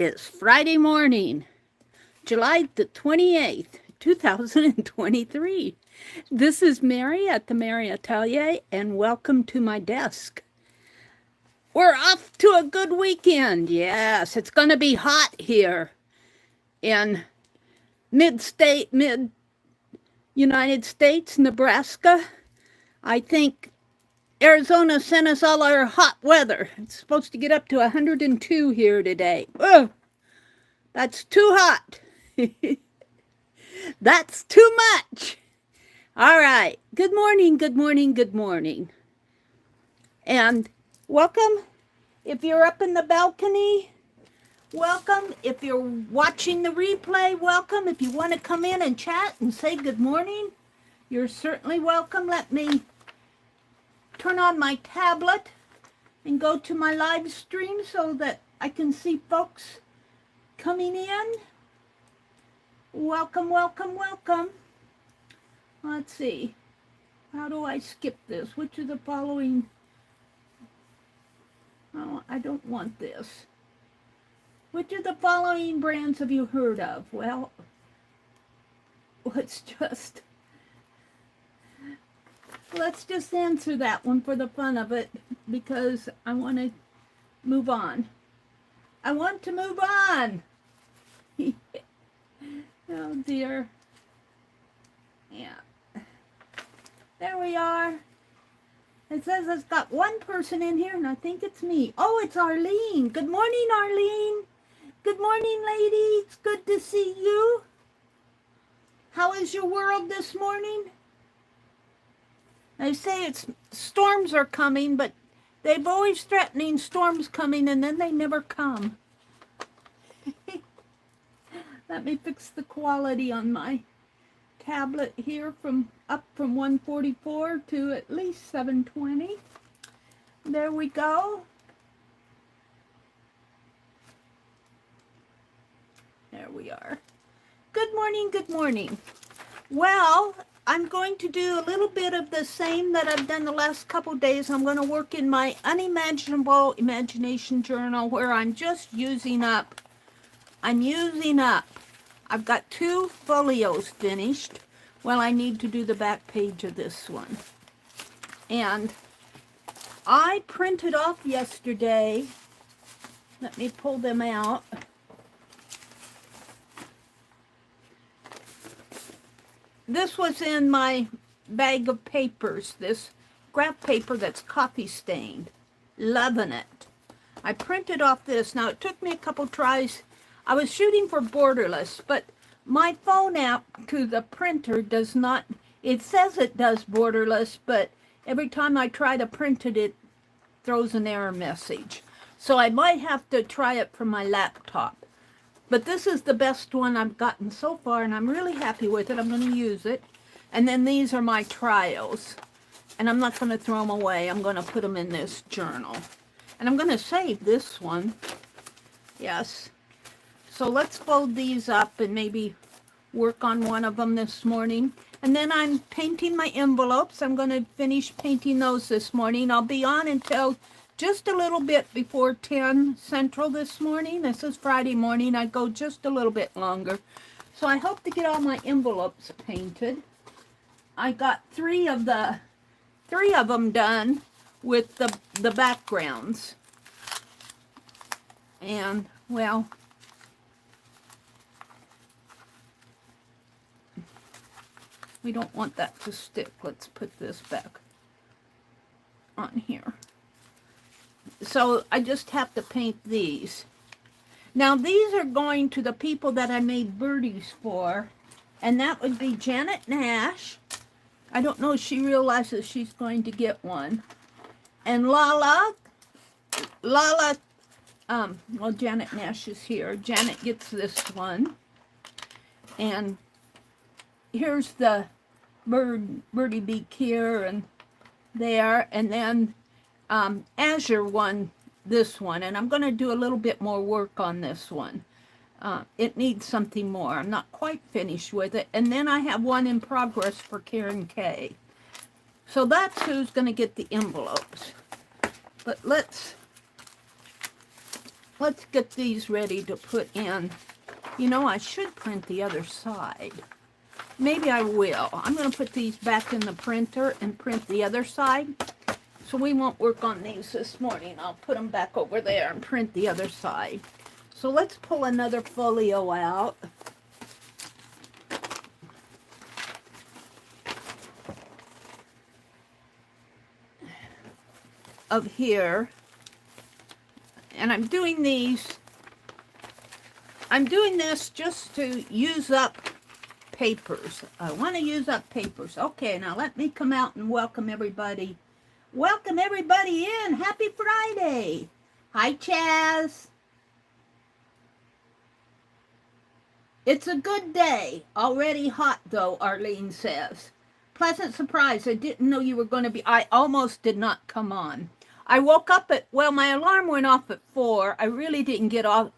is Friday morning, July the 28th, 2023. This is Meri at the Meri Atelier, and welcome to my desk. We're off to a good weekend. Yes, it's going to be hot here in mid-United States, Nebraska. I think Arizona sent us all our hot weather. It's supposed to get up to 102 here today. Ugh, that's too hot. That's too much. All right. Good morning, good morning, good morning. And welcome. If you're up in the balcony, welcome. If you're watching the replay, welcome. If you want to come in and chat and say good morning, you're certainly welcome. Let me turn on my tablet and go to my live stream so that I can see folks coming in. Welcome, welcome, welcome. Let's see. How do I skip this? Which of the following? Oh, I don't want this. Which of the following brands have you heard of? Well, let's just answer that one for the fun of it, because I want to move on. I want to move on. Oh dear. Yeah. There we are. It says it's got one person in here, and I think it's me. Oh, it's Arlene. Good morning, Arlene. Good morning, ladies. Good to see you. How is your world this morning? They say storms are coming, but they've always threatening storms coming, and then they never come. Let me fix the quality on my tablet here up from 144 to at least 720. There we go. There we are. Good morning, good morning. Well, I'm going to do a little bit of the same that I've done the last couple days. I'm going to work in my unimaginable imagination journal where I'm just using up. I've got 2 folios finished. Well, I need to do the back page of this one. And I printed off yesterday. Let me pull them out. This was in my bag of papers, this graph paper that's coffee stained. Loving it. I printed off this. Now, it took me a couple tries. I was shooting for borderless, but my phone app to the printer does not, it says it does borderless, but every time I try to print it, it throws an error message. So I might have to try it from my laptop. But this is the best one I've gotten so far, and I'm really happy with it. I'm going to use it. And then these are my trials. And I'm not going to throw them away. I'm going to put them in this journal. And I'm going to save this one. Yes. So let's fold these up and maybe work on one of them this morning. And then I'm painting my envelopes. I'm going to finish painting those this morning. I'll be on until just a little bit before 10 Central this morning. This is Friday morning. I go just a little bit longer. So I hope to get all my envelopes painted. I got 3 of them done with the backgrounds. And, well, we don't want that to stick. Let's put this back on here. So I just have to paint these. Now these are going to the people that I made birdies for, and that would be Janet Nash. I don't know if she realizes she's going to get one. And Lala, well, Janet Nash is here. Janet gets this one. And here's the birdie beak here and there, and then Azure won this one, and I'm going to do a little bit more work on this one. It needs something more. I'm not quite finished with it. And then I have one in progress for Karen K. So that's who's going to get the envelopes. But let's let's get these ready to put in. You know, I should print the other side. Maybe I will. I'm going to put these back in the printer and print the other side. So we won't work on these this morning. I'll put them back over there and print the other side. So let's pull another folio out. Of here. And I'm doing these. I'm doing this just to use up papers. I want to use up papers. Okay, now let me come out and welcome everybody. Welcome everybody in. Happy Friday. Hi, Chaz. It's a good day. Already hot, though, Arlene says. Pleasant surprise. I didn't know you were going to be. I almost did not come on. I woke up at, well, my alarm went off at 4. I really didn't get up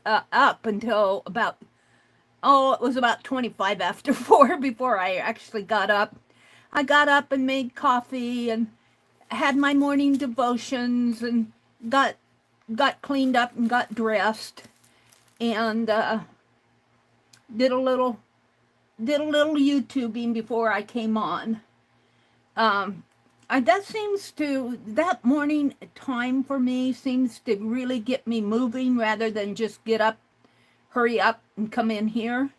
until about, it was about 25 after 4 before I actually got up. I got up and made coffee and had my morning devotions and got cleaned up and got dressed and did a little YouTubing before I came on. That morning time for me seems to really get me moving rather than just get up, hurry up, and come in here.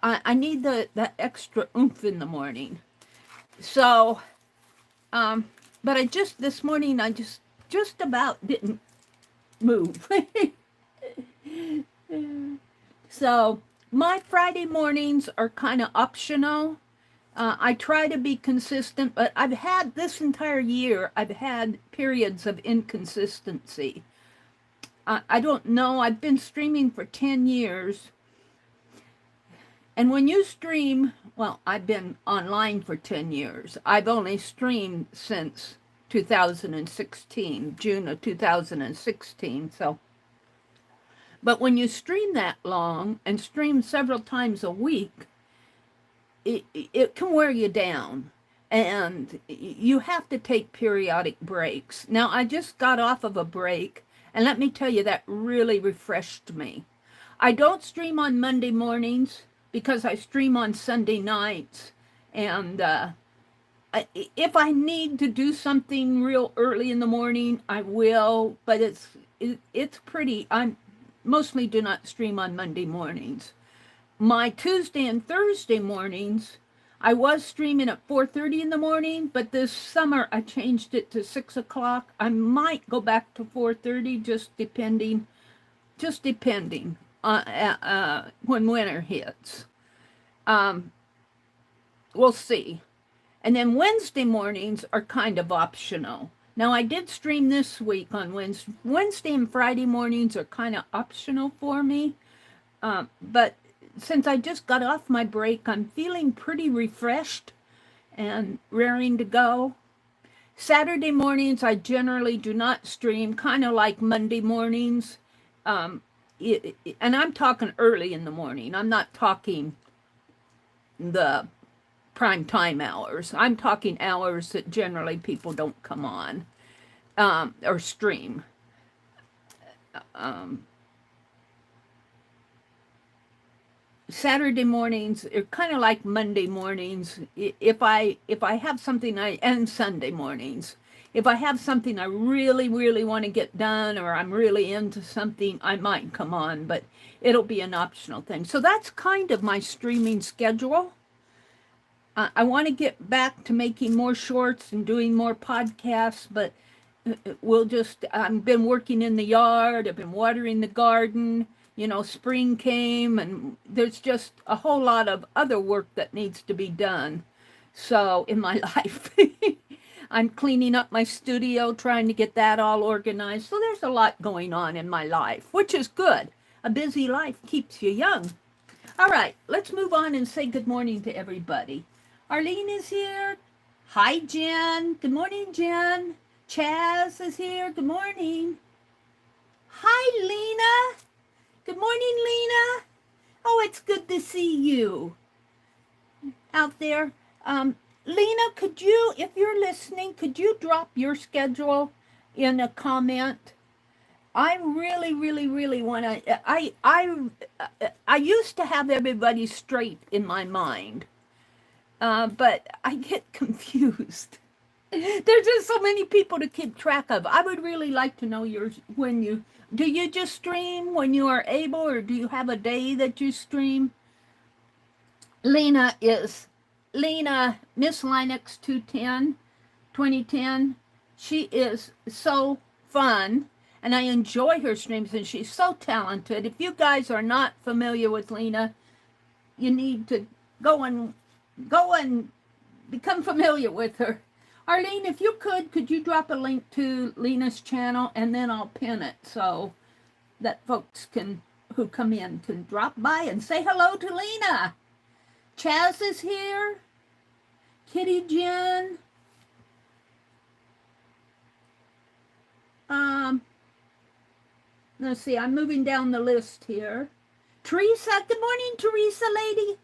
I need that extra oomph in the morning. So, but this morning I just about didn't move. So, my Friday mornings are kind of optional. I try to be consistent, but this entire year, I've had periods of inconsistency. I don't know, I've been streaming for 10 years. And when you stream, well, I've been online for 10 years. I've only streamed since 2016, June of 2016, so. But when you stream that long and stream several times a week, it can wear you down, and you have to take periodic breaks. Now, I just got off of a break, and let me tell you, that really refreshed me. I don't stream on Monday mornings because I stream on Sunday nights, and if I need to do something real early in the morning, I will, but it's pretty, I mostly do not stream on Monday mornings. My Tuesday and Thursday mornings, I was streaming at 4:30 in the morning, but this summer I changed it to 6 o'clock. I might go back to 4:30, just depending on when winter hits. We'll see. And then Wednesday mornings are kind of optional. Now, I did stream this week on Wednesday. Wednesday and Friday mornings are kind of optional for me, but since I just got off my break, I'm feeling pretty refreshed and raring to go. Saturday mornings, I generally do not stream, kind of like Monday mornings. And I'm talking early in the morning. I'm not talking the prime time hours. I'm talking hours that generally people don't come on or stream. Saturday mornings are kind of like Monday mornings. If I have something, and Sunday mornings, if I have something I really, really want to get done, or I'm really into something, I might come on, but it'll be an optional thing. So that's kind of my streaming schedule. I want to get back to making more shorts and doing more podcasts, but I've been working in the yard, I've been watering the garden. You know, spring came and there's just a whole lot of other work that needs to be done. So in my life, I'm cleaning up my studio, trying to get that all organized. So there's a lot going on in my life, which is good. A busy life keeps you young. All right, let's move on and say good morning to everybody. Arlene is here. Hi, Jen. Good morning, Jen. Chaz is here. Good morning. Hi, Lena. Good morning, Lena. Oh, it's good to see you out there. Lena, could you, if you're listening, could you drop your schedule in a comment? I really, really, really want to. I used to have everybody straight in my mind, but I get confused. There's just so many people to keep track of. I would really like to know yours. When you do, you just stream when you are able, or do you have a day that you stream? Lena is Miss Linux 2010. She is so fun, and I enjoy her streams, and she's so talented. If you guys are not familiar with Lena, you need to go and become familiar with her. Arlene, if you could you drop a link to Lena's channel, and then I'll pin it so that folks who come in can drop by and say hello to Lena. Chaz is here. Kitty Jen. Let's see, I'm moving down the list here. Teresa, good morning, Teresa lady.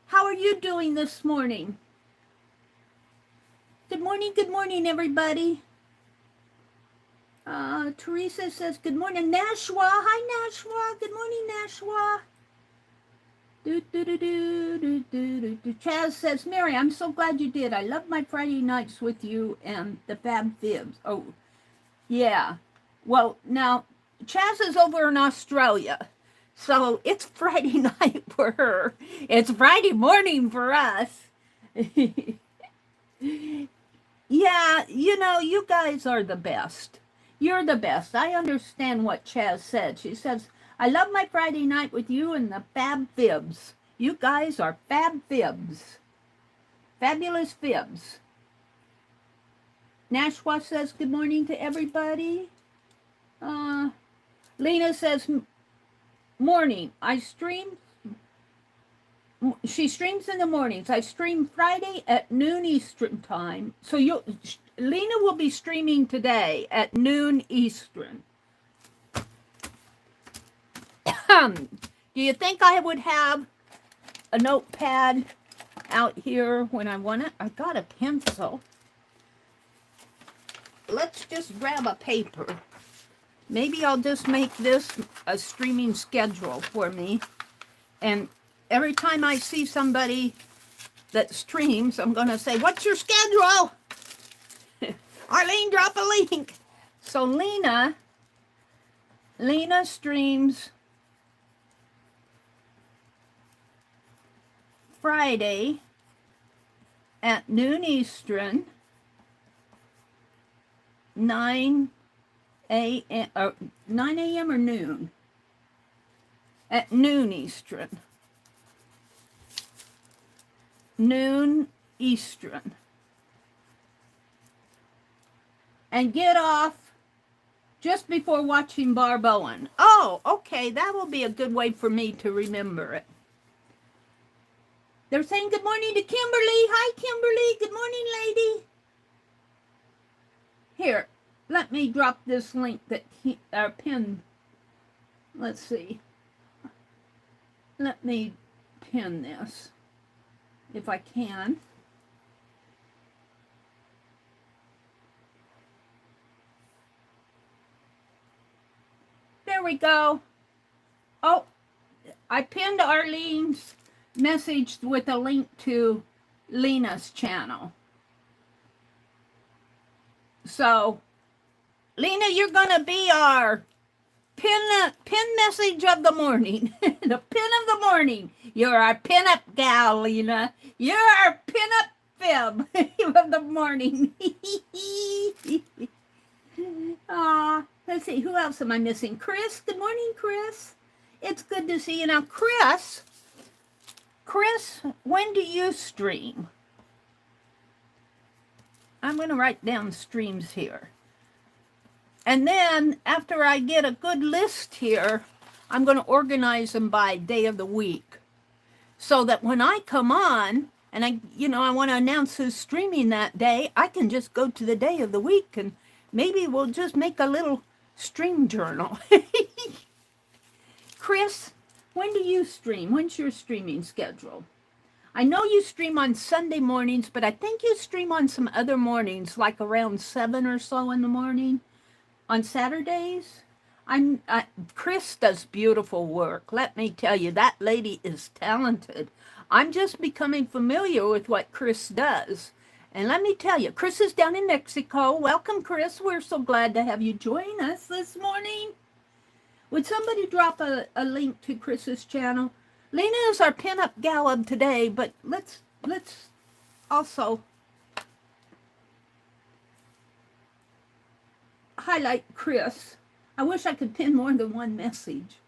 How are you doing this morning? Good morning, everybody. Teresa says, good morning, Nashua. Hi, Nashua. Good morning, Nashua. Chaz says, Mary, I'm so glad you did. I love my Friday nights with you and the Fab Fibs. Oh, yeah. Well, now, Chaz is over in Australia, so it's Friday night for her. It's Friday morning for us. Yeah, you know, you guys are the best. You're the best. I understand what Chaz said. She says, I love my Friday night with you and the Fab Fibs. You guys are Fab Fibs. Fabulous Fibs. Nashwa says, good morning to everybody. Lena says, morning. She streams in the mornings. I stream Friday at noon Eastern time. So Lena will be streaming today at noon Eastern. Do you think I would have a notepad out here when I want it? I got a pencil. Let's just grab a paper. Maybe I'll just make this a streaming schedule for me. And every time I see somebody that streams, I'm going to say, what's your schedule? Arlene, drop a link. So Lena streams Friday at noon Eastern, 9 a.m. or 9 a.m. or noon? At noon Eastern. Noon Eastern. And get off just before watching Barb Owen. Oh, okay, that will be a good way for me to remember it. They're saying good morning to Kimberly. Hi, Kimberly. Good morning, lady. Here, let me drop this link that pin. Let's see. Let me pin this, if I can. There we go. Oh, I pinned Arlene's message with a link to Lena's channel. So, Lena, you're going to be our pin message of the morning. The pin of the morning. You're our pin-up gal, Lena. You're our pin-up fib of the morning. Let's see, who else am I missing? Chris, good morning, Chris. It's good to see you. Now, Chris, when do you stream? I'm going to write down streams here. And then, after I get a good list here, I'm going to organize them by day of the week. So that when I come on, and I want to announce who's streaming that day, I can just go to the day of the week, and maybe we'll just make a little stream journal. Chris, when do you stream? When's your streaming schedule? I know you stream on Sunday mornings, but I think you stream on some other mornings, like around 7 or so in the morning. On Saturdays? Chris does beautiful work. Let me tell you, that lady is talented. I'm just becoming familiar with what Chris does. And let me tell you, Chris is down in Mexico. Welcome, Chris. We're so glad to have you join us this morning. Would somebody drop a link to Chris's channel? Lena is our pinup gal of today, but let's also highlight Chris. I wish I could pin more than one message.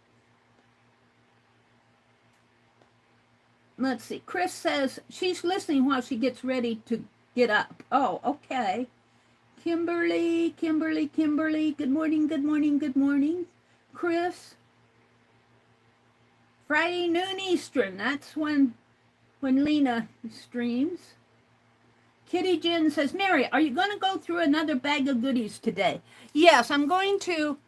Let's see. Chris says she's listening while she gets ready to get up. Oh, okay. Kimberly. Good morning. Chris. Friday noon Eastern. That's when Lena streams. Kitty Jen says, Meri, are you going to go through another bag of goodies today? Yes, I'm going to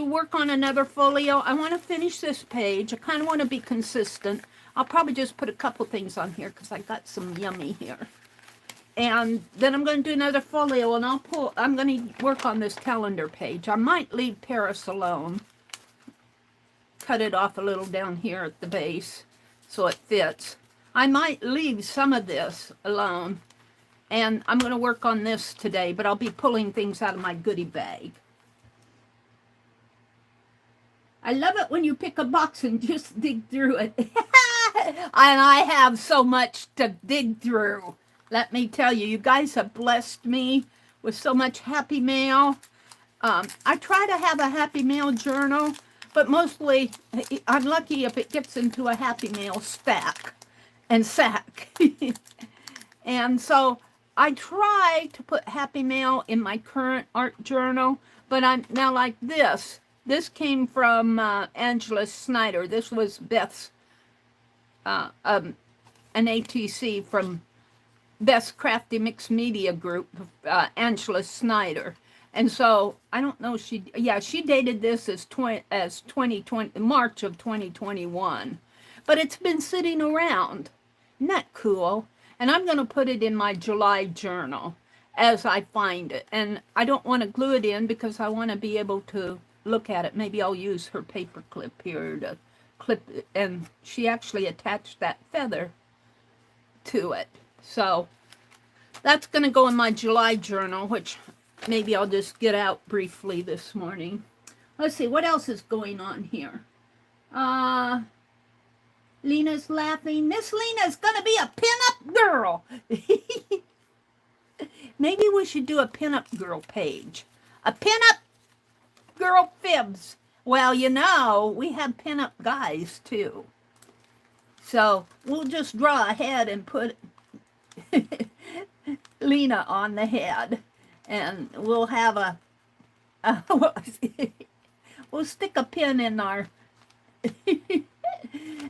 work on another folio. I want to finish this page. I kind of want to be consistent. I'll probably just put a couple things on here because I got some yummy here. And then I'm going to do another folio, and I'm going to work on this calendar page. I might leave Paris alone. Cut it off a little down here at the base so it fits. I might leave some of this alone, and I'm going to work on this today, but I'll be pulling things out of my goodie bag. I love it when you pick a box and just dig through it. And I have so much to dig through. Let me tell you, you guys have blessed me with so much happy mail. I try to have a happy mail journal, but mostly I'm lucky if it gets into a happy mail stack and sack. And so I try to put happy mail in my current art journal, but I'm now like this. This came from Angela Snyder. This was Beth's, an ATC from Beth's Crafty Mixed Media Group, Angela Snyder. And so, I don't know, she dated this as 2020, March of 2021. But it's been sitting around. Isn't that cool? And I'm going to put it in my July journal as I find it. And I don't want to glue it in because I want to be able to look at it. Maybe I'll use her paper clip here to clip it. And she actually attached that feather to it. So that's going to go in my July journal, which maybe I'll just get out briefly this morning. Let's see, what else is going on here? Lena's laughing. Miss Lena's going to be a pinup girl. Maybe we should do a pinup girl page. A pinup girl fibs. Well, you know, we have pinup guys too. So we'll just draw a head and put Lena on the head. And we'll have we'll stick a pin in our,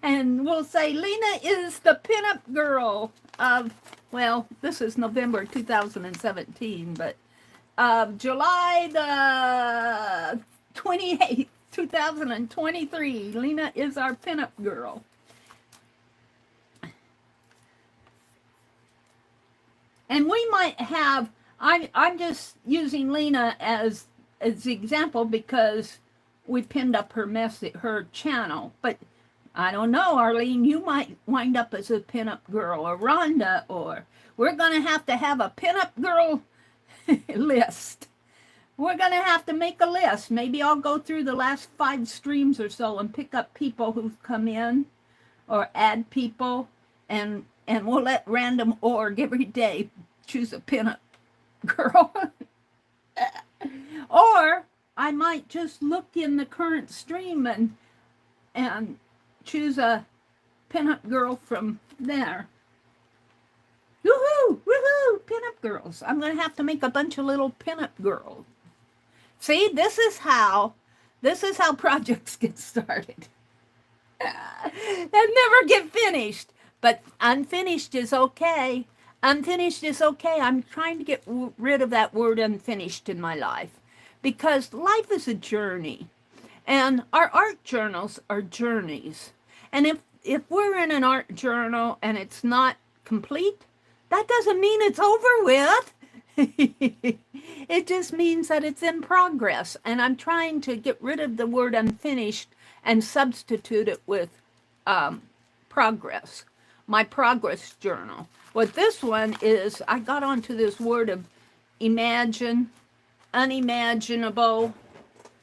and we'll say, Lena is the pinup girl of, well, this is November 2017, but July the 28th, 2023, Lena is our pinup girl. And we might have, I'm just using Lena as the example because we pinned up her channel. But I don't know, Arlene, you might wind up as a pinup girl, or Rhonda, or we're going to have a pinup girl list. We're going to have to make a list. Maybe I'll go through the last 5 streams or so and pick up people who've come in or add people, and we'll let random org every day choose a pinup girl. Or I might just look in the current stream and choose a pinup girl from there. Woohoo! Woohoo! Pinup girls. I'm going to have to make a bunch of little pinup girls. See, this is how projects get started. And never get finished. But unfinished is okay. Unfinished is okay. I'm trying to get rid of that word unfinished in my life, because life is a journey, and our art journals are journeys. And if we're in an art journal and it's not complete, that doesn't mean it's over with. It just means that it's in progress. And I'm trying to get rid of the word unfinished and substitute it with progress. My progress journal. What this one is, I got onto this word of imagine, unimaginable.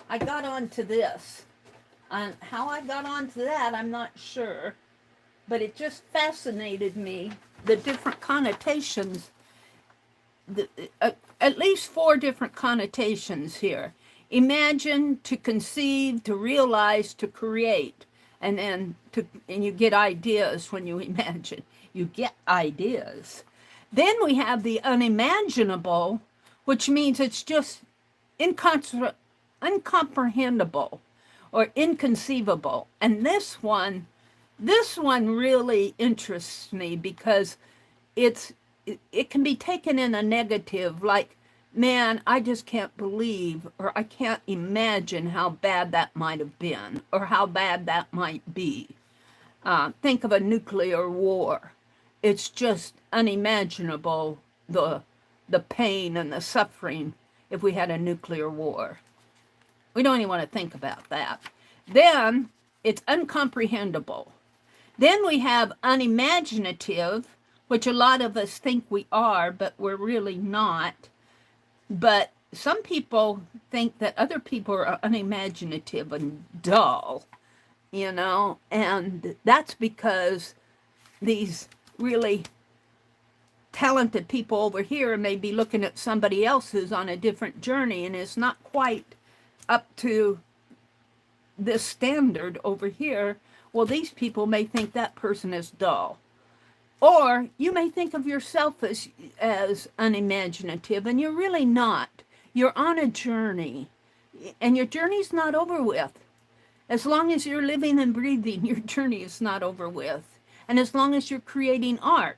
I got onto this. And how I got onto that, I'm not sure. But it just fascinated me, the different connotations, at least 4 different connotations here. Imagine, to conceive, to realize, to create. And you get ideas when you imagine. You get ideas. Then we have the unimaginable, which means it's just incomprehensible or inconceivable. And this one really interests me because it can be taken in a negative, like, man, I just can't believe, or I can't imagine how bad that might have been, or how bad that might be. Think of a nuclear war. It's just unimaginable, the pain and the suffering if we had a nuclear war. We don't even want to think about that. Then it's incomprehensible. Then we have unimaginative, which a lot of us think we are, but we're really not. But some people think that other people are unimaginative and dull, and that's because these really talented people over here may be looking at somebody else who's on a different journey and is not quite up to this standard over here. Well, these people may think that person is dull. Or you may think of yourself as unimaginative, and you're really not. You're on a journey, and your journey's not over with. As long as you're living and breathing, your journey is not over with. And as long as you're creating art.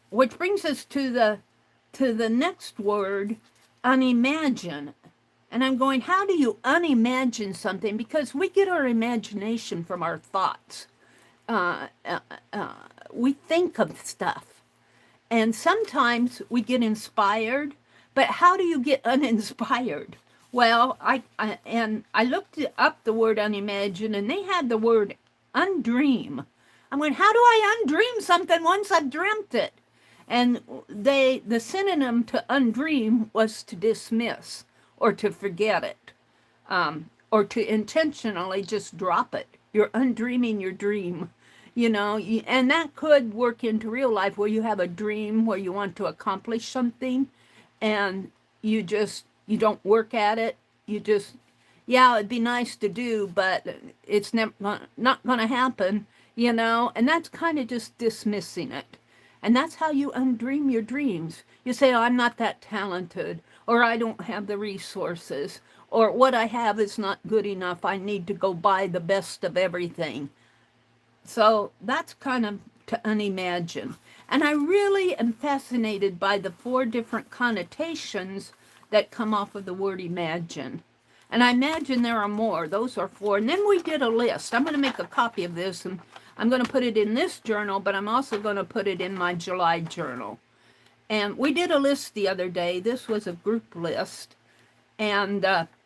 Which brings us to the next word, unimagine. And I'm going, how do you unimagine something? Because we get our imagination from our thoughts. We think of stuff. And sometimes we get inspired, but how do you get uninspired? Well, I looked up the word unimagine, and they had the word undream. I'm going, how do I undream something once I've dreamt it? And the synonym to undream was to dismiss or to forget it, or to intentionally just drop it. You're undreaming your dream. And that could work into real life where you have a dream where you want to accomplish something and you don't work at it. It'd be nice to do, but it's not going to happen, and that's kind of just dismissing it. And that's how you undream your dreams. You say, oh, I'm not that talented, or I don't have the resources, or what I have is not good enough. I need to go buy the best of everything. So that's kind of to unimagine. And I really am fascinated by the 4 different connotations that come off of the word imagine. And I imagine there are more. Those are 4. And then we did a list. I'm going to make a copy of this, and I'm going to put it in this journal, but I'm also going to put it in my July journal. And we did a list the other day. This was a group list. And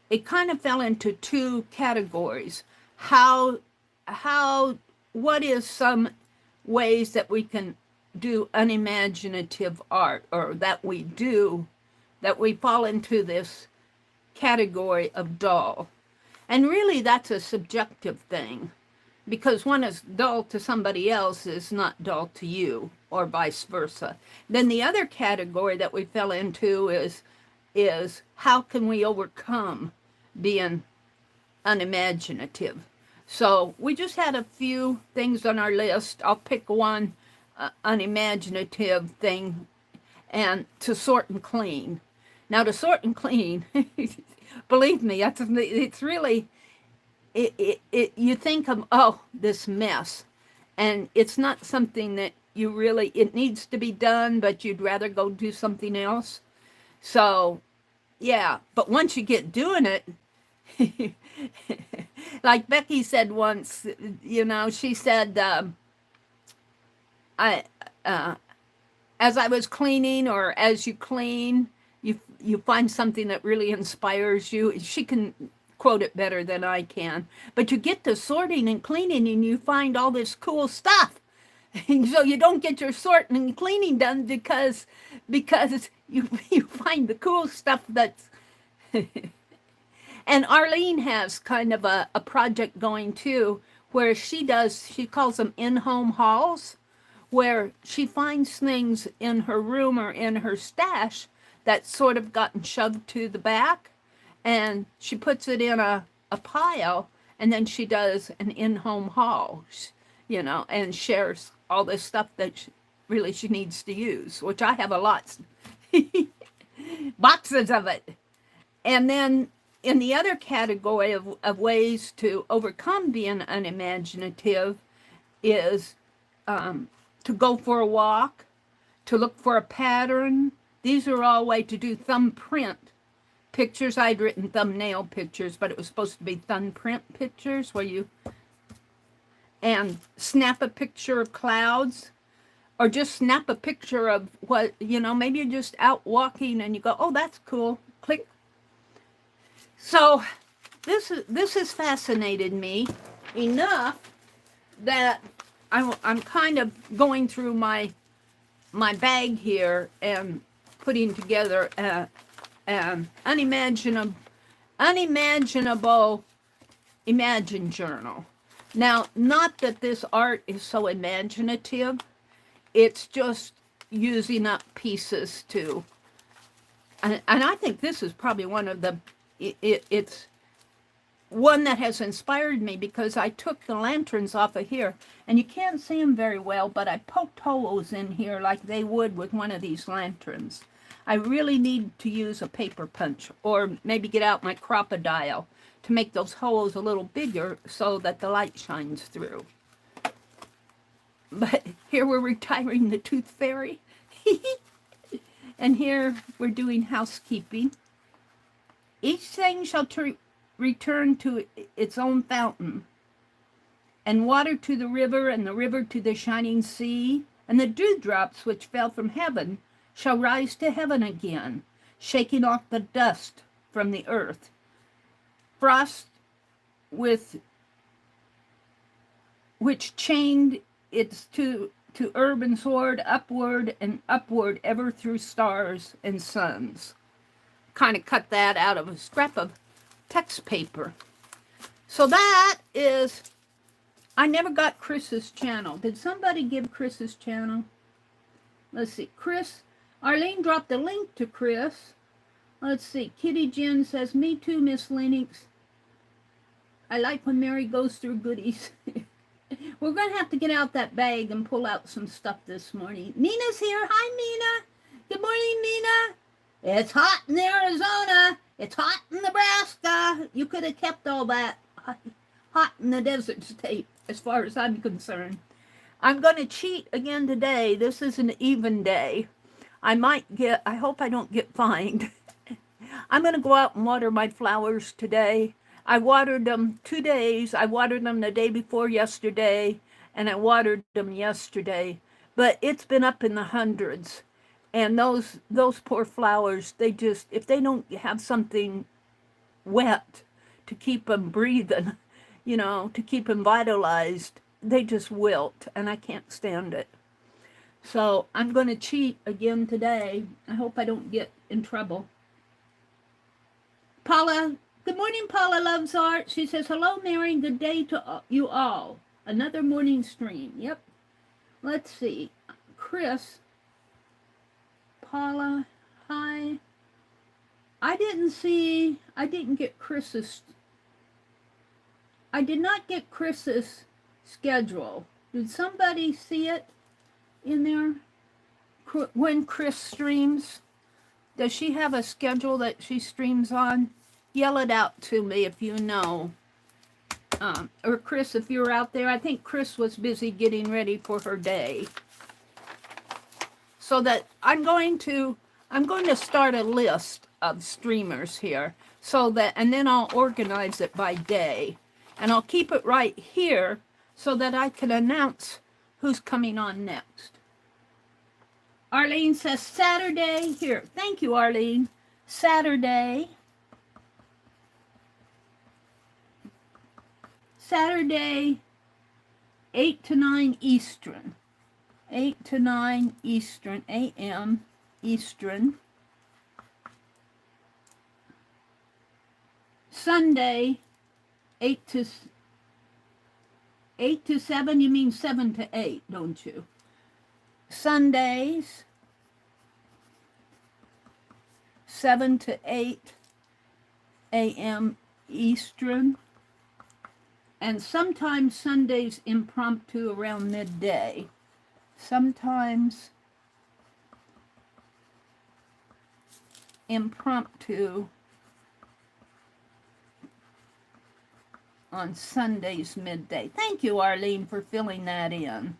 it kind of fell into 2 categories. What is some ways that we can do unimaginative art, or that we fall into this category of dull? And really that's a subjective thing, because one is dull to somebody else is not dull to you, or vice versa. Then the other category that we fell into is how can we overcome being unimaginative? So we just had a few things on our list. I'll pick one unimaginative thing, and to sort and clean. Now, to sort and clean, believe me, it's really, you think of, oh, this mess, and it's not something that it needs to be done, but you'd rather go do something else. So, yeah, but once you get doing it, like Becky said once, she said, as I was cleaning, or as you clean, you find something that really inspires you. She can quote it better than I can. But you get to sorting and cleaning and you find all this cool stuff. And so you don't get your sorting and cleaning done because you find the cool stuff that's and Arlene has kind of a project going too, where she calls them in-home hauls, where she finds things in her room or in her stash that's sort of gotten shoved to the back, and she puts it in a pile, and then she does an in-home haul, and shares all this stuff that she needs to use, which I have a lot, boxes of it. And then in the other category of ways to overcome being unimaginative is to go for a walk, to look for a pattern. These are all ways to do thumbprint pictures. I'd written thumbnail pictures, but it was supposed to be thumbprint pictures and snap a picture of clouds, or just snap a picture of what, maybe you're just out walking and you go, oh, that's cool, click. So this has fascinated me enough that I'm kind of going through my bag here and putting together an unimaginable imagine journal. Now, not that this art is so imaginative, it's just using up pieces to, and I think this is probably one of the, it's one that has inspired me, because I took the lanterns off of here, and you can't see them very well, but I poked holes in here like they would with one of these lanterns. I really need to use a paper punch, or maybe get out my crocodile to make those holes a little bigger so that the light shines through. But here we're retiring the tooth fairy. And here we're doing housekeeping. Each thing shall return to its own fountain, and water to the river, and the river to the shining sea, and the dewdrops which fell from heaven shall rise to heaven again, shaking off the dust from the earth. Frost with which chained its to herb and sword, upward and upward ever through stars and suns. Kind of cut that out of a scrap of text paper. So that is, I never got Chris's channel. Did somebody give Chris's channel? Let's see, Chris, Arlene dropped a link to Chris. Let's see, Kitty Jen says, me too, Miss Lennox. I like when Meri goes through goodies. We're going to have to get out that bag and pull out some stuff this morning. Nina's here. Hi, Nina. Good morning, Nina. It's hot in Arizona. It's hot in Nebraska. You could have kept all that hot in the desert state, as far as I'm concerned. I'm going to cheat again today. This is an even day. I hope I don't get fined. I'm going to go out and water my flowers today. I watered them 2 days. I watered them the day before yesterday, and I watered them yesterday. But it's been up in the hundreds. And those poor flowers, they just, if they don't have something wet to keep them breathing, to keep them vitalized, they just wilt, and I can't stand it. So I'm going to cheat again today. I hope I don't get in trouble. Paula, good morning, Paula Loves Art. She says, hello, Meri. Good day to you all. Another morning stream. Yep. Let's see. Chris. Paula, hi. I didn't get Chris's. I did not get Chris's schedule. Did somebody see it in there? When Chris streams? Does she have a schedule that she streams on? Yell it out to me if you know. Or Chris, if you're out there. I think Chris was busy getting ready for her day. So that I'm going to start a list of streamers here, so that, and then I'll organize it by day, and I'll keep it right here so that I can announce who's coming on next. Arlene says Saturday. Here, thank you, Arlene. Saturday, 8 to 9 Eastern. 8 to 9 Eastern, a.m. Eastern. Sunday, 8 to 7, you mean 7 to 8, don't you? Sundays, 7 to 8 a.m. Eastern. And sometimes Sundays impromptu around midday. Sometimes impromptu on Sundays midday. Thank you, Arlene, for filling that in.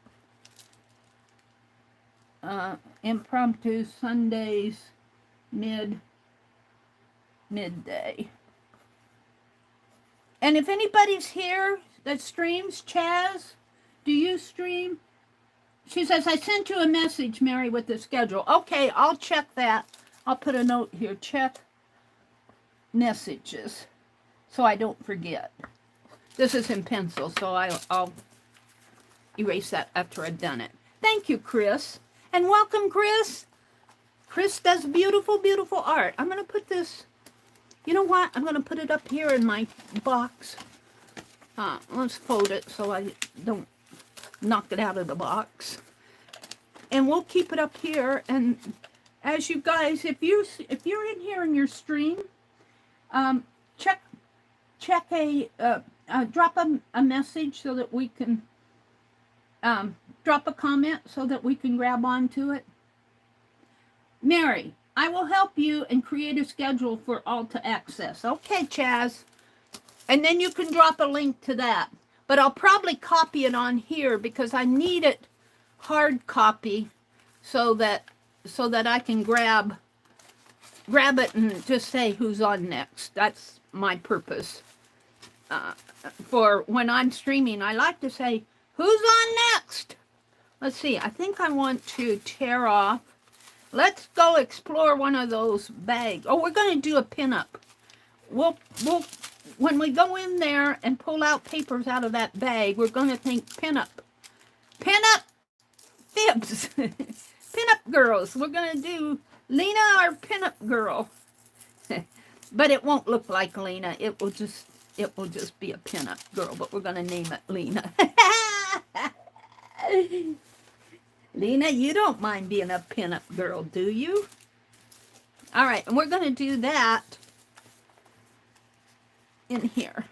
Impromptu Sundays midday. And if anybody's here that streams, Chaz, do you stream? She says, I sent you a message, Meri, with the schedule. Okay, I'll check that. I'll put a note here, check messages, so I don't forget. This is in pencil, so I'll erase that after I've done it. Thank you, Chris. And welcome, Chris. Chris does beautiful, beautiful art. I'm going to put this, you know what? I'm going to put it up here in my box. Let's fold it so I don't knock it out of the box. And we'll keep it up here. And as you guys, if you're in here in your stream, drop a message so that we can drop a comment so that we can grab onto it. Meri, I will help you and create a schedule for all to access. Okay, Chaz. And then you can drop a link to that. But I'll probably copy it on here because I need it hard copy so that I can grab it and just say who's on next. That's my purpose. For when I'm streaming, I like to say, who's on next? Let's see, I think I want to tear off. Let's go explore one of those bags. Oh, we're going to do a pinup. We'll when we go in there and pull out papers out of that bag, we're going to think pinup. Pinup fibs. Pinup girls. We're going to do Lena, our pinup girl. But it won't look like Lena. It will just be a pinup girl, but we're going to name it Lena. Lena, you don't mind being a pinup girl, do you? All right, and we're going to do that in here.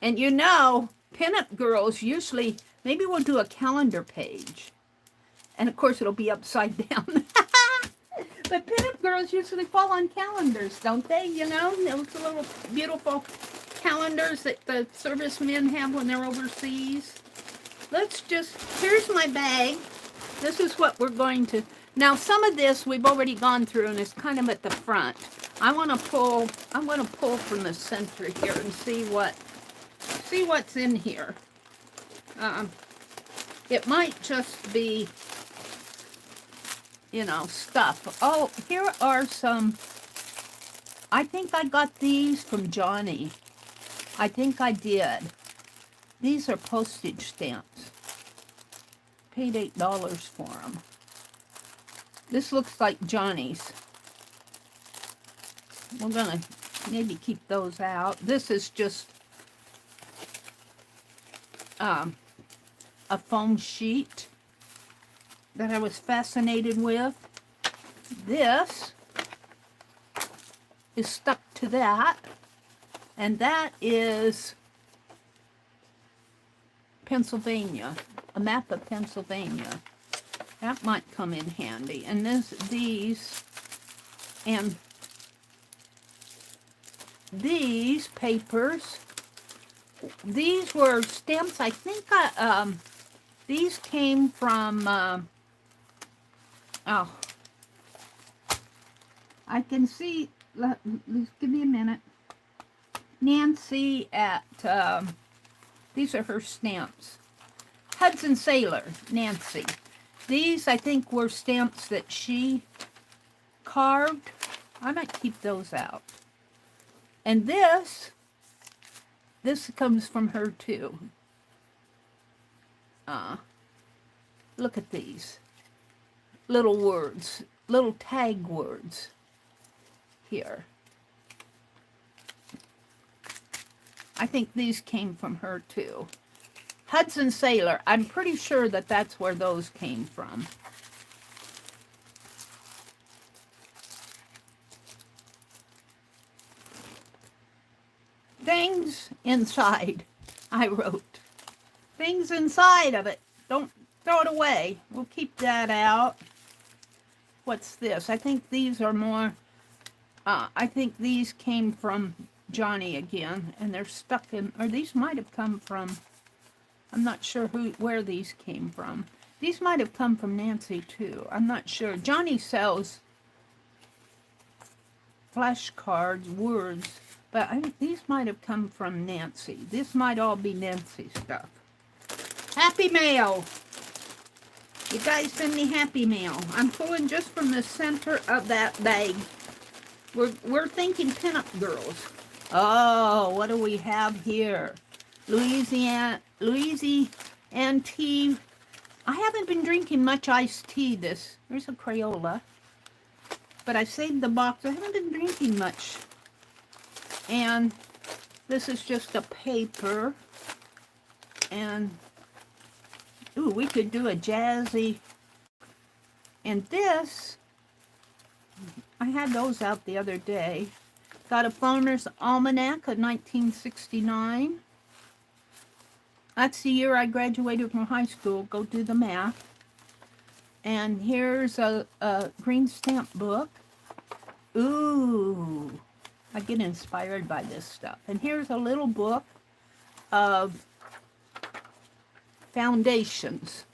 And you know, pinup girls usually, maybe we'll do a calendar page. And of course, it'll be upside down. But pinup girls usually fall on calendars, don't they? You know, those little beautiful calendars that the servicemen have when they're overseas. Here's my bag. This is what we're going to, now some of this we've already gone through and it's kind of at the front. I'm going to pull from the center here and see what's in here. It might just be, you know, stuff. Oh, here are some, I think I got these from Johnny. I think I did. These are postage stamps. Paid $8 for them. This looks like Johnny's. We're going to maybe keep those out. This is just a foam sheet that I was fascinated with. This is stuck to that. And that is Pennsylvania, a map of Pennsylvania. That might come in handy. And these papers, these were stamps. I think these came from, I can see, give me a minute. Nancy at, these are her stamps. Hudson Sailor, Nancy. These, I think, were stamps that she carved. I might keep those out. And this comes from her too. Look at these little words, little tag words here. I think these came from her too. Hudson Sailor, I'm pretty sure that that's where those came from. Things inside, I wrote. Things inside of it. Don't throw it away. We'll keep that out. What's this? I think these are more, I think these came from Johnny again, and they're stuck in, or these might have come from, I'm not sure where these came from. These might have come from Nancy too. I'm not sure. Johnny sells flashcards, words, but I think these might have come from Nancy. This might all be Nancy stuff. Happy mail. You guys send me happy mail. I'm pulling just from the center of that bag. We're thinking pinup girls. Oh, what do we have here? Louisiana tea. I haven't been drinking much iced tea. There's a Crayola. But I saved the box. I haven't been drinking much. And this is just a paper. And, ooh, we could do a jazzy. And this, I had those out the other day. Got a Farmer's Almanac of 1969. That's the year I graduated from high school. Go do the math. And here's a green stamp book. Ooh, I get inspired by this stuff. And here's a little book of foundations.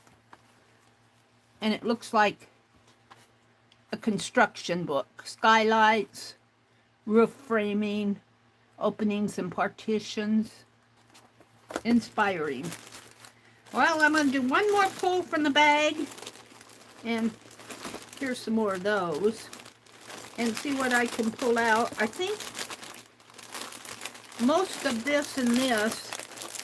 And it looks like a construction book. Skylights, roof framing, openings and partitions. Inspiring. Well, I'm going to do one more pull from the bag. And here's some more of those. And see what I can pull out. I think most of this and this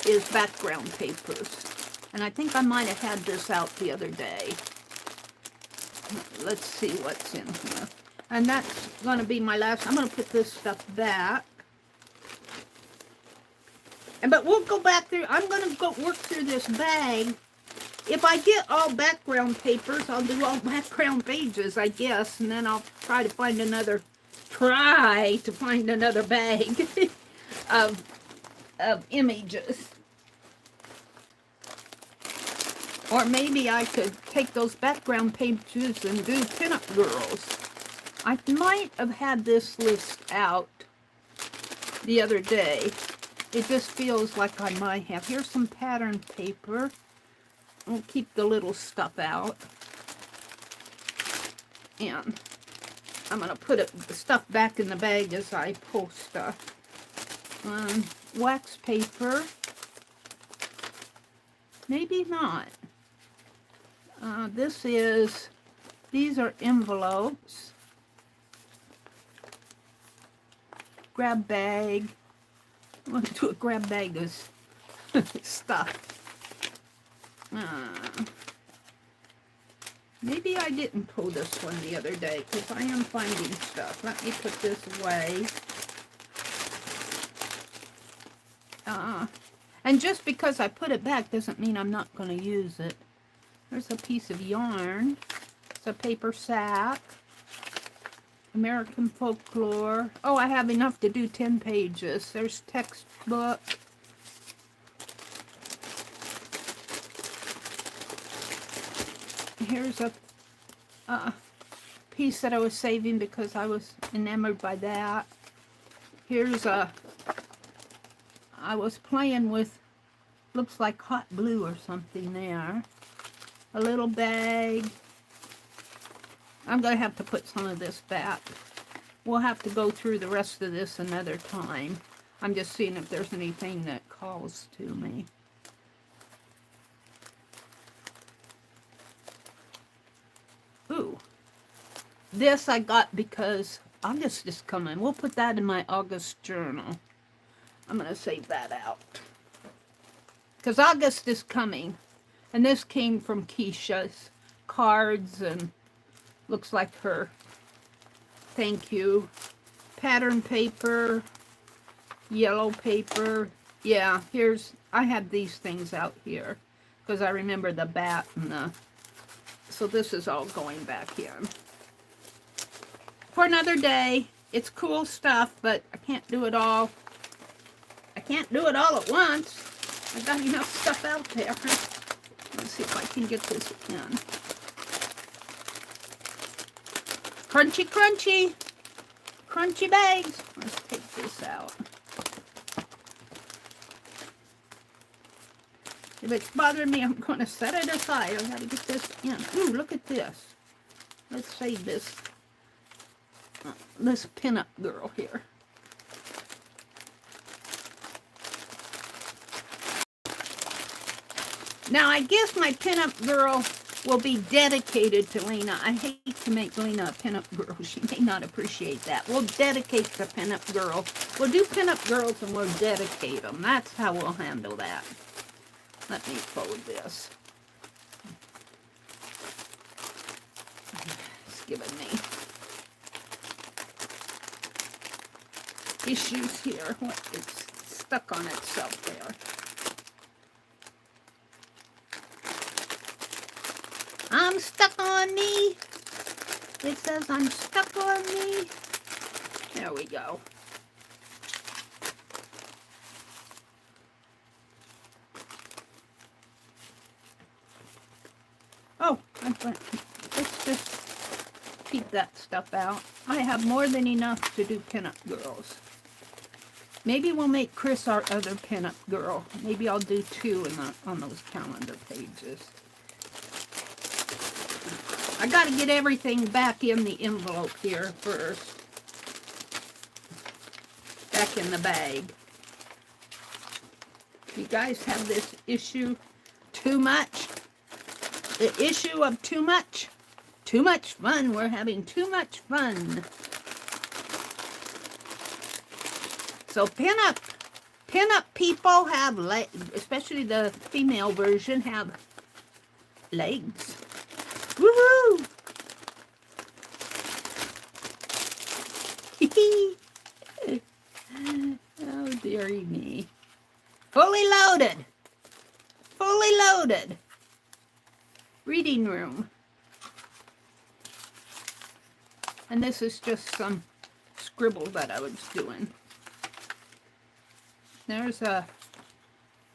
is background papers. And I think I might have had this out the other day. Let's see what's in here. And that's going to be my last. I'm going to put this stuff back. But we'll go back through. I'm going to go work through this bag. If I get all background papers, I'll do all background pages, I guess. And then I'll try to find another bag of images. Or maybe I could take those background pages and do pinup girls. I might have had this list out the other day. It just feels like I might have. Here's some pattern paper. We'll keep the little stuff out. And I'm going to put the stuff back in the bag as I pull stuff. Wax paper. Maybe not. These are envelopes. Grab bag. I'm going to do a grab bag of stuff. Maybe I didn't pull this one the other day because I am finding stuff. Let me put this away. And just because I put it back doesn't mean I'm not going to use it. There's a piece of yarn. It's a paper sack. American folklore. Oh, I have enough to do 10 pages. There's textbook. Here's a piece that I was saving because I was enamored by that. Here's I was playing with, looks like hot blue or something there. A little bag. I'm going to have to put some of this back. We'll have to go through the rest of this another time. I'm just seeing if there's anything that calls to me. this I got because August is coming. We'll put that in my August journal. I'm going to save that out. Because August is coming. And this came from Keisha's cards and looks like her thank you. Pattern paper, yellow paper. Yeah, I have these things out here because I remember the bat and the, so this is all going back in. For another day. It's cool stuff, but I can't do it all. I can't do it all at once. I've got enough stuff out there. Let's see if I can get this in. Crunchy, crunchy. Crunchy bags. Let's take this out. If it's bothering me, I'm going to set it aside. I've got to get this in. Ooh, look at this. Let's save this. This pinup girl here. Now, I guess my pinup girl will be dedicated to Lena. I hate to make Lena a pinup girl. She may not appreciate that. We'll dedicate the pinup girl. We'll do pinup girls and we'll dedicate them. That's how we'll handle that. Let me fold this. It's giving me issues here. What? It's stuck on itself there. I'm stuck on me. It says I'm stuck on me. There we go. Oh, let's just keep that stuff out. I have more than enough to do pinup girls. Maybe we'll make Chris our other pinup girl. Maybe I'll do two on those calendar pages. I got to get everything back in the envelope here first. Back in the bag. You guys have this issue too much? The issue of too much? Too much fun. We're having too much fun. So pinup people have legs, especially the female version have legs. Woohoo! Oh, dearie me. Fully loaded. Fully loaded. Reading room. And this is just some scribble that I was doing. There's a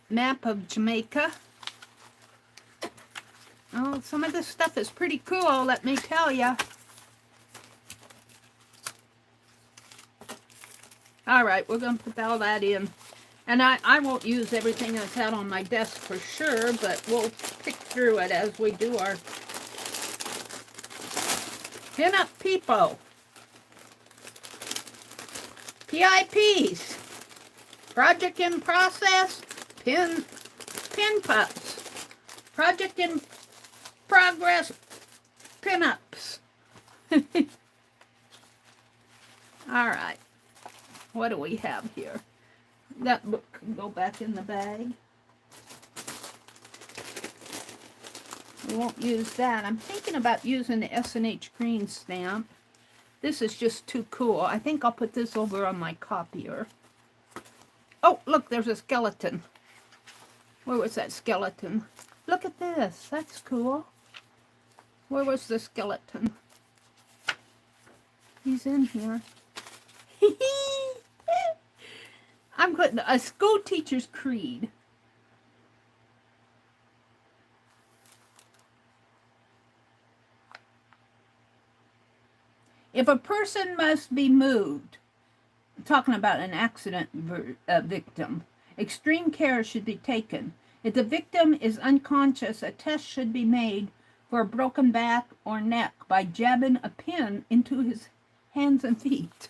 map of Jamaica. Oh, some of this stuff is pretty cool, let me tell ya. Alright, we're going to put all that in. And I won't use everything that's out on my desk for sure, but we'll pick through it as we do our pinup people. PIPs. Project in process. Pin pups. Project in progress. Pinups. Alright. What do we have here? That book can go back in the bag. We won't use that. I'm thinking about using the S&H green stamp. This is just too cool. I think I'll put this over on my copier. Oh, look, there's a skeleton. Where was that skeleton? Look at this. That's cool. Where was the skeleton? He's in here. I'm putting a school teacher's creed. If a person must be moved, talking about an accident victim, extreme care should be taken. If the victim is unconscious, a test should be made for a broken back or neck by jabbing a pin into his hands and feet.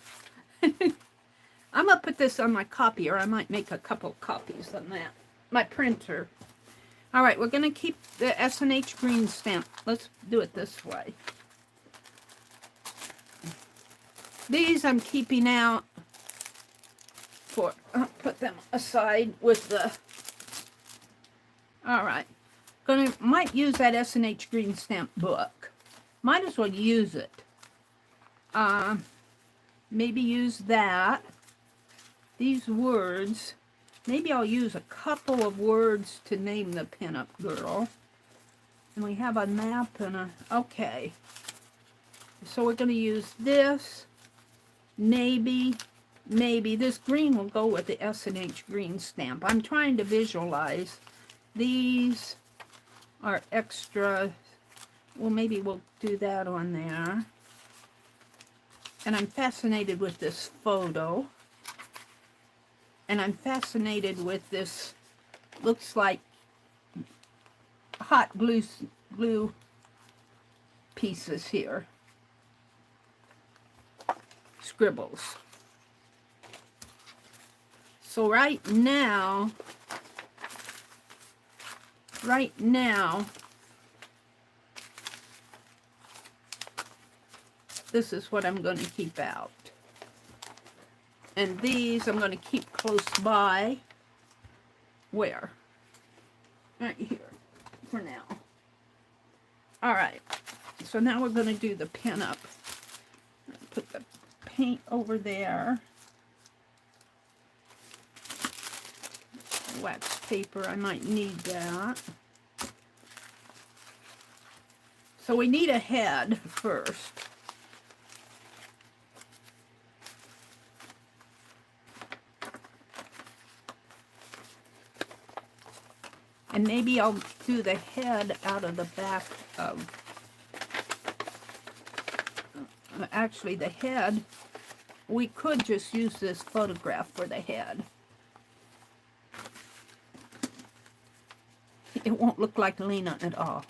I'm going to put this on my copier. I might make a couple copies on that. My printer. All right, we're going to keep the S&H green stamp. Let's do it this way. These I'm keeping out for, I'll put them aside with the, all right. Might use that S&H green stamp book. Might as well use it. Maybe use that. These words. Maybe I'll use a couple of words to name the pinup girl. And we have a map and a, okay. So we're going to use this. Maybe this green will go with the S&H green stamp. I'm trying to visualize. These are extra. Well, maybe we'll do that on there. And I'm fascinated with this photo. And I'm fascinated with this, looks like hot glue pieces here. Scribbles. So right now, this is what I'm going to keep out. And these I'm going to keep close by. Where? Right here for now. All right. So now we're going to do the pinup. Put the paint over there. Wax paper, I might need that. So we need a head first. And maybe I'll do the head out of the back of, actually the head, we could just use this photograph for the head. It won't look like Lena at all.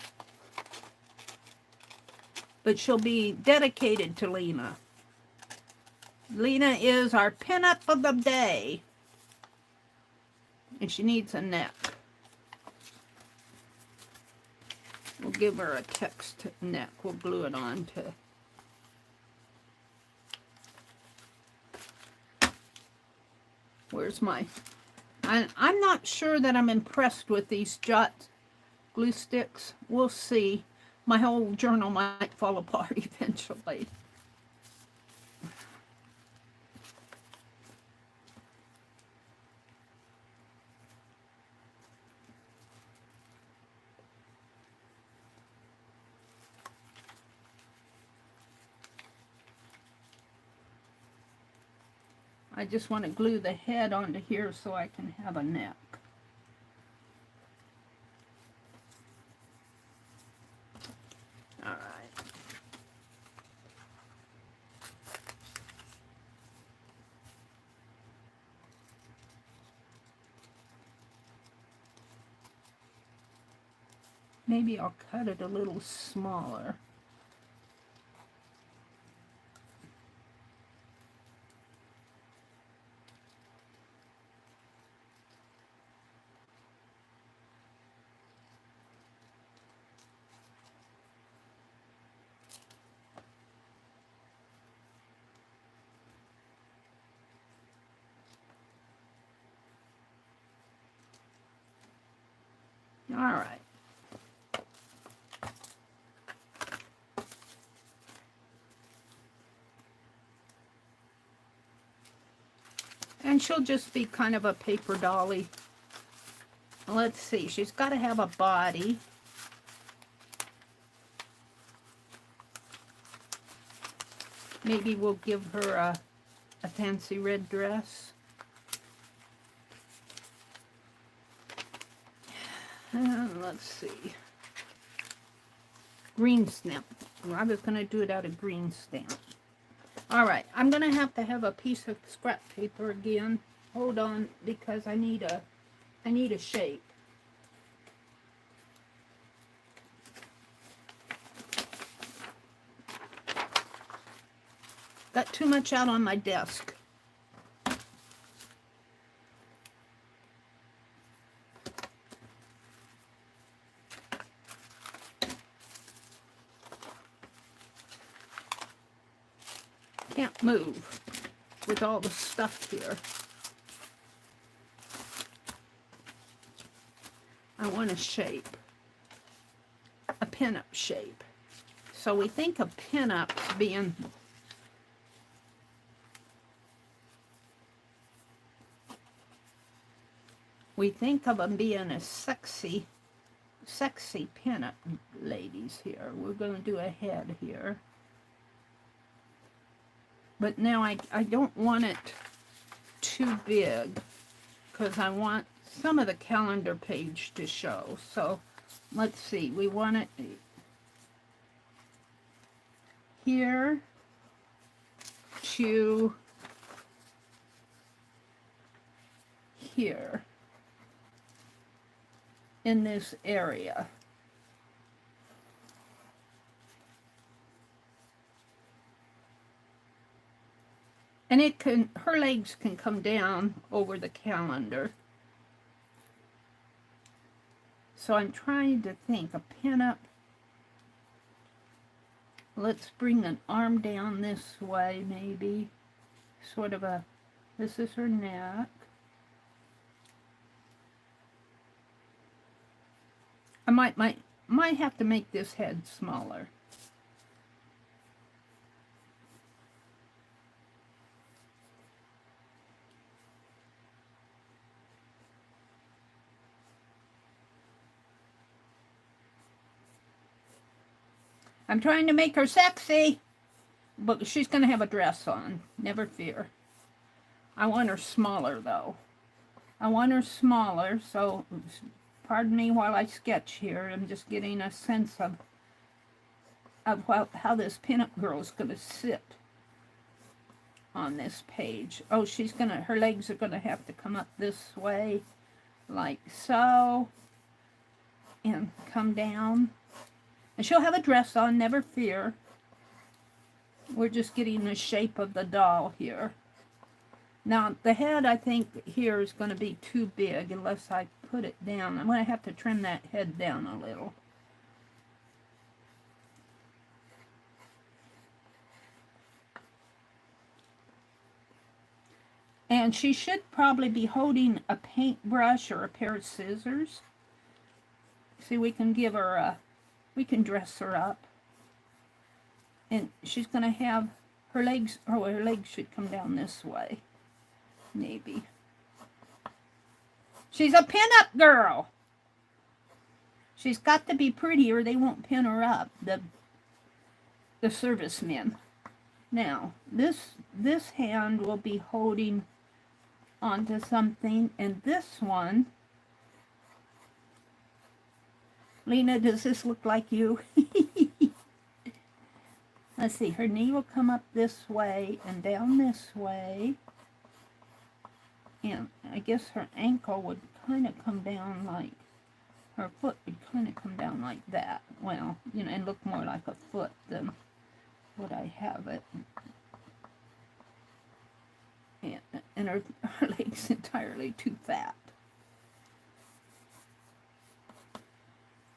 But she'll be dedicated to Lena. Lena is our pinup of the day. And she needs a neck. We'll give her a text neck. We'll glue it on to... Where's my... I'm not sure that I'm impressed with these Jot glue sticks. We'll see. My whole journal might fall apart eventually. I just want to glue the head onto here so I can have a neck. All right. Maybe I'll cut it a little smaller. All right. And she'll just be kind of a paper dolly. Let's see, she's got to have a body. Maybe we'll give her a fancy red dress. Let's see. Green stamp. I was going to do it out of green stamp. All right, I'm going to have a piece of scrap paper again. Hold on, because I need a shape. Got too much out on my desk. can't move with all the stuff here. I want a shape, a pinup shape. So we think of pinups being them being a sexy pinup ladies here. We're going to do a head here. But now I don't want it too big because I want some of the calendar page to show. So let's see, we want it here to here in this area. And it can, her legs can come down over the calendar. So I'm trying to think, a pinup. Let's bring an arm down this way, maybe. Sort of a, this is her neck. I might have to make this head smaller. I'm trying to make her sexy, but she's going to have a dress on. Never fear. I want her smaller, though. I want her smaller, so pardon me while I sketch here. I'm just getting a sense of how this pinup girl is going to sit on this page. Oh, her legs are going to have to come up this way, like so, and come down. And she'll have a dress on, never fear. We're just getting the shape of the doll here. Now, the head, I think, here is going to be too big unless I put it down. I'm going to have to trim that head down a little. And she should probably be holding a paintbrush or a pair of scissors. See, we can give her a... We can dress her up. And she's going to have her legs, her legs should come down this way. Maybe. She's a pin-up girl. She's got to be pretty or they won't pin her up, the servicemen. Now, this hand will be holding onto something, and this one... Lena, does this look like you? Let's see, her knee will come up this way and down this way. And I guess her ankle would kind of come down like, her foot would kind of come down like that. Well, you know, and look more like a foot than what I have it. And her leg's entirely too fat.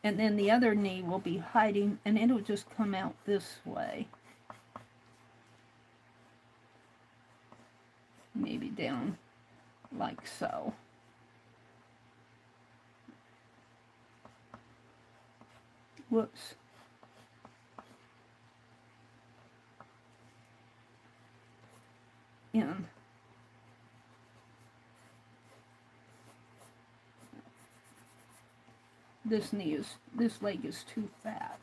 And then the other knee will be hiding, and it'll just come out this way. Maybe down like so. Whoops. And this leg is too fat.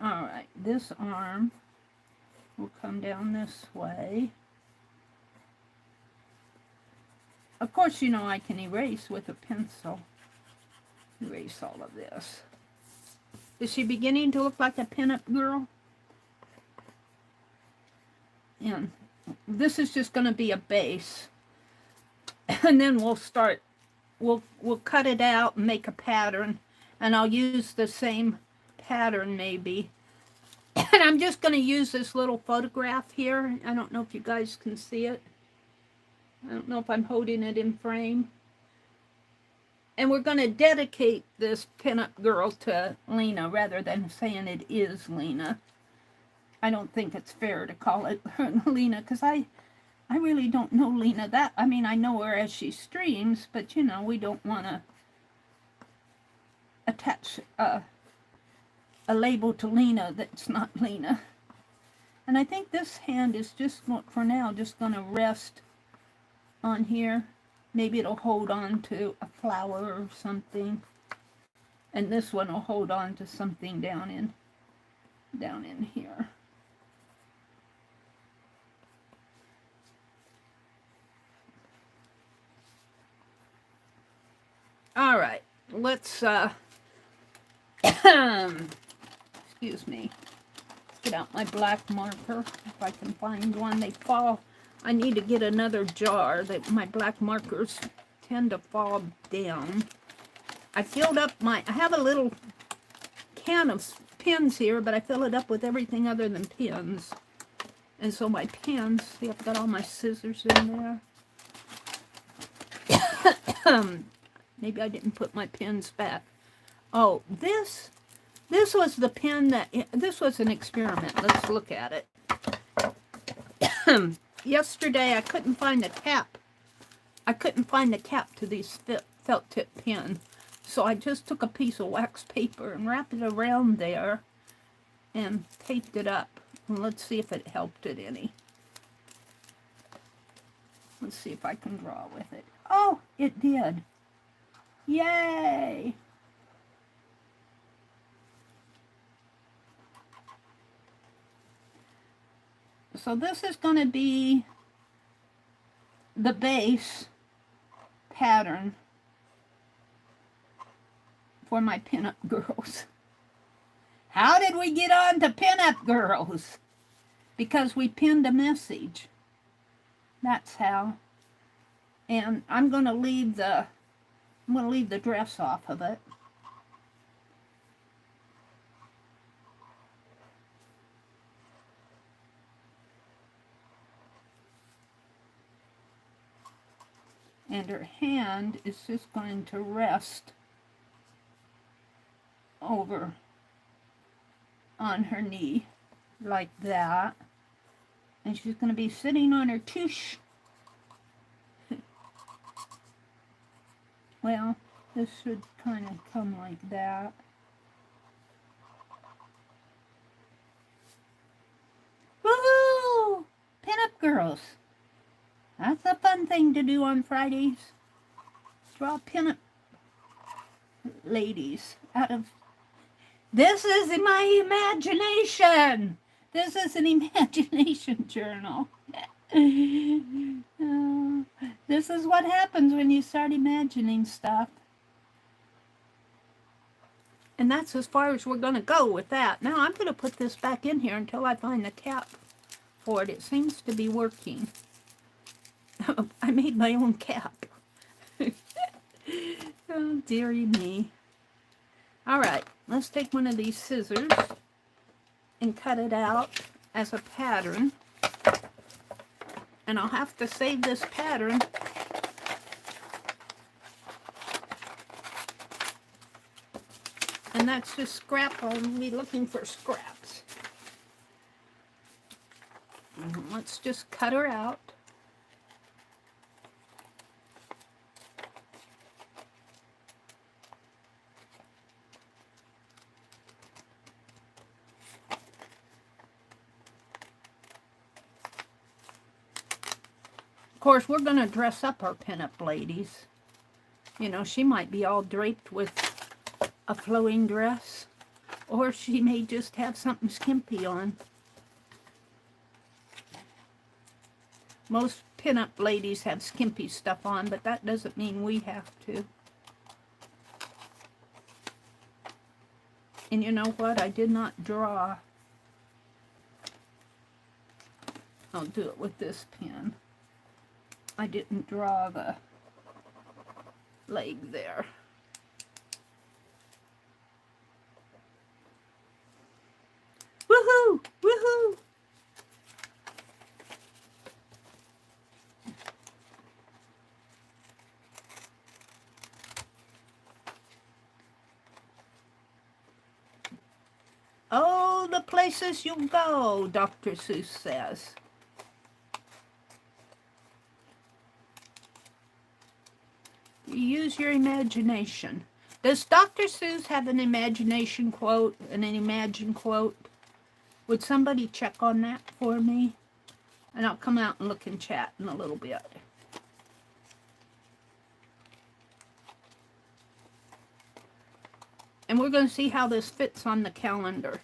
All right, this arm will come down this way. Of course, you know, I can erase with a pencil. Erase all of this. Is she beginning to look like a pinup girl? And this is just going to be a base. And then we'll cut it out and make a pattern. And I'll use the same pattern maybe. And I'm just going to use this little photograph here. I don't know if you guys can see it. I don't know if I'm holding it in frame. And we're going to dedicate this pinup girl to Lena rather than saying it is Lena. I don't think it's fair to call it Lena because I really don't know Lena that. I mean, I know her as she streams, but you know, we don't want to attach a label to Lena that's not Lena. And I think this hand is just, for now, just going to rest on here. Maybe it'll hold on to a flower or something. And this one will hold on to something down in here. All right, let's, excuse me, get out my black marker, if I can find one. They fall, I need to get another jar. That my black markers tend to fall down. I filled up I have a little can of pens here, but I fill it up with everything other than pens. And so my pens, see, I've got all my scissors in there. Maybe I didn't put my pens back. Oh, this was the pen that, this was an experiment. Let's look at it. Yesterday I couldn't find the cap. I couldn't find the cap to these felt tip pen. So I just took a piece of wax paper and wrapped it around there and taped it up. And let's see if it helped it any. Let's see if I can draw with it. Oh, it did. Yay! So this is going to be the base pattern for my pinup girls. How did we get on to pinup girls? Because we pinned a message. That's how. And I'm going to leave the dress off of it. And her hand is just going to rest over on her knee like that. And she's going to be sitting on her tush. Well, this should kind of come like that. Woohoo! Pinup girls. That's a fun thing to do on Fridays. Draw pinup ladies out of... This is my imagination. This is an imagination journal. This is what happens when you start imagining stuff. And that's as far as we're going to go with that. Now I'm going to put this back in here until I find the cap for it. It seems to be working. I made my own cap. Oh, dearie me. All right, let's take one of these scissors and cut it out as a pattern. And I'll have to save this pattern. And that's just scrap. I'll be looking for scraps. Let's just cut her out. Of course, we're going to dress up our pinup ladies. You know, she might be all draped with a flowing dress, or she may just have something skimpy on. Most pinup ladies have skimpy stuff on, but that doesn't mean we have to. And you know what? I did not draw. I'll do it with this pen. I didn't draw the leg there. Woohoo! Woohoo! the places you'll go, Dr. Seuss says. You use your imagination. Does Dr. Seuss have an imagination quote and an imagine quote? Would somebody check on that for me? And I'll come out and look in chat in a little bit. And we're going to see how this fits on the calendar.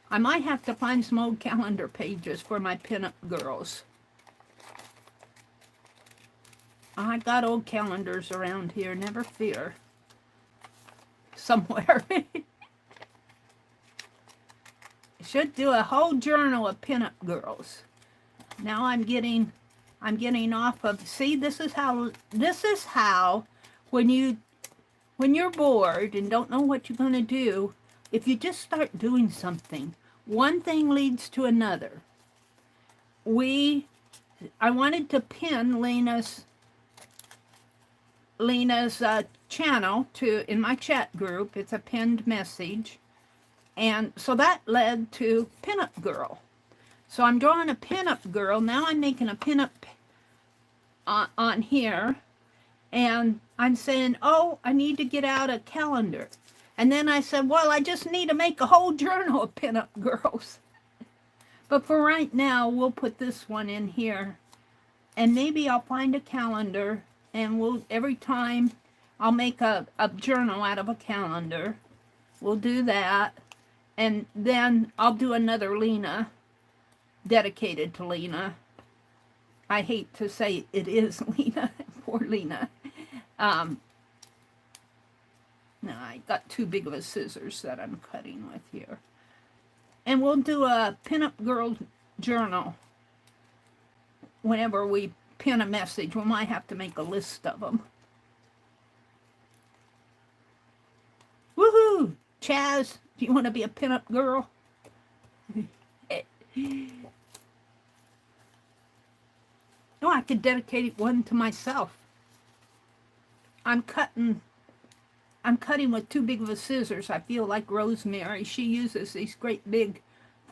I might have to find some old calendar pages for my pinup girls. I got old calendars around here, never fear. Somewhere. Should do a whole journal of pinup girls. Now I'm getting off of, see, this is how when you're bored and don't know what you're going to do, if you just start doing something, one thing leads to another. I wanted to pin Lena's channel in my chat group. It's a pinned message. And so that led to Pinup Girl. So I'm drawing a pinup girl. Now I'm making a pinup on here. And I'm saying, oh, I need to get out a calendar. And then I said, well, I just need to make a whole journal of pinup girls. But for right now, we'll put this one in here. And maybe I'll find a calendar. And every time I'll make a journal out of a calendar. We'll do that. And then I'll do another Lena, dedicated to Lena. I hate to say it is Lena, poor Lena. No, I got too big of a scissors that I'm cutting with here. And we'll do a pinup girl journal. Whenever we pin a message, we might have to make a list of them. Woohoo! Chaz, do you want to be a pinup girl? No, I could dedicate one to myself. I'm cutting with too big of a scissors. I feel like Rosemary. She uses these great big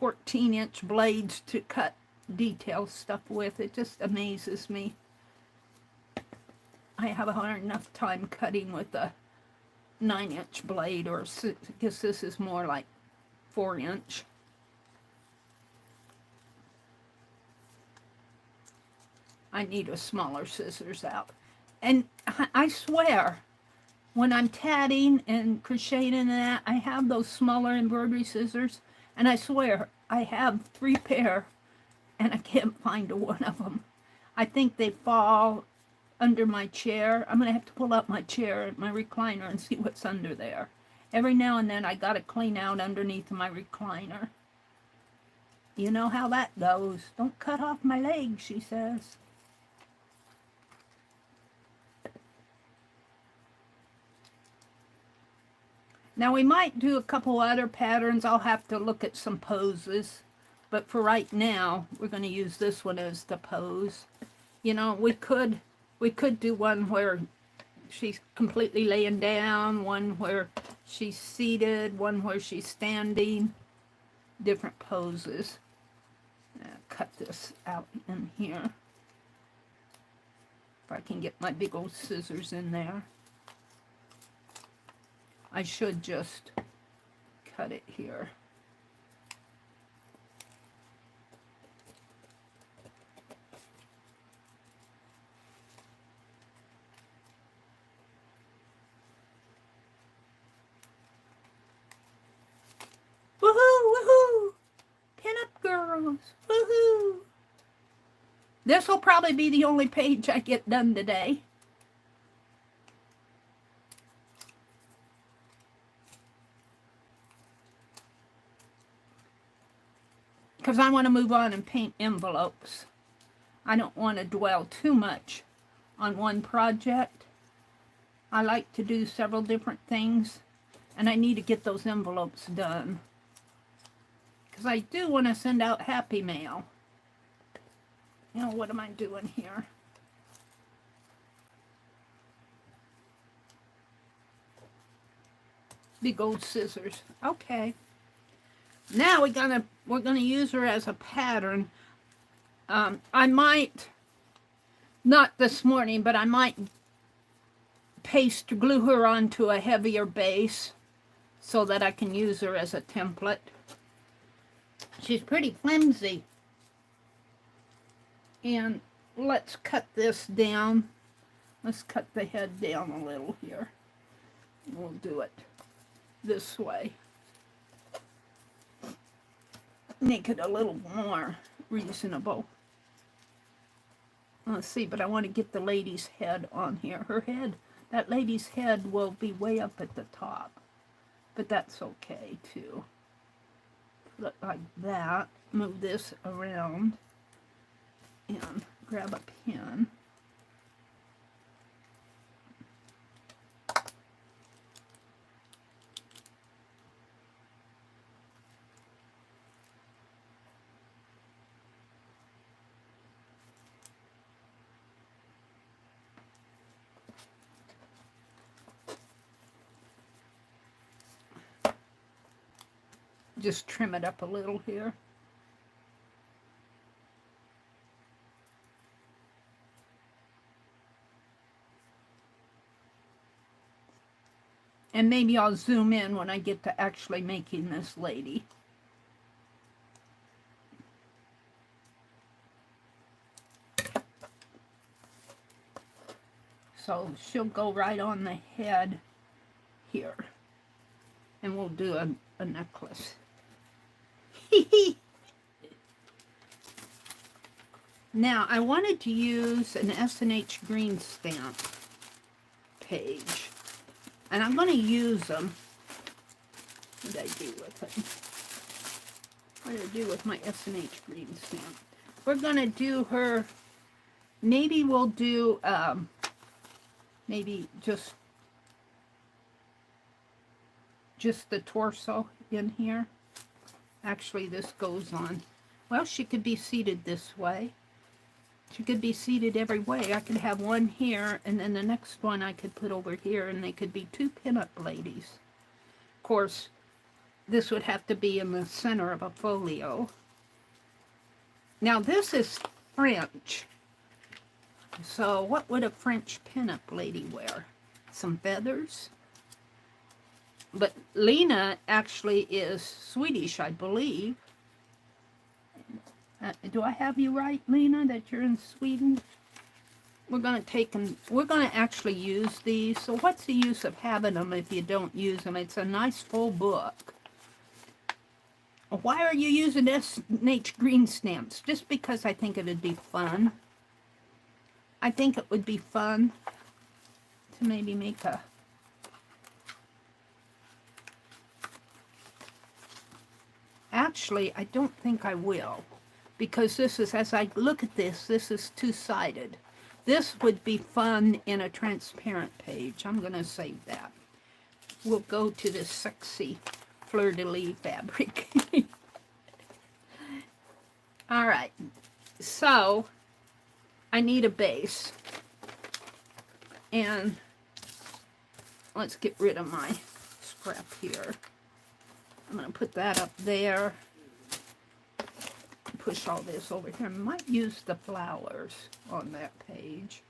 14-inch blades to cut detail stuff with. It just amazes me. I have a hard enough time cutting with a 9-inch blade, or I guess this is more like 4-inch. I need a smaller scissors out. And I swear, when I'm tatting and crocheting and that, I have those smaller embroidery scissors, and I swear, I have 3 pair, and I can't find one of them. I think they fall under my chair. I'm going to have to pull out my chair, my recliner, and see what's under there. Every now and then I got to clean out underneath my recliner. You know how that goes. Don't cut off my leg, she says. Now we might do a couple other patterns. I'll have to look at some poses. But for right now, we're going to use this one as the pose. You know, we could do one where she's completely laying down, one where she's seated, one where she's standing. Different poses. Cut this out in here. If I can get my big old scissors in there. I should just cut it here. Woohoo! Woohoo! Pinup girls! Woohoo! This will probably be the only page I get done today. Because I want to move on and paint envelopes. I don't want to dwell too much on one project. I like to do several different things, and I need to get those envelopes done. Because I do want to send out happy mail. You know, what am I doing here? Big old scissors. Okay. Now we're gonna use her as a pattern. I might, not this morning, but I might glue her onto a heavier base so that I can use her as a template. She's pretty flimsy. And let's cut this down. Let's cut the head down a little here. We'll do it this way. Make it a little more reasonable. Let's see, but I want to get the lady's head on here. Her head, that lady's head will be way up at the top. But that's okay too. Put it like that. Move this around. And grab a pen. Just trim it up a little here. And maybe I'll zoom in when I get to actually making this lady. So she'll go right on the head here. And we'll do a necklace. Now, I wanted to use an S&H green stamp page. And I'm going to use them. What did I do with them? What did I do with my S&H green stamp? We're going to do her, maybe we'll do, maybe just the torso in here. Actually, this goes on. Well, she could be seated this way. She could be seated every way. I could have one here, and then the next one I could put over here, and they could be two pinup ladies. Of course, this would have to be in the center of a folio. Now, this is French. So, what would a French pinup lady wear? Some feathers? But Lena actually is Swedish, I believe. Do I have you right, Lena, that you're in Sweden? We're going to take them, we're going to actually use these. So what's the use of having them if you don't use them? It's a nice full book. Why are you using S&H green stamps? Just because I think it would be fun. I think it would be fun to maybe make a... Actually, I don't think I will. Because this is, as I look at this, this is two-sided. This would be fun in a transparent page. I'm going to save that. We'll go to this sexy fleur-de-lis fabric. All right. So, I need a base. And let's get rid of my scrap here. I'm going to put that up there. Push all this over here. I might use the flowers on that page.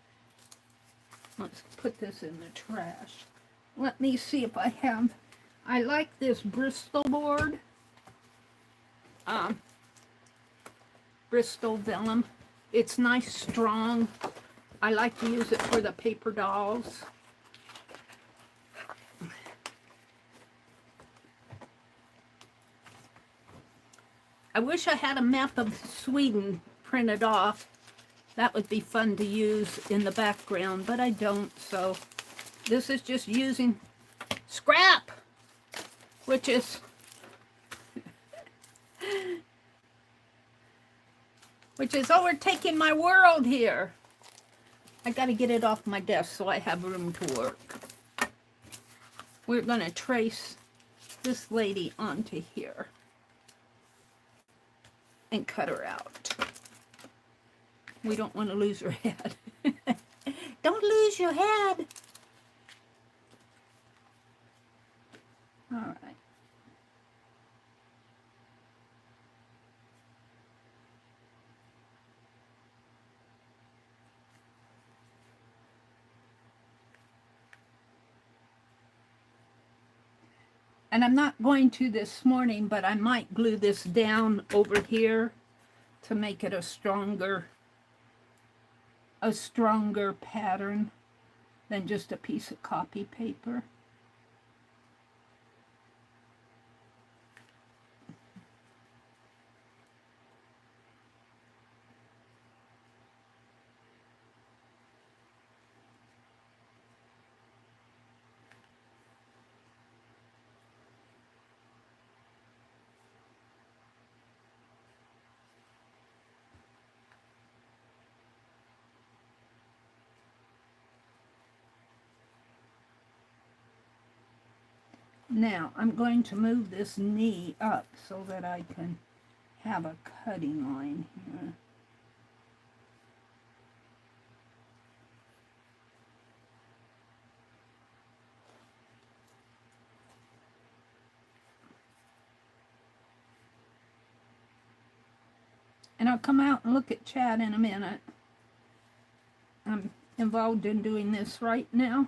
Let's put this in the trash. Let me see if I have... I like this Bristol board. Bristol vellum. It's nice, strong. I like to use it for the paper dolls. I wish I had a map of Sweden printed off. That would be fun to use in the background, but I don't, so this is just using scrap, which is overtaking my world here. I got to get it off my desk so I have room to work. We're going to trace this lady onto here. And cut her out. We don't want to lose her head. Don't lose your head. All right. And I'm not going to this morning, but I might glue this down over here to make it a stronger pattern than just a piece of copy paper. Now, I'm going to move this knee up so that I can have a cutting line here. And I'll come out and look at Chad in a minute. I'm involved in doing this right now.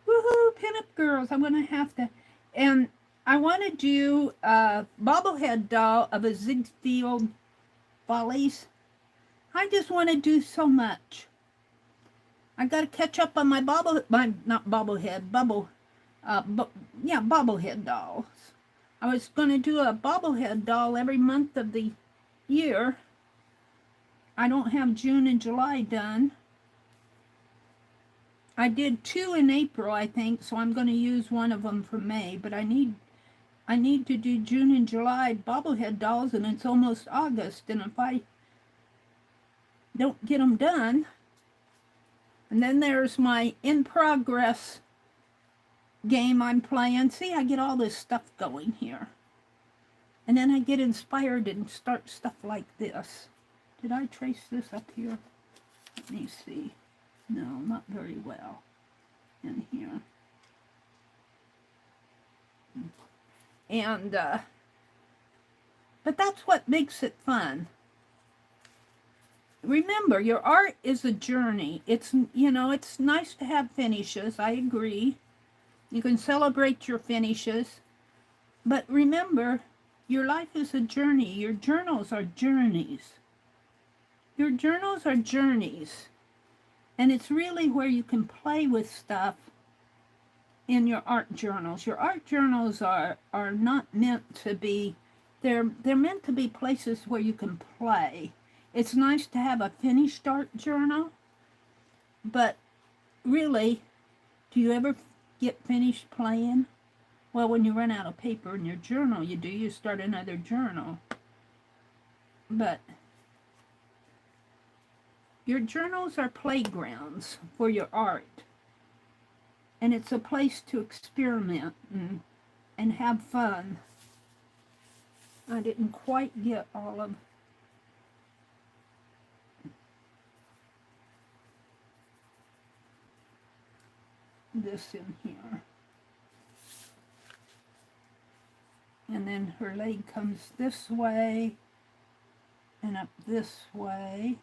Woohoo, pinup girls. I'm going to have to... And I want to do a bobblehead doll of a Ziegfeld Follies. I just want to do so much. I got to catch up on my bobblehead dolls. I was going to do a bobblehead doll every month of the year. I don't have June and July done. I did 2 in April, I think, so I'm going to use one of them for May, but I need to do June and July bobblehead dolls, and it's almost August, and if I don't get them done, and then there's my in progress game I'm playing. See, I get all this stuff going here. And then I get inspired and start stuff like this. Did I trace this up here? Let me see. No, not very well in here. And, but that's what makes it fun. Remember, your art is a journey. It's, you know, it's nice to have finishes. I agree. You can celebrate your finishes. But remember, your life is a journey. Your journals are journeys. Your journals are journeys. And it's really where you can play with stuff in your art journals. Your art journals are not meant to be, they're meant to be places where you can play. It's nice to have a finished art journal, but really, do you ever get finished playing? Well, when you run out of paper in your journal, you start another journal. But your journals are playgrounds for your art. And it's a place to experiment and have fun. I didn't quite get all of this in here. And then her leg comes this way and up this way.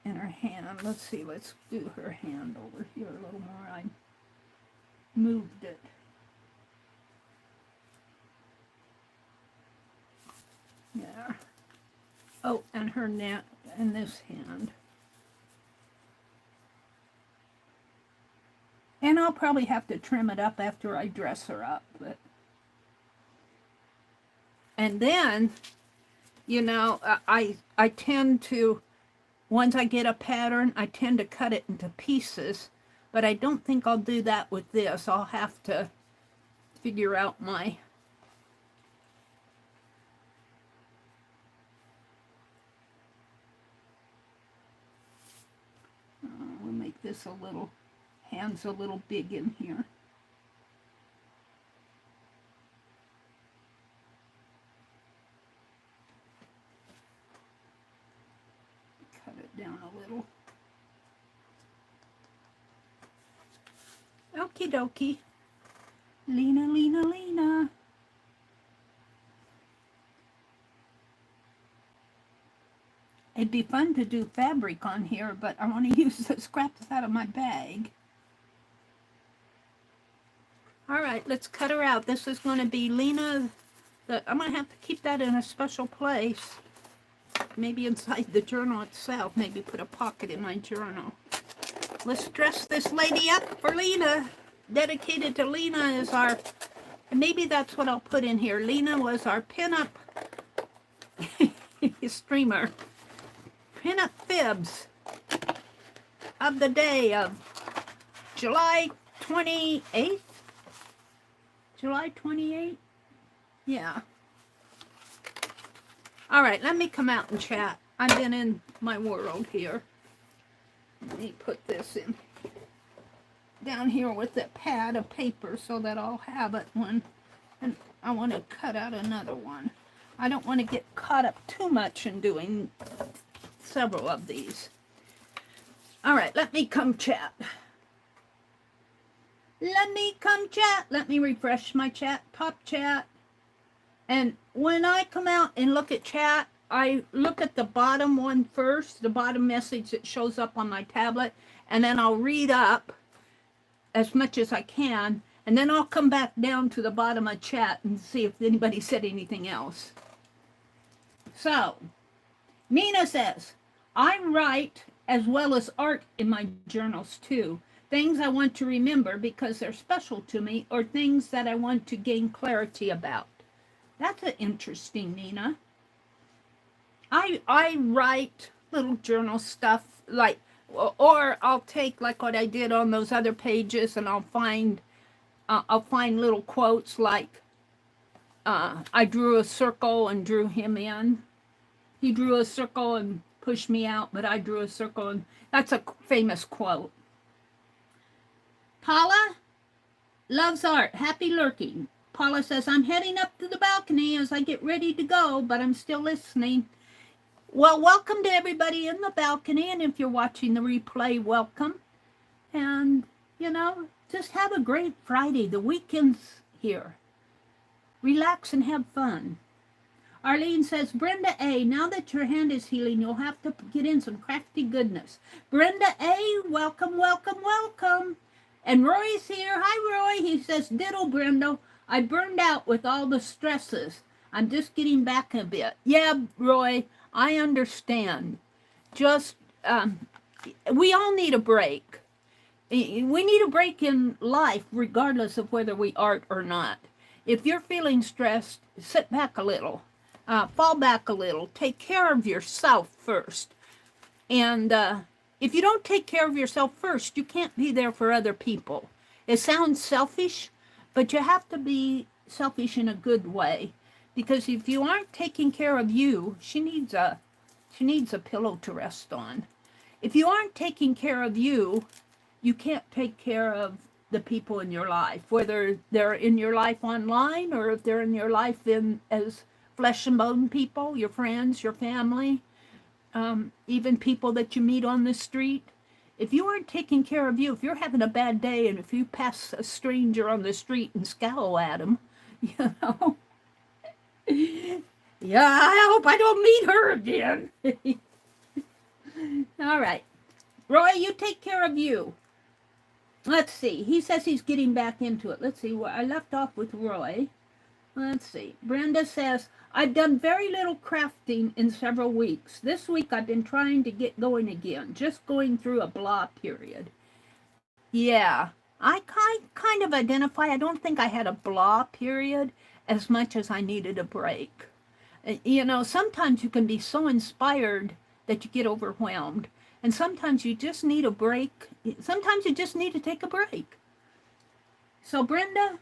And her hand, let's see, let's do her hand over here a little more. I moved it. There. Oh, and her neck and this hand. And I'll probably have to trim it up after I dress her up. But and then, you know, I tend to, once I get a pattern, I tend to cut it into pieces, but I don't think I'll do that with this. I'll have to figure out my... we'll make this a little, hands a little big in here. Cut it down a little. Okie dokie. Lena, Lena, Lena. It'd be fun to do fabric on here, but I want to use the scraps out of my bag. All right, let's cut her out. This is going to be Lena. I'm going to have to keep that in a special place. Maybe inside the journal itself. Maybe put a pocket in my journal. Let's dress this lady up for Lena. Dedicated to Lena is our... Maybe that's what I'll put in here. Lena was our pinup streamer. Pinup fibs of the day of July 28th. July 28th? Yeah. All right, let me come out and chat. I've been in my world here. Let me put this in down here with the pad of paper so that I'll have it when, and I want to cut out another one. I don't want to get caught up too much in doing several of these. All right, let me come chat. Let me come chat. Let me refresh my chat, pop chat. And when I come out and look at chat, I look at the bottom one first, the bottom message that shows up on my tablet, and then I'll read up as much as I can, and then I'll come back down to the bottom of chat and see if anybody said anything else. So, Mina says, I write as well as art in my journals too. Things I want to remember because they're special to me, or things that I want to gain clarity about. That's an interesting, Nina. I write little journal stuff, like, or I'll take like what I did on those other pages, and I'll find little quotes like, I drew a circle and drew him in. He drew a circle and pushed me out, but I drew a circle, and that's a famous quote. Paula loves art. Happy lurking. Paula says, I'm heading up to the balcony as I get ready to go, but I'm still listening. Well, welcome to everybody in the balcony, and if you're watching the replay, welcome. And, you know, just have a great Friday. The weekend's here. Relax and have fun. Arlene says, Brenda A., now that your hand is healing, you'll have to get in some crafty goodness. Brenda A., welcome, welcome, welcome. And Roy's here. Hi, Roy. He says, ditto, Brenda. I burned out with all the stresses. I'm just getting back a bit. Yeah, Roy, I understand. Just, we all need a break. We need a break in life, regardless of whether we art or not. If you're feeling stressed, sit back a little. Fall back a little. Take care of yourself first. And if you don't take care of yourself first, you can't be there for other people. It sounds selfish, but you have to be selfish in a good way. Because if you aren't taking care of you, she needs a pillow to rest on. If you aren't taking care of you, you can't take care of the people in your life, whether they're in your life online or if they're in your life as flesh and bone people, your friends, your family, even people that you meet on the street. If you aren't taking care of you, if you're having a bad day and if you pass a stranger on the street and scowl at them, you know, yeah, I hope I don't meet her again. All right. Roy, you take care of you. Let's see. He says he's getting back into it. Let's see. Where I left off with Roy. Let's see. Brenda says, I've done very little crafting in several weeks. This week I've been trying to get going again, just going through a blah period. Yeah, I kind of identify. I don't think I had a blah period as much as I needed a break. You know, sometimes you can be so inspired that you get overwhelmed. And sometimes you just need a break. Sometimes you just need to take a break. So Brenda,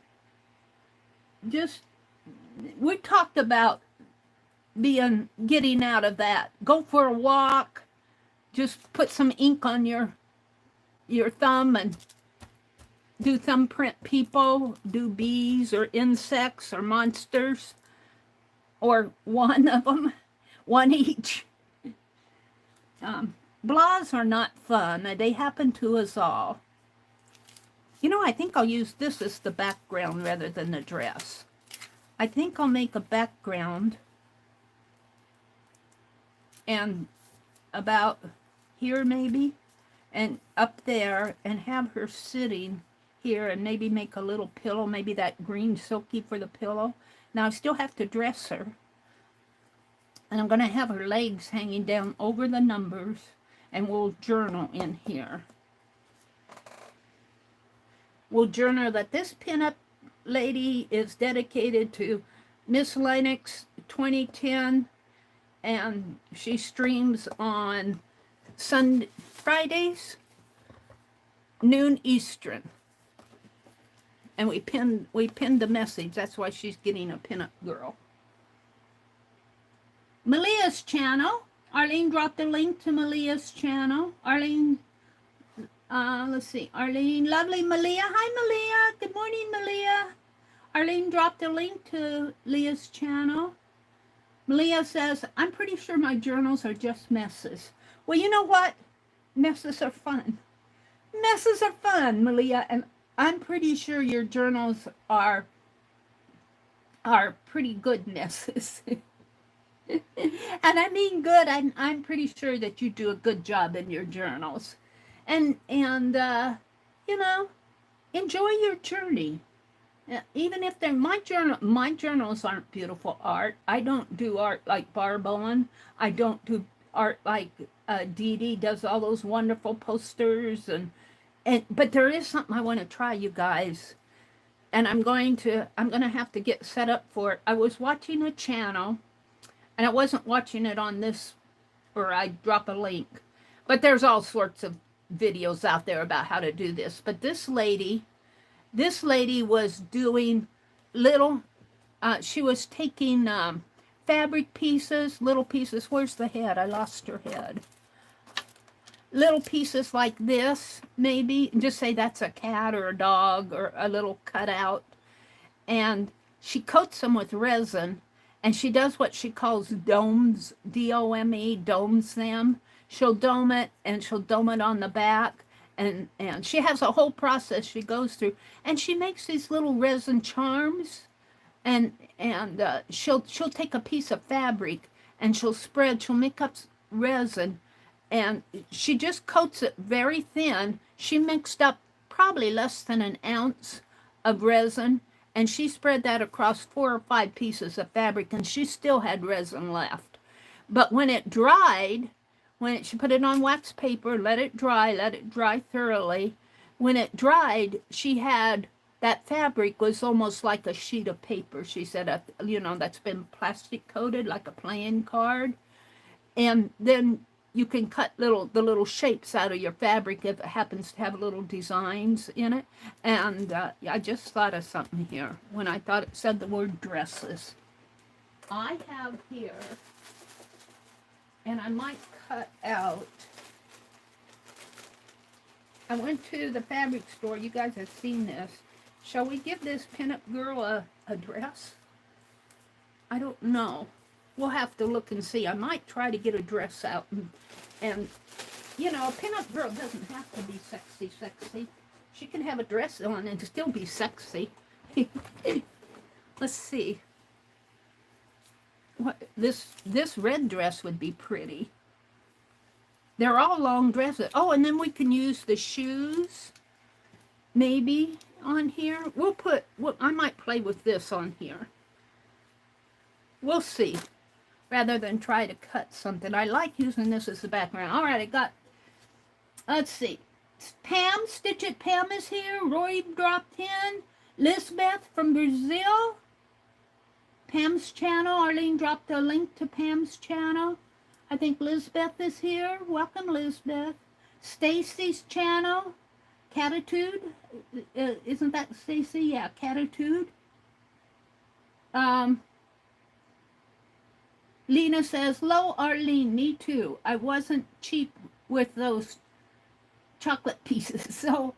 we talked about getting out of that. Go for a walk. Just put some ink on your thumb and do thumbprint people, do bees or insects or monsters, or one of them, one each. Blahs are not fun. They happen to us all. You know, I think I'll use this as the background rather than the dress. I think I'll make a background and about here maybe, and up there, and have her sitting here and maybe make a little pillow, maybe that green silky for the pillow. Now I still have to dress her. And I'm going to have her legs hanging down over the numbers, and we'll journal in here. We'll journal that this pinup lady is dedicated to Miss Lennox 2010, and she streams on Fridays, noon Eastern. And we pinned the message. That's why she's getting a pinup girl. Malia's channel. Arlene dropped a link to Malia's channel. Arlene, let's see. Arlene, lovely Malia. Hi, Malia. Good morning, Malia. Arlene dropped a link to Leah's channel. Malia says, I'm pretty sure my journals are just messes. Well, you know what? Messes are fun. Messes are fun, Malia. And I'm pretty sure your journals are pretty good messes. And I mean good. I'm pretty sure that you do a good job in your journals, and you know, enjoy your journey. Even if they're my journals aren't beautiful art. I don't do art like Barbon. I don't do art like Dee Dee does all those wonderful posters but there is something I want to try, you guys, and I'm gonna have to get set up for it. I was watching a channel. And I wasn't watching it on this, or I'd drop a link. But there's all sorts of videos out there about how to do this. But this lady was doing little, she was taking fabric pieces, little pieces. Where's the head? I lost her head. Little pieces like this, maybe. Just say that's a cat or a dog or a little cutout. And she coats them with resin. And she does what she calls domes, D-O-M-E, domes them. She'll dome it, and she'll dome it on the back. And she has a whole process she goes through. And she makes these little resin charms. And she'll take a piece of fabric, and she'll make up resin. And she just coats it very thin. She mixed up probably less than an ounce of resin. And she spread that across 4 or 5 pieces of fabric, and she still had resin left. But when it dried, she put it on wax paper, let it dry thoroughly. When it dried, she had, that fabric was almost like a sheet of paper. She said, you know, that's been plastic coated like a playing card. And then you can cut the little shapes out of your fabric if it happens to have little designs in it. And I just thought of something here when I thought it said the word dresses. I have here, and I might cut out, I went to the fabric store. You guys have seen this. Shall we give this pinup girl a dress? I don't know. We'll have to look and see. I might try to get a dress out. And you know, a pinup girl doesn't have to be sexy. She can have a dress on and still be sexy. Let's see. What this red dress would be pretty. They're all long dresses. Oh, and then we can use the shoes maybe on here. I might play with this on here. We'll see. Rather than try to cut something. I like using this as the background. All right, let's see. Pam, Stitch It Pam is here. Roy dropped in. Lisbeth from Brazil. Pam's channel. Arlene dropped a link to Pam's channel. I think Lisbeth is here. Welcome, Lisbeth. Stacy's channel. Catitude. Isn't that Stacy? Yeah, Catitude. Lena says, "Hello, Arlene, me too. I wasn't cheap with those chocolate pieces, so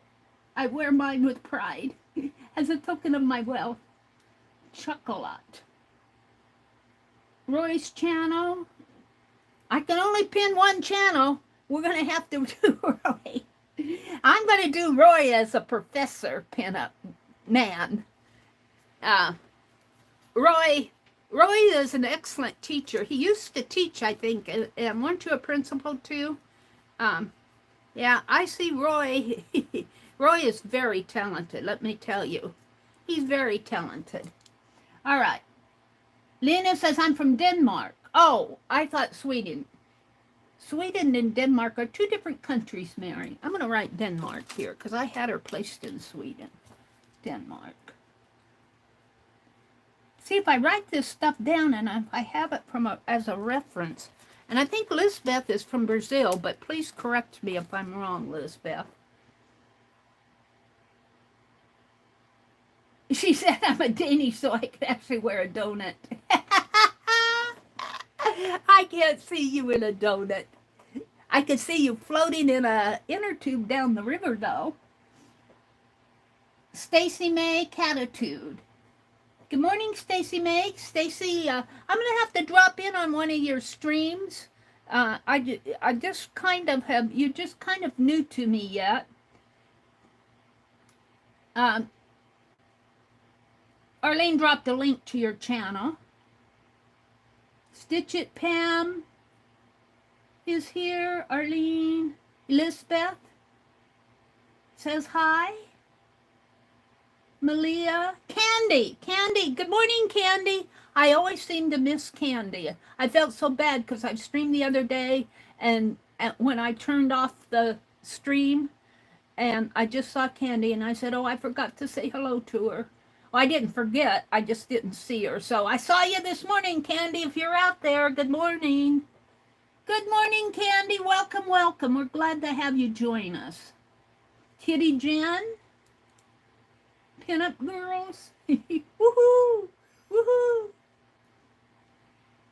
I wear mine with pride as a token of my wealth." Chocolate. Roy's channel. I can only pin one channel. We're going to have to do Roy. I'm going to do Roy as a professor pinup man. Roy is an excellent teacher. He used to teach, I think, and weren't you a principal too? Yeah, I see Roy. Roy is very talented, let me tell you. He's very talented. All right. Lena says, I'm from Denmark. Oh, I thought Sweden. Sweden and Denmark are two different countries, Mary. I'm going to write Denmark here because I had her placed in Sweden. Denmark. See, if I write this stuff down and if I have it as a reference, and I think Lisbeth is from Brazil, but please correct me if I'm wrong, Lisbeth. She said I'm a Danish, so I could actually wear a donut. I can't see you in a donut. I could see you floating in a inner tube down the river, though. Stacy May Catitude. Good morning, Stacy May. Stacy, I'm going to have to drop in on one of your streams. I just kind of have, you're just kind of new to me yet. Arlene dropped a link to your channel. Stitch It Pam is here. Arlene. Elizabeth says hi. Malia. Candy. Candy. Good morning, Candy. I always seem to miss Candy. I felt so bad because I streamed the other day, and when I turned off the stream, and I just saw Candy, and I said, oh, I forgot to say hello to her. Well, I didn't forget. I just didn't see her. So I saw you this morning, Candy. If you're out there, good morning. Good morning, Candy. Welcome, welcome. We're glad to have you join us. Kitty Jen. Pinup Girls. Woohoo! Woohoo!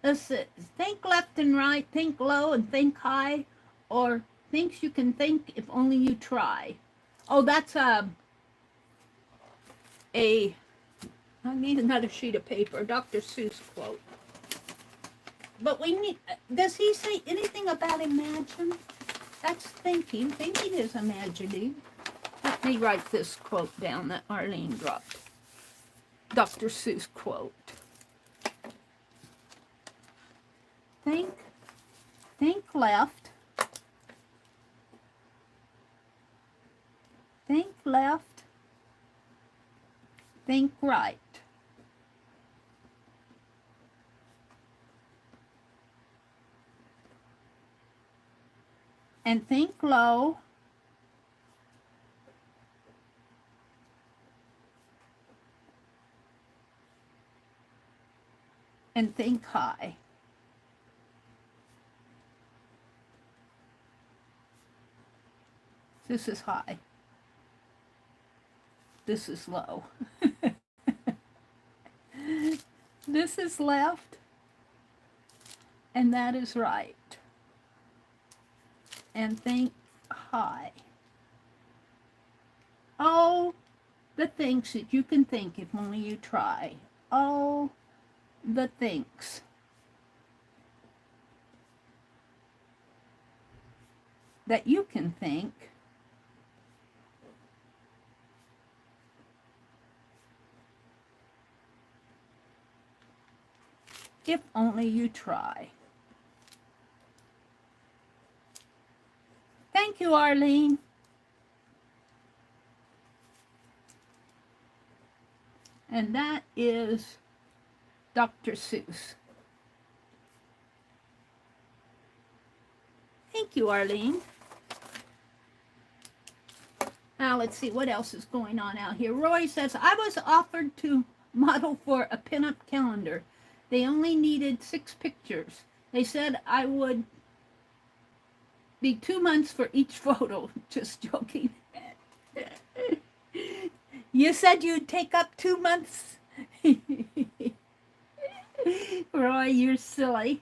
Let's see. Think left and right, think low and think high, or things you can think if only you try. Oh, that's I need another sheet of paper. Dr. Seuss quote. But we need, does he say anything about imagine? That's thinking. Thinking is imagining. Let me write this quote down that Arlene dropped. Dr. Seuss quote. Think left. Think left. Think right. And think low. And think high. This is high. This is low. This is left. And that is right. And think high. Oh, the things that you can think if only you try. Oh, the things. That you can think if only you try. Thank you, Arlene. And that is Dr. Seuss. Thank you, Arlene. Now, let's see what else is going on out here. Roy says, I was offered to model for a pinup calendar. They only needed 6 pictures. They said I would be 2 months for each photo. Just joking. You said you'd take up 2 months? Roy, you're silly.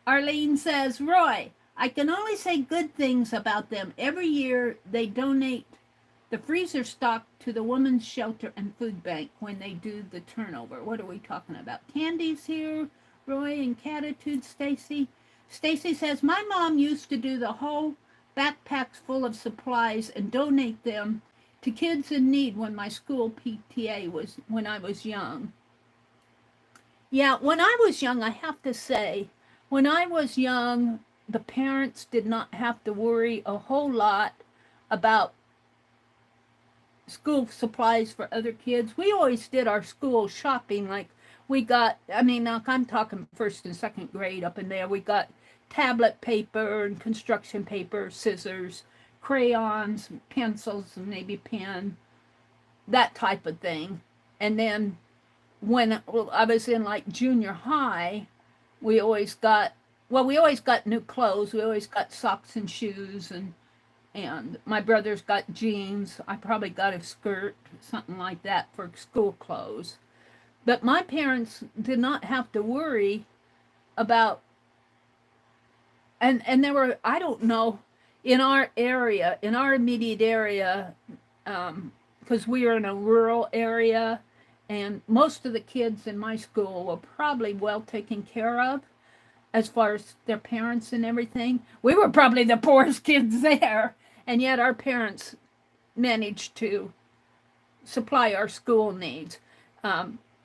Arlene says, Roy, I can only say good things about them. Every year they donate the freezer stock to the Women's Shelter and Food Bank when they do the turnover. What are we talking about? Candy's here. Roy and Catitude. Stacy. Stacy says, my mom used to do the whole backpacks full of supplies and donate them to kids in need when my school PTA was, when I was young. Yeah, when I was young, I have to say, when I was young, the parents did not have to worry a whole lot about school supplies for other kids. We always did our school shopping. Like we got, I mean, now I'm talking first and second grade up in there. We got tablet paper and construction paper, scissors, crayons, pencils, and maybe pen, that type of thing. And then when I was in like junior high, we always got, well, we always got new clothes. We always got socks and shoes, and my brothers got jeans. I probably got a skirt, something like that for school clothes. But my parents did not have to worry about, and there were, I don't know, in our area, in our immediate area, because we are in a rural area, and most of the kids in my school were probably well taken care of as far as their parents and everything. We were probably the poorest kids there, and yet our parents managed to supply our school needs.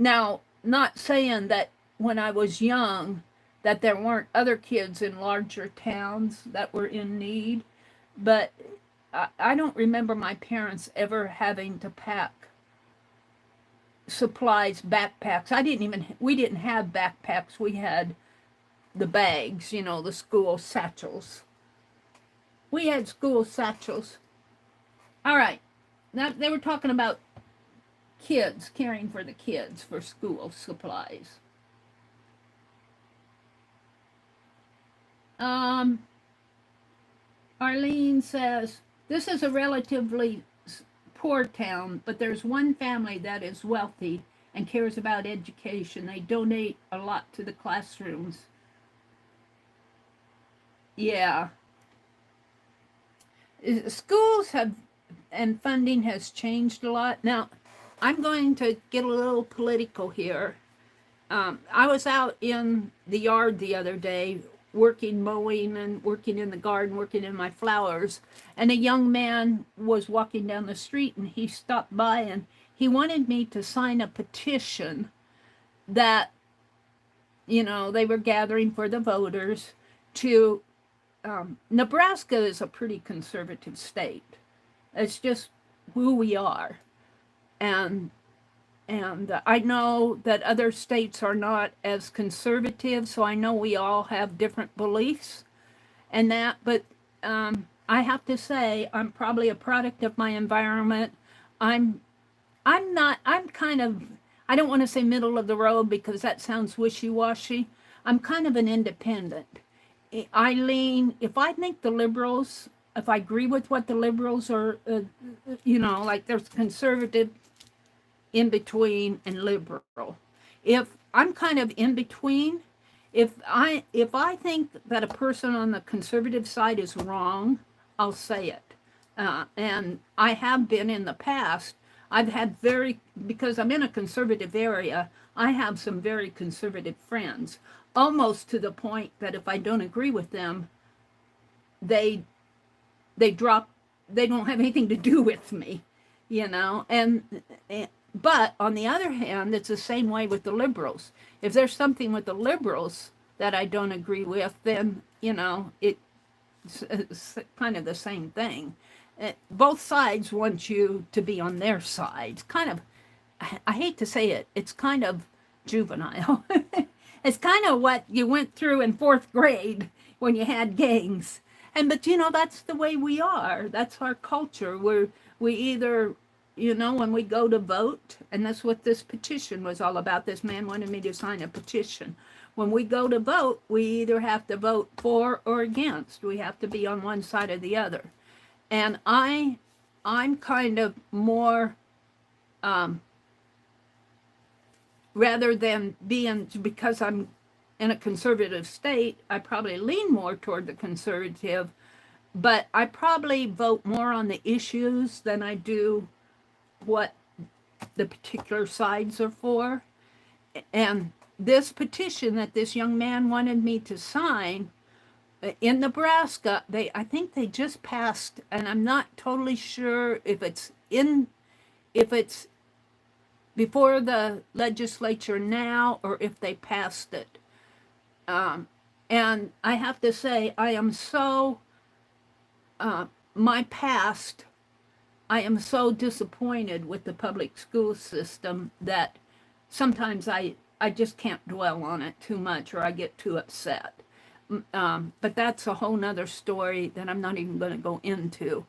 Now, not saying that when I was young that there weren't other kids in larger towns that were in need, but I don't remember my parents ever having to pack supplies, backpacks. We didn't have backpacks. We had the bags, you know, the school satchels. We had school satchels. All right. Now they were talking about kids, caring for the kids for school supplies. Arlene says, this is a relatively poor town, but there's one family that is wealthy and cares about education. They donate a lot to the classrooms. Yeah. Schools have, and funding has changed a lot. Now, I'm going to get a little political here. I was out in the yard the other day working, mowing, and working in the garden, working in my flowers, and a young man was walking down the street, and he stopped by, and he wanted me to sign a petition that, you know, they were gathering for the voters to, Nebraska is a pretty conservative state. It's just who we are. And I know that other states are not as conservative, so I know we all have different beliefs and that, but I have to say I'm probably a product of my environment. I'm kind of, I don't want to say middle of the road because that sounds wishy-washy. I'm kind of an independent. I lean, if I think the liberals, if I agree with what the liberals are, you know, like there's conservative, in between, and liberal. If I'm kind of in between, if I think that a person on the conservative side is wrong, I'll say it. And I have been in the past. I've had because I'm in a conservative area, I have some very conservative friends, almost to the point that if I don't agree with them, they drop, they don't have anything to do with me, you know, but on the other hand, it's the same way with the liberals. If there's something with the liberals that I don't agree with, then, you know, it's kind of the same thing. Both sides want you to be on their side. It's kind of, I hate to say it, it's kind of juvenile. It's kind of what you went through in 4th grade when you had gangs. But, you know, that's the way we are. That's our culture. We either, you know, when we go to vote, and that's what this petition was all about. This man wanted me to sign a petition. When we go to vote, we either have to vote for or against. We have to be on one side or the other. And I'm kind of more, rather than being, because I'm in a conservative state, I probably lean more toward the conservative, but I probably vote more on the issues than I do what the particular sides are for. And this petition that this young man wanted me to sign in Nebraska, I think they just passed, and I'm not totally sure if it's before the legislature now or if they passed it. And I have to say, I am so my past, I am so disappointed with the public school system that sometimes I just can't dwell on it too much, or I get too upset. But that's a whole nother story that I'm not even going to go into.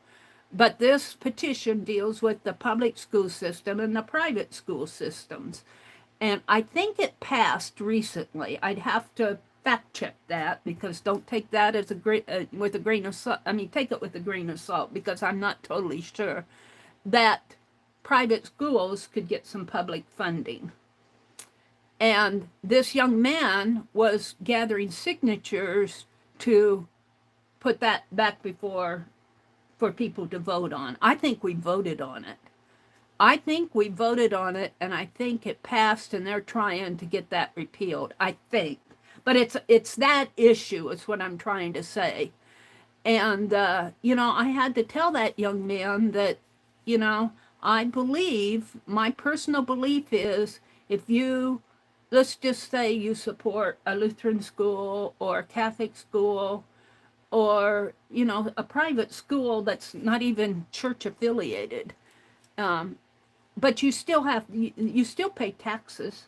But this petition deals with the public school system and the private school systems. And I think it passed recently. I'd have to fact check that, because don't take that as with a grain of salt. I mean, take it with a grain of salt, because I'm not totally sure that private schools could get some public funding. And this young man was gathering signatures to put that back for people to vote on. I think we voted on it. And I think it passed, and they're trying to get that repealed, I think. But it's that issue is what I'm trying to say. And, I had to tell that young man that, I believe, my personal belief is, if you, let's just say you support a Lutheran school or a Catholic school, or, a private school that's not even church affiliated, but you still pay taxes.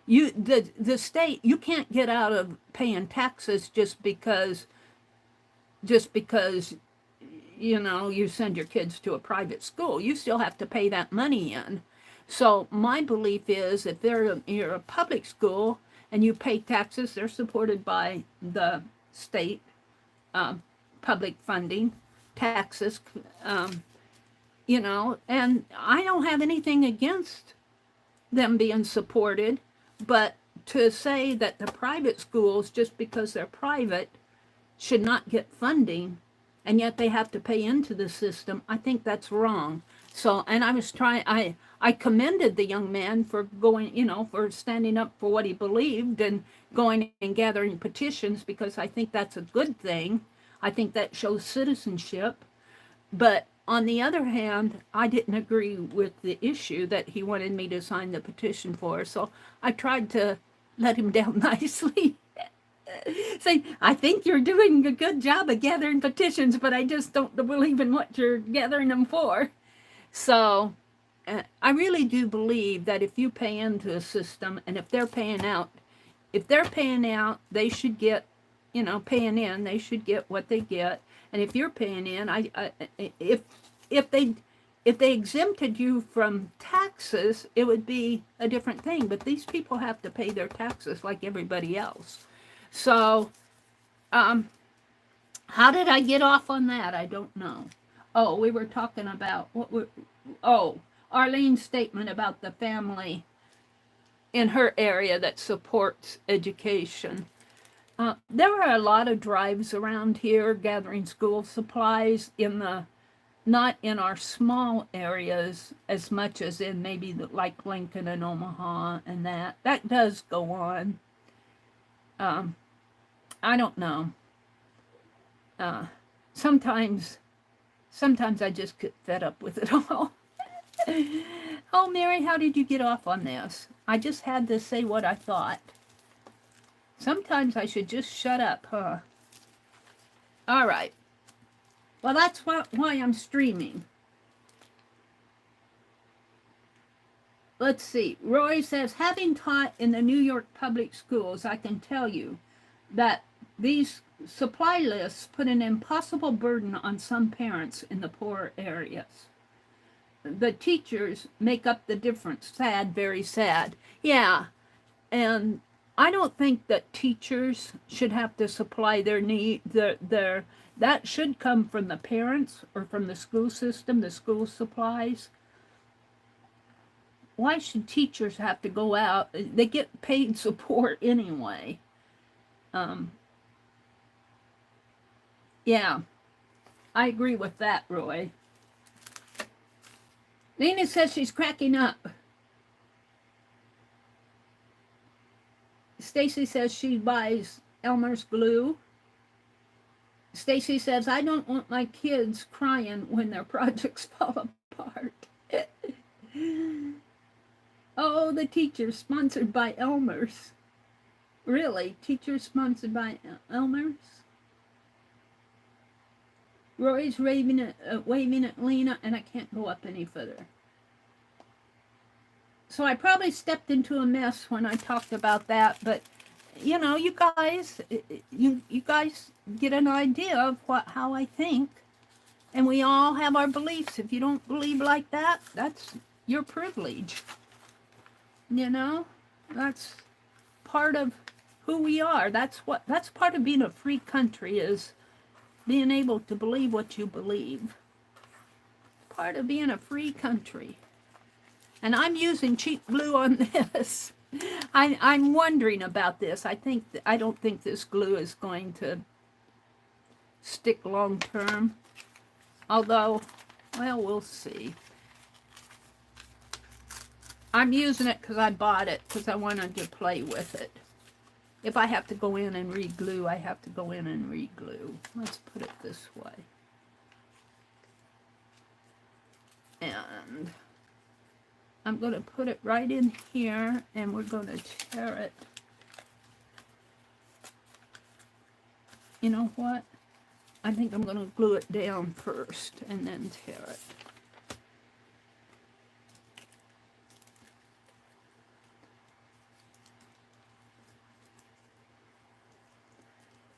The state, you can't get out of paying taxes just because you send your kids to a private school. You still have to pay that money in. So my belief is, if you're a public school and you pay taxes, they're supported by the state, public funding, taxes, and I don't have anything against them being supported, but to say that the private schools, just because they're private, should not get funding, and yet they have to pay into the system, I think that's wrong. So, and I commended the young man for going, for standing up for what he believed and going and gathering petitions, because I think that's a good thing. I think that shows citizenship. But on the other hand, I didn't agree with the issue that he wanted me to sign the petition for. So I tried to let him down nicely. Say, I think you're doing a good job of gathering petitions, but I just don't believe in what you're gathering them for. So I really do believe that if you pay into a system, and if they're paying out, they should get, paying in, they should get what they get. And if you're paying in, if they exempted you from taxes, it would be a different thing. But these people have to pay their taxes like everybody else. So, how did I get off on that? I don't know. Oh, we were talking about Arlene's statement about the family in her area that supports education. There were a lot of drives around here gathering school supplies not in our small areas as much as in maybe like Lincoln and Omaha, and that does go on. I don't know. Sometimes I just get fed up with it all. Oh, Meri, how did you get off on this? I just had to say what I thought. Sometimes I should just shut up, huh? All right. Well, that's why I'm streaming. Let's see. Roy says, having taught in the New York public schools, I can tell you that these supply lists put an impossible burden on some parents in the poorer areas. The teachers make up the difference. Sad, very sad. Yeah, and I don't think that teachers should have to supply their need. That should come from the parents or from the school system, the school supplies. Why should teachers have to go out? They get paid support anyway. Yeah, I agree with that, Roy. Lena says she's cracking up. Stacy says she buys Elmer's glue. Stacy says, I don't want my kids crying when their projects fall apart. Oh, the teacher sponsored by Elmer's. Really? Teacher sponsored by Elmer's? Roy's waving at Lena, and I can't go up any further. So I probably stepped into a mess when I talked about that, but you know, you guys get an idea of how I think, and we all have our beliefs. If you don't believe like that, that's your privilege. You know, that's part of who we are. That's part of being a free country, is being able to believe what you believe. Part of being a free country. And I'm using cheap glue on this. I'm wondering about this. I don't think this glue is going to stick long term. Although, well, we'll see. I'm using it because I bought it, because I wanted to play with it. If I have to go in and re-glue, I have to go in and re-glue. Let's put it this way. And I'm going to put it right in here, and we're going to tear it. You know what? I think I'm going to glue it down first and then tear it.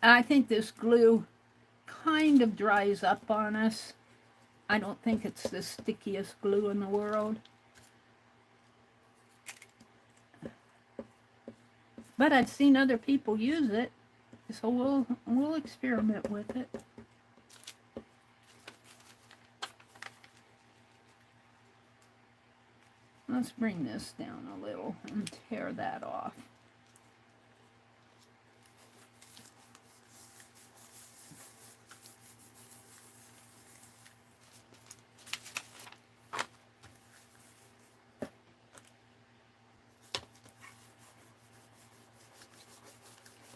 I think this glue kind of dries up on us. I don't think it's the stickiest glue in the world. But I've seen other people use it, so we'll experiment with it. Let's bring this down a little and tear that off.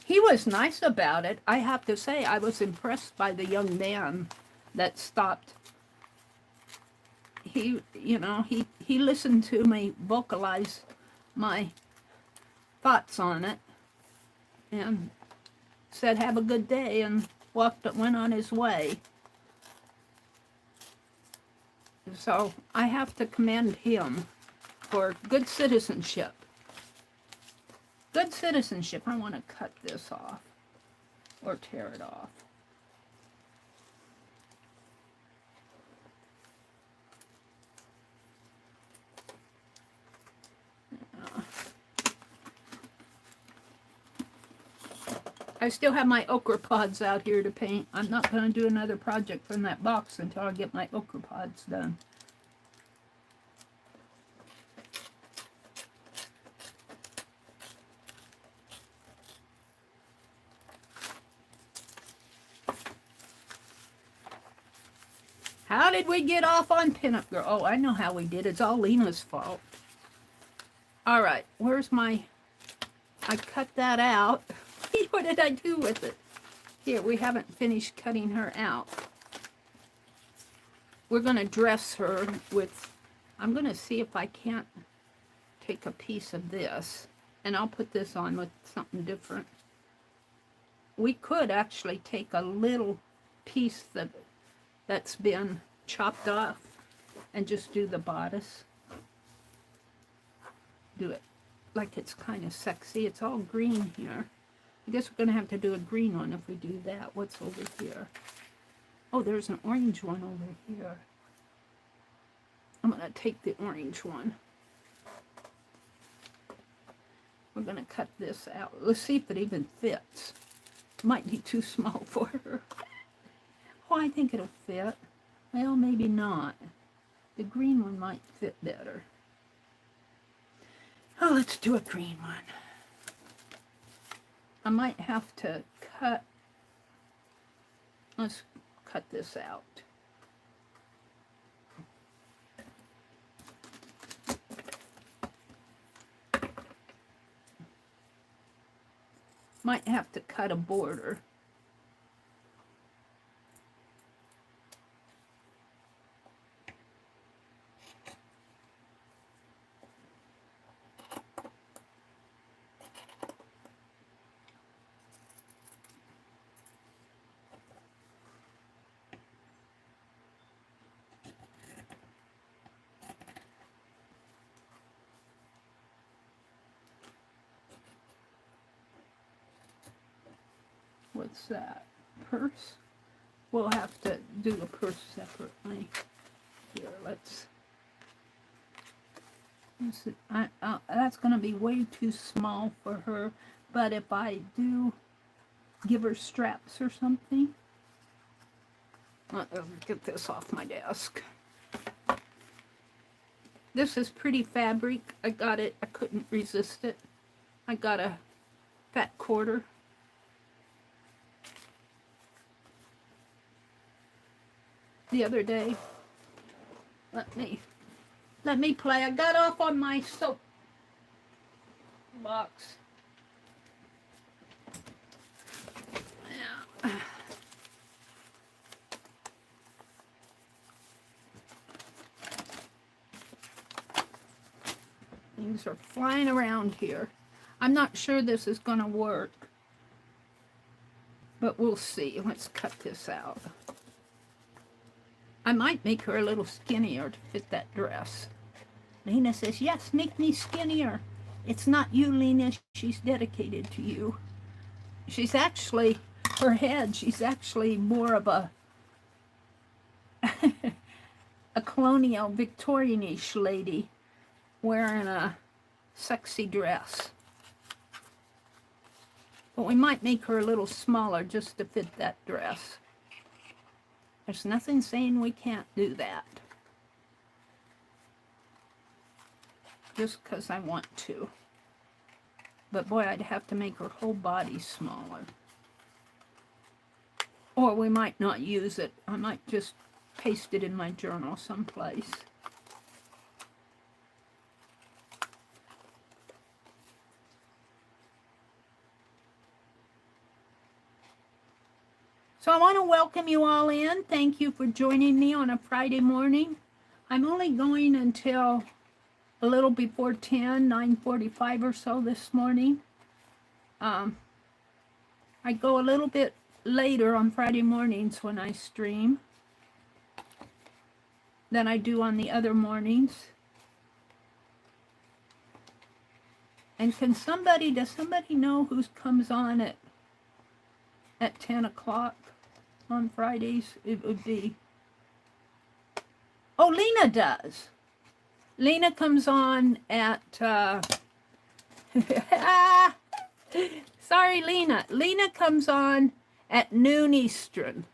He was nice about it. I have to say, I was impressed by the young man that stopped. He listened to me vocalize my thoughts on it and said, have a good day, and went on his way. So I have to commend him for good citizenship. Good citizenship. I want to cut this off or tear it off. I still have my ochre pods out here to paint. I'm not going to do another project from that box until I get my ochre pods done. How did we get off on Pinup Girl? Oh, I know how we did. It's all Lena's fault. All right, where's my... I cut that out. What did I do with it? Here, we haven't finished cutting her out. We're going to dress her with... I'm going to see if I can't take a piece of this, and I'll put this on with something different. We could actually take a little piece that's been chopped off and just do the bodice. Do it like it's kind of sexy. It's all green here. I guess we're going to have to do a green one if we do that. What's over here? Oh, there's an orange one over here. I'm going to take the orange one. We're going to cut this out. Let's see if it even fits. Might be too small for her. Oh, I think it'll fit. Well, maybe not. The green one might fit better. Oh, let's do a green one. I might have to cut. Let's cut this out. Might have to cut a border. What's that? Purse? We'll have to do the purse separately. Here, let's... that's going to be way too small for her. But if I do give her straps or something... Let me get this off my desk. This is pretty fabric. I got it. I couldn't resist it. I got a fat quarter. The other day. Let me play. I got off on my soap box. Yeah. Things are flying around here. I'm not sure this is going to work, but we'll see. Let's cut this out. I might make her a little skinnier to fit that dress. Lena says, yes, make me skinnier. It's not you, Lena. She's dedicated to you. She's actually, her head, she's actually more of a a colonial Victorian-ish lady wearing a sexy dress. But we might make her a little smaller just to fit that dress. There's nothing saying we can't do that. Just because I want to. But boy, I'd have to make her whole body smaller. Or we might not use it. I might just paste it in my journal someplace. So I want to welcome you all in. Thank you for joining me on a Friday morning. I'm only going until a little before 10, 9:45 or so this morning. I go a little bit later on Friday mornings when I stream than I do on the other mornings. And does somebody know who comes on at 10 o'clock on Fridays? It would be... Oh, Lena does. Lena comes on at... Sorry, Lena. Lena comes on at noon Eastern.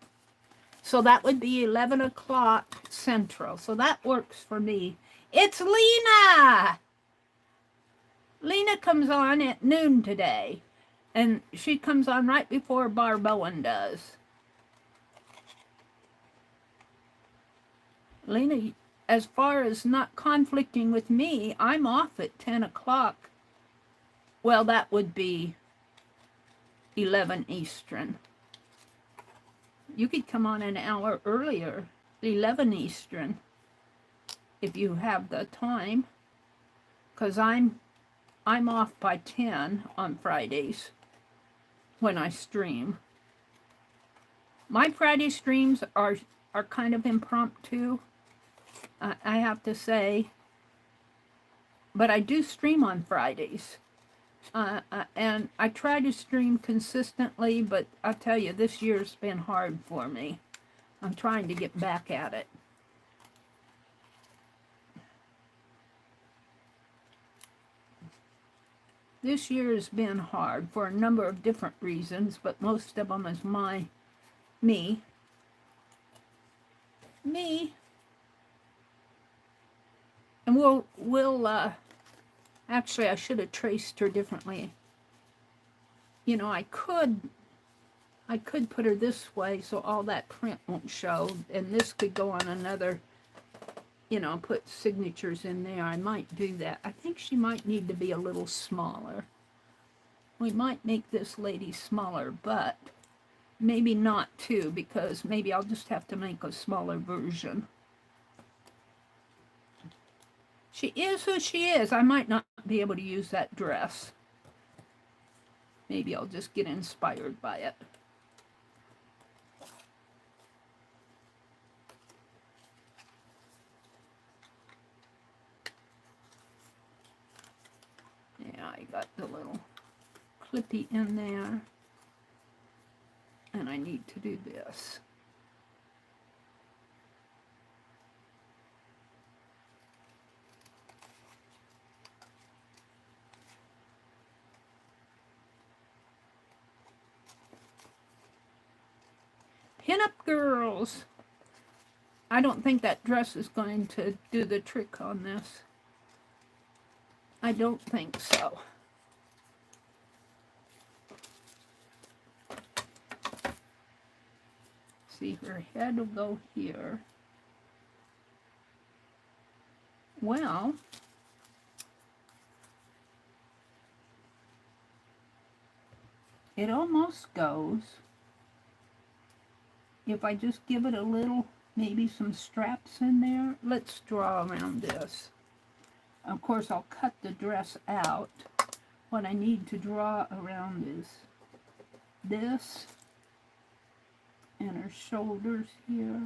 So that would be 11 o'clock Central. So that works for me. It's Lena! Lena comes on at noon today. And she comes on right before Barb Owen does. Lena, as far as not conflicting with me, I'm off at 10 o'clock. Well, that would be 11 Eastern. You could come on an hour earlier, 11 Eastern, if you have the time. Because I'm off by 10 on Fridays when I stream. My Friday streams are kind of impromptu, I have to say. But I do stream on Fridays. And I try to stream consistently, but I'll tell you, this year's been hard for me. I'm trying to get back at it. This year has been hard for a number of different reasons, but most of them is me. And we'll actually, I should have traced her differently. You know, I could put her this way so all that print won't show, and this could go on another, you know, put signatures in there. I might do that. I think she might need to be a little smaller. We might make this lady smaller, but maybe not too, because maybe I'll just have to make a smaller version. She is who she is. I might not be able to use that dress. Maybe I'll just get inspired by it. Yeah, I got the little clippy in there. and I need to do this. Pin-up girls. I don't think that dress is going to do the trick on this. I don't think so. See, her head will go here. Well, it almost goes. If I just give it a little, maybe some straps in there. Let's draw around this. Of course, I'll cut the dress out. What I need to draw around is this and her shoulders here.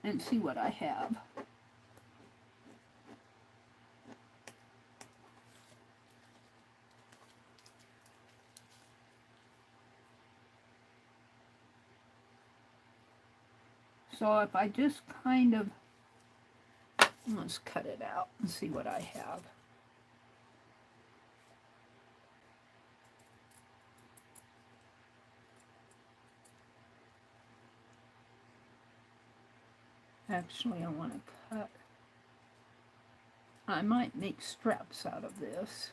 And see what I have. So if I just kind of, let's cut it out and see what I have. Actually, I want to cut. I might make straps out of this.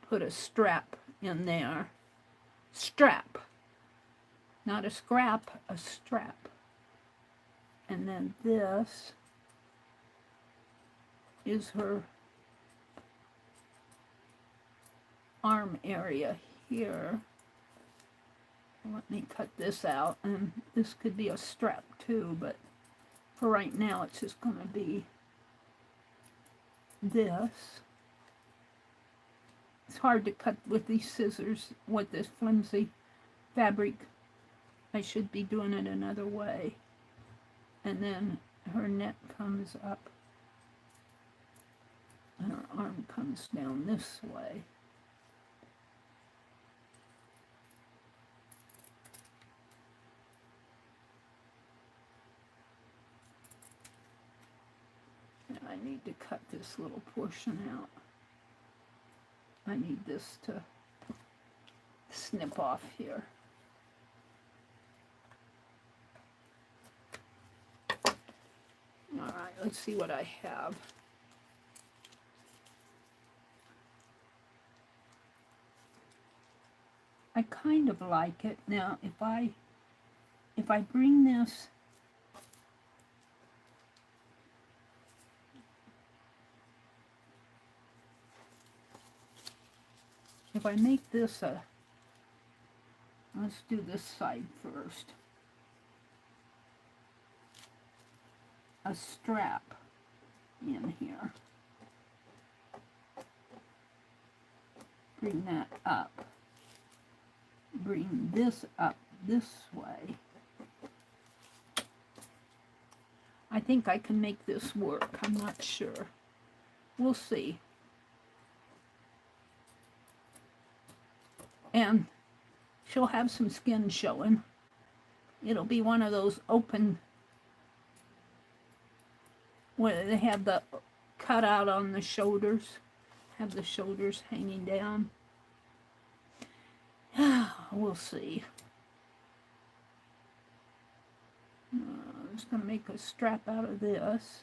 Put a strap in there. Strap. Not a scrap, a strap. And then this is her arm area here. Let me cut this out, and this could be a strap too, but for right now it's just going to be this. It's hard to cut with these scissors with this flimsy fabric. I should be doing it another way. And then her neck comes up and her arm comes down this way. And I need to cut this little portion out. I need this to snip off here. All right, let's see what I have. I kind of like it. Now, if I bring this if I make this a, let's do this side first, a strap in here. Bring that up. Bring this up this way. I think I can make this work. I'm not sure. We'll see. And she'll have some skin showing. It'll be one of those open, where they have the cutout on the shoulders, have the shoulders hanging down. We'll see. I'm just going to make a strap out of this.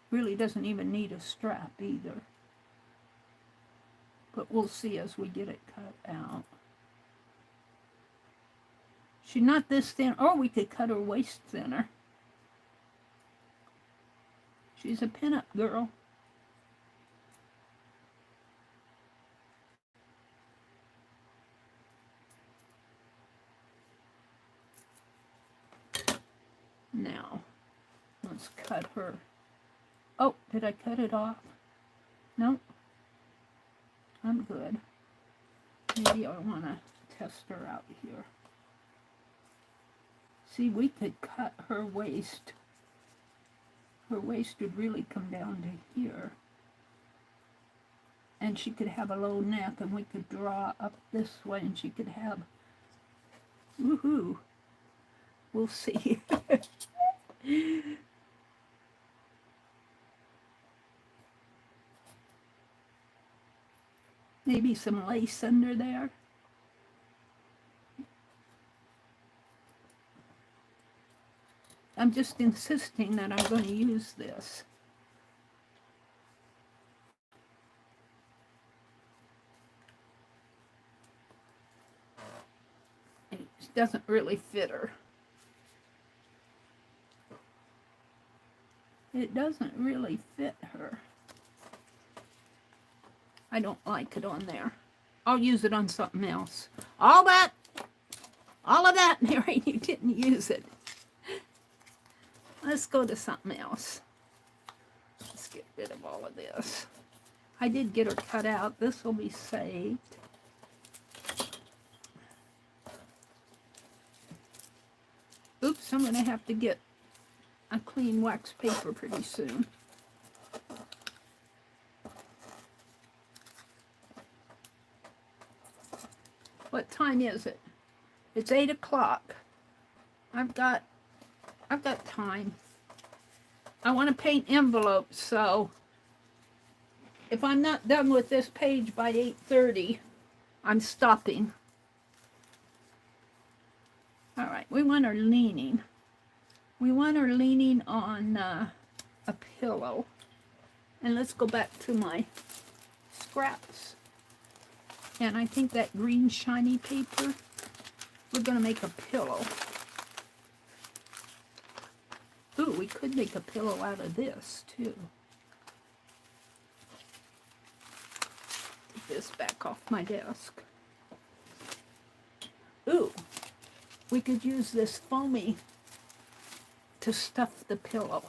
Really doesn't even need a strap either. But we'll see as we get it cut out. She's not this thin, or we could cut her waist thinner. She's a pinup girl. Now, let's cut her. Oh, did I cut it off? No. I'm good. Maybe I want to test her out here. See, we could cut her waist. Her waist would really come down to here. And she could have a low neck, and we could draw up this way, and she could have, woohoo, we'll see. Maybe some lace under there. I'm just insisting that I'm going to use this. It doesn't really fit her. It doesn't really fit her. I don't like it on there. I'll use it on something else. All of that, Meri, you didn't use it. Let's go to something else. Let's get rid of all of this. I did get her cut out. This will be saved. Oops, I'm going to have to get a clean wax paper pretty soon. What time is it? It's 8 o'clock. I've got time. I want to paint envelopes, so if I'm not done with this page by 8:30, I'm stopping. All right, we want her leaning. We want her leaning on a pillow. And let's go back to my scraps. And I think that green shiny paper, we're going to make a pillow. Ooh, we could make a pillow out of this, too. Get this back off my desk. Ooh, we could use this foamy to stuff the pillow.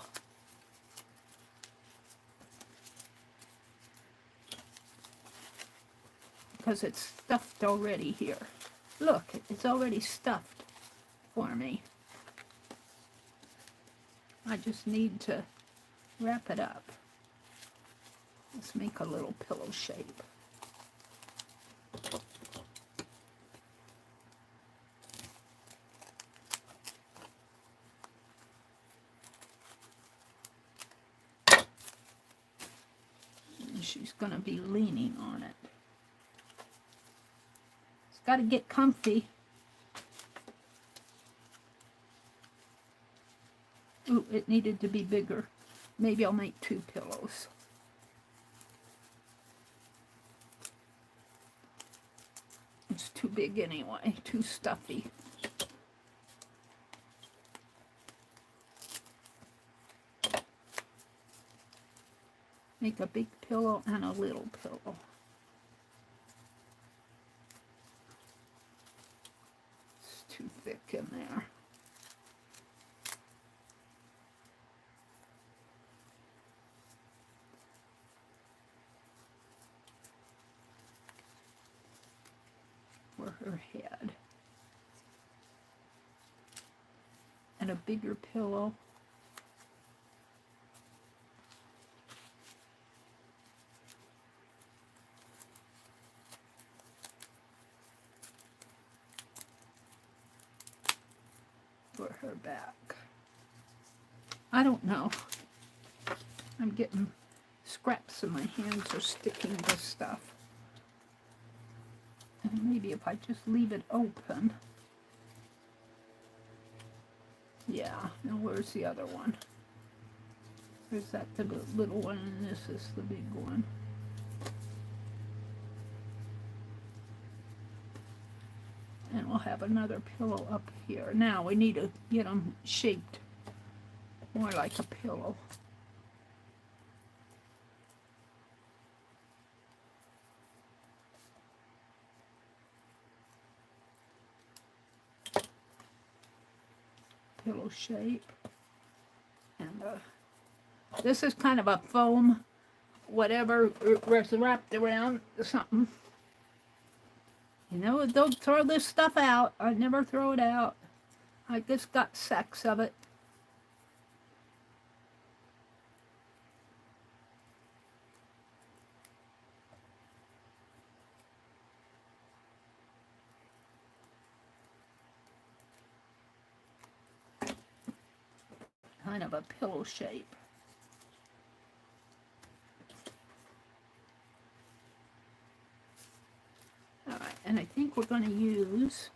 Because it's stuffed already here. Look, it's already stuffed for me. I just need to wrap it up. Let's make a little pillow shape. And she's going to be leaning on it. It's got to get comfy. Ooh, it needed to be bigger. Maybe I'll make 2 pillows. It's too big anyway, too stuffy. Make a big pillow and a little pillow. It's too thick in there. Her head, and a bigger pillow. For her back. I don't know. I'm getting scraps and my hands are sticking to stuff. And maybe if I just leave it open. Yeah, now where's the other one? There's that the little one, and this is the big one. And we'll have another pillow up here. Now we need to get them shaped more like a pillow. Pillow shape. And this is kind of a foam whatever was wrapped around something. You know, don't throw this stuff out. I never throw it out. I just got sacks of it. Kind of a pillow shape. All right, and I think we're going to use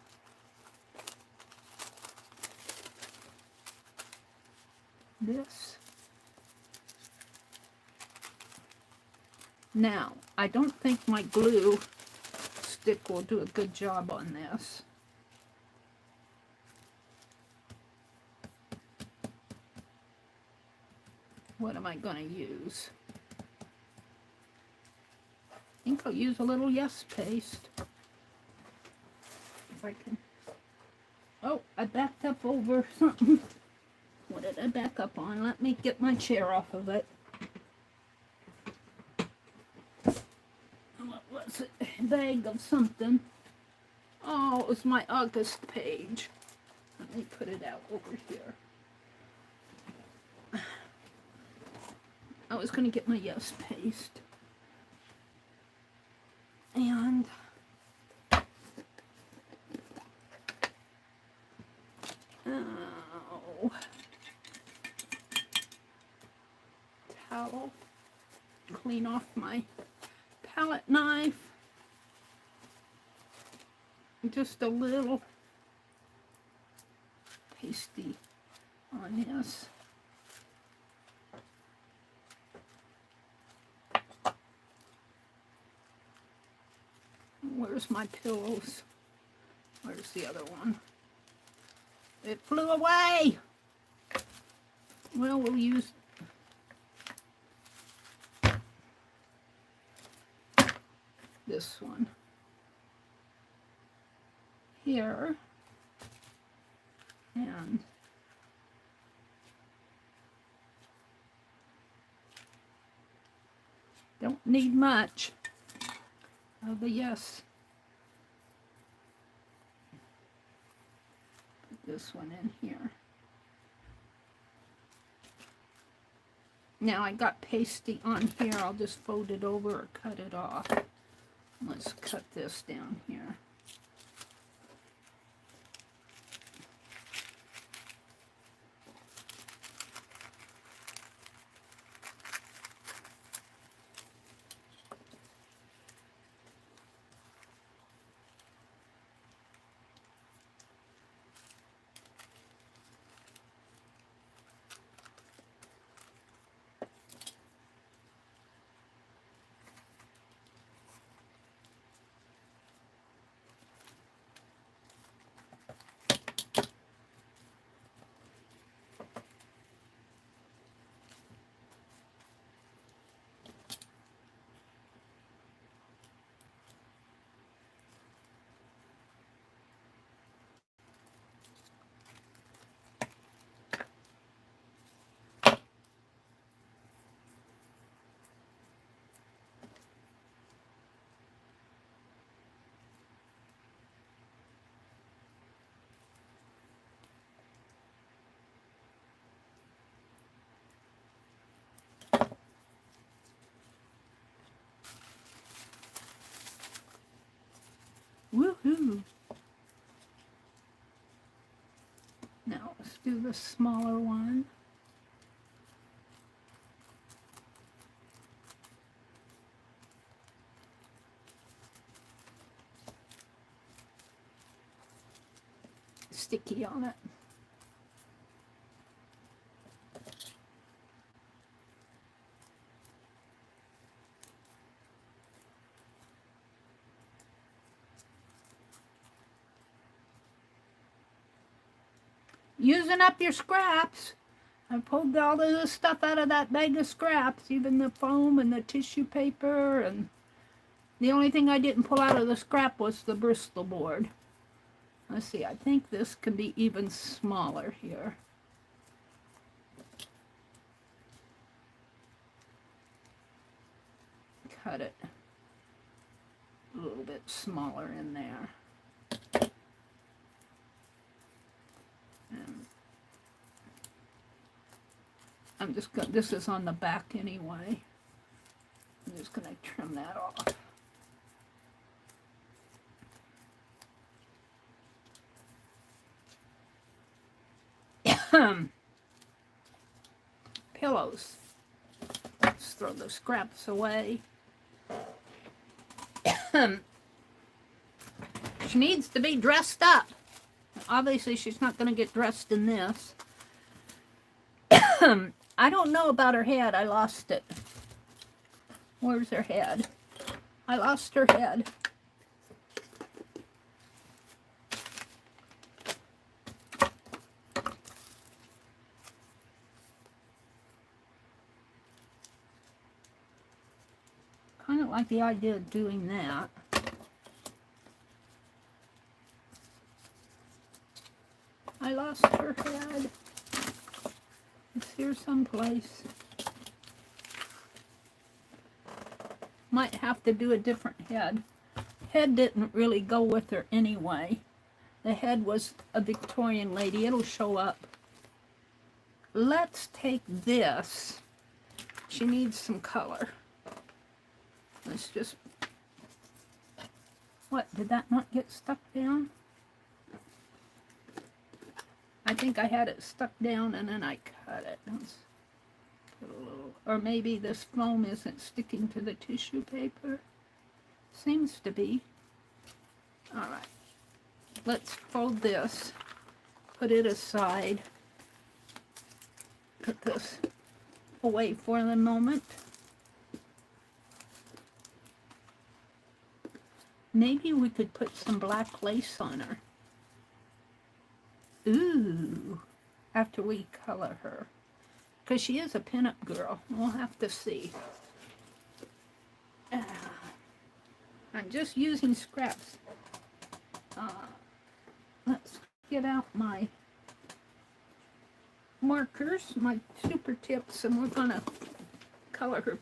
this. Now, I don't think my glue stick will do a good job on this. What am I going to use? I think I'll use a little Yes paste. If I can. Oh, I backed up over something. What did I back up on? Let me get my chair off of it. What was it? A bag of something. Oh, it was my August page. Let me put it out over here. I was going to get my Yes paste. And towel. Clean off my palette knife. Just a little pasty on this. Where's my pillows? Where's the other one? It flew away! Well, we'll use this one here, and don't need much of the Yes. Put this one in here. Now I got pasty on here. I'll just fold it over or cut it off. Let's cut this down here. Woohoo! Now let's do the smaller one. Sticky on it. Using up your scraps. I pulled all of this stuff out of that bag of scraps, even the foam and the tissue paper, and the only thing I didn't pull out of the scrap was the Bristol board. Let's see, I think this can be even smaller here. cut it a little bit smaller in there. And I'm just going, this is on the back anyway. I'm just going to trim that off. Pillows. Let's throw the scraps away. She needs to be dressed up. Obviously, she's not going to get dressed in this. I don't know about her head. I lost it. Where's her head? I lost her head. Kind of like the idea of doing that. I lost her head. It's here someplace. Might have to do a different head. Head didn't really go with her anyway. The head was a Victorian lady. It'll show up. Let's take this. She needs some color. Let's just... What? Did that not get stuck down? I think I had it stuck down and then I cut it. Let's put a little... Or maybe this foam isn't sticking to the tissue paper. Seems to be. Alright. Let's fold this. Put it aside. Put this away for the moment. Maybe we could put some black lace on her. Ooh, after we color her. Because she is a pinup girl. We'll have to see. I'm just using scraps. Let's get out my markers, my super tips, and we're going to color her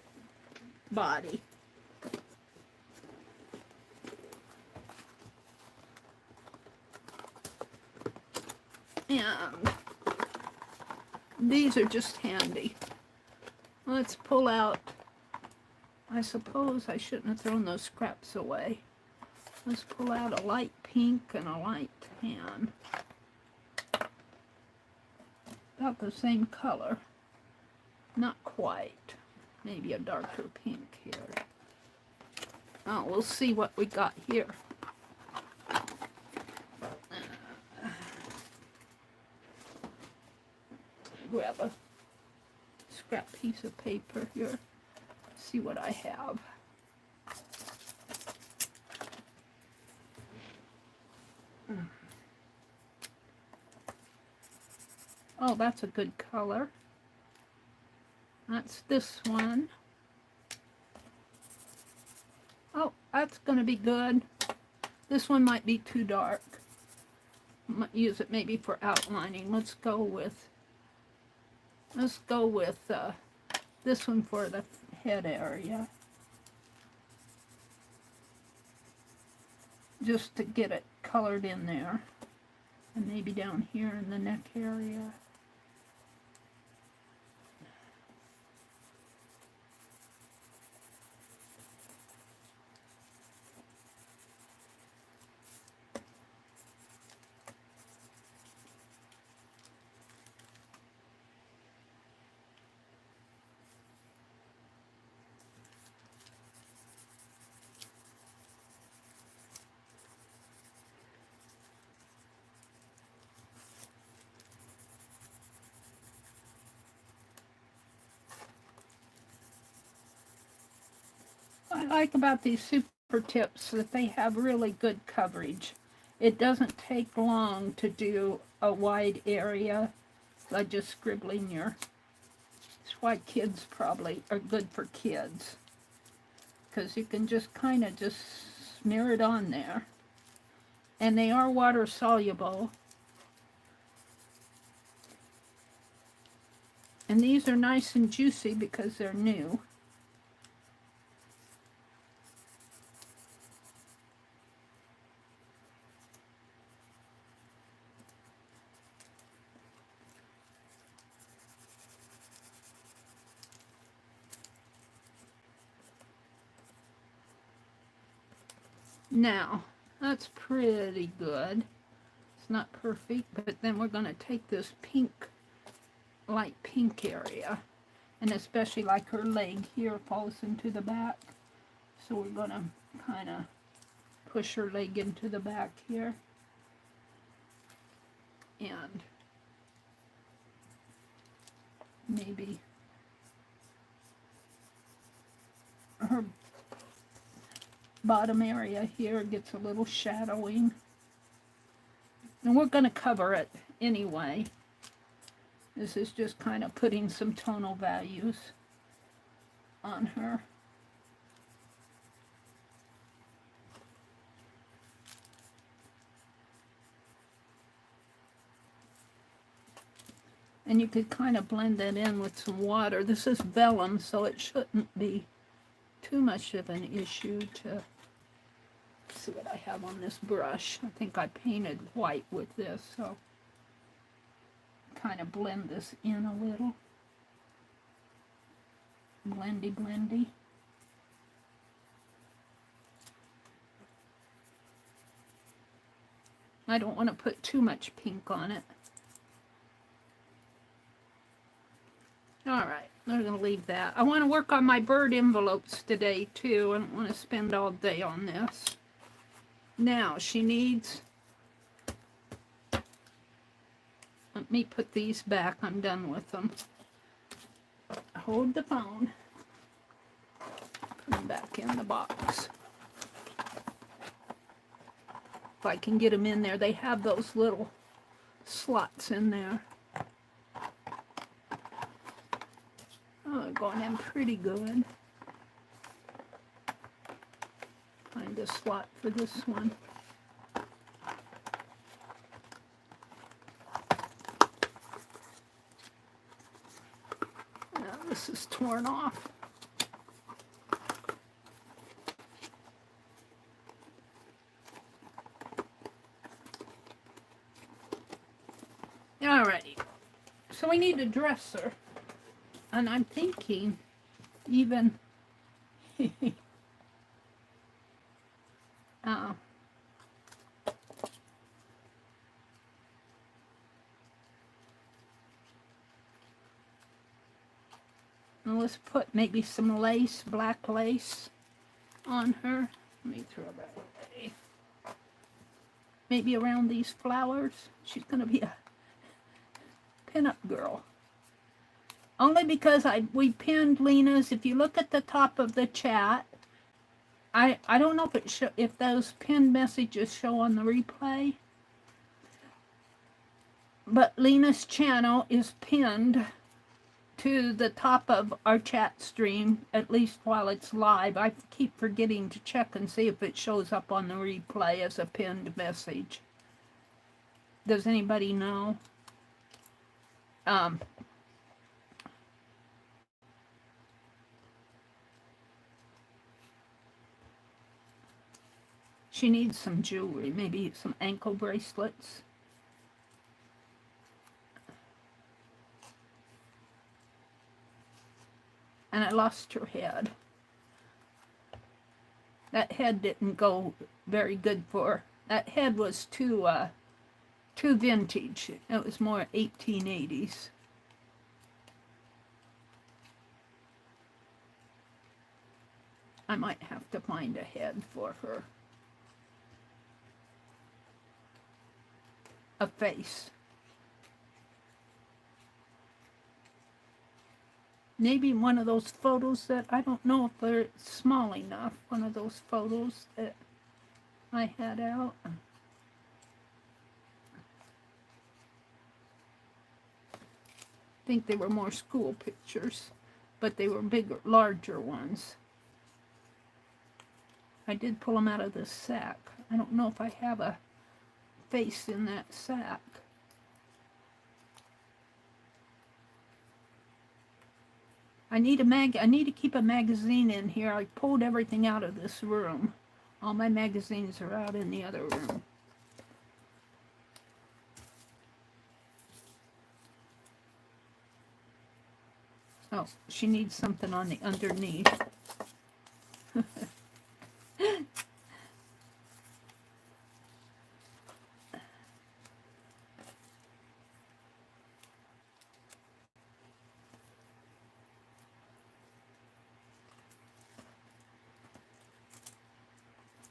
body. And these are just handy. Let's pull out, I suppose I shouldn't have thrown those scraps away. Let's pull out a light pink and a light tan. About the same color. Not quite. Maybe a darker pink here. Oh, we'll see what we got here. Grab a scrap piece of paper here. See what I have. Oh, that's a good color. That's this one. Oh, that's going to be good. This one might be too dark. I might use it maybe for outlining. Let's go with this one for the head area. Just to get it colored in there. And maybe down here in the neck area. I like about these super tips that they have really good coverage. It doesn't take long to do a wide area by just scribbling your... That's why kids probably are good for kids. Because you can just kind of just smear it on there. And they are water soluble. And these are nice and juicy because they're new. Now, that's pretty good. It's not perfect, but then we're going to take this pink, light pink area, and especially like her leg here falls into the back. So we're going to kind of push her leg into the back here. And maybe her bottom area here gets a little shadowing. And we're going to cover it anyway. This is just kind of putting some tonal values on her. And you could kind of blend that in with some water. This is vellum, so it shouldn't be too much of an issue to see what I have on this brush. I think I painted white with this, so kind of blend this in a little. Blendy, blendy. I don't want to put too much pink on it. Alright, I'm going to leave that. I want to work on my bird envelopes today too. I don't want to spend all day on this. Now, she needs... Let me put these back. I'm done with them. Hold the phone. Put them back in the box. If I can get them in there. They have those little slots in there. Oh, they're going in pretty good. Find a slot for this one. Now this is torn off. Alrighty. So we need a dresser. And I'm thinking, even, well, let's put maybe some lace, black lace on her. Let me throw that away. Maybe around these flowers. She's going to be a pinup girl. Only because we pinned Lena's. If you look at the top of the chat, I don't know if those pinned messages show on the replay, but Lena's channel is pinned to the top of our chat stream, at least while it's live. I keep forgetting to check and see if it shows up on the replay as a pinned message. Does anybody know? She needs some jewelry, maybe some ankle bracelets. And I lost her head. That head didn't go very good for her. That head was too vintage. It was more 1880s. I might have to find a head for her. A face. Maybe one of those photos that, I don't know if they're small enough, one of those photos that I had out. I think they were more school pictures, but they were bigger, larger ones. I did pull them out of this sack. I don't know if I have a face in that sack. I need to keep a magazine in here. I pulled everything out of this room. All my magazines are out in the other room. Oh, she needs something on the underneath.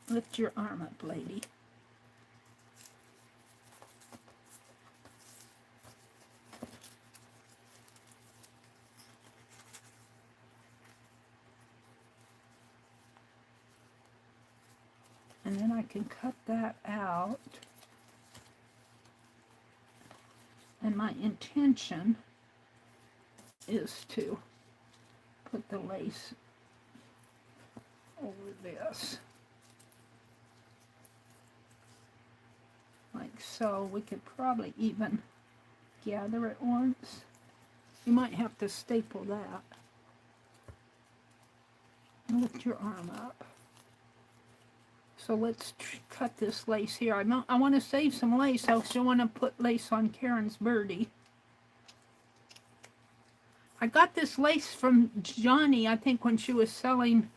Lift your arm up, lady. And then I can cut that out. And my intention is to put the lace over this. Like so. We could probably even gather it once. You might have to staple that. Lift your arm up. So let's cut this lace here. I want to save some lace. I also want to put lace on Karen's birdie. I got this lace from Johnny, I think, when she was selling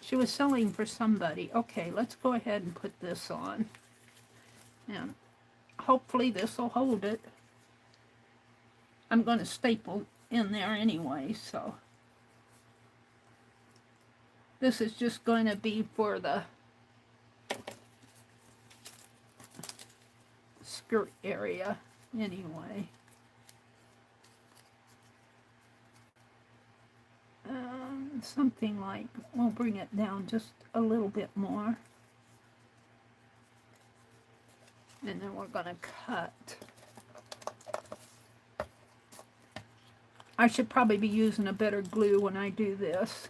for somebody. Okay, let's go ahead and put this on. And hopefully this will hold it. I'm going to staple in there anyway, so. This is just going to be for the skirt area anyway. Something like, we'll bring it down just a little bit more. And then we're going to cut. I should probably be using a better glue when I do this.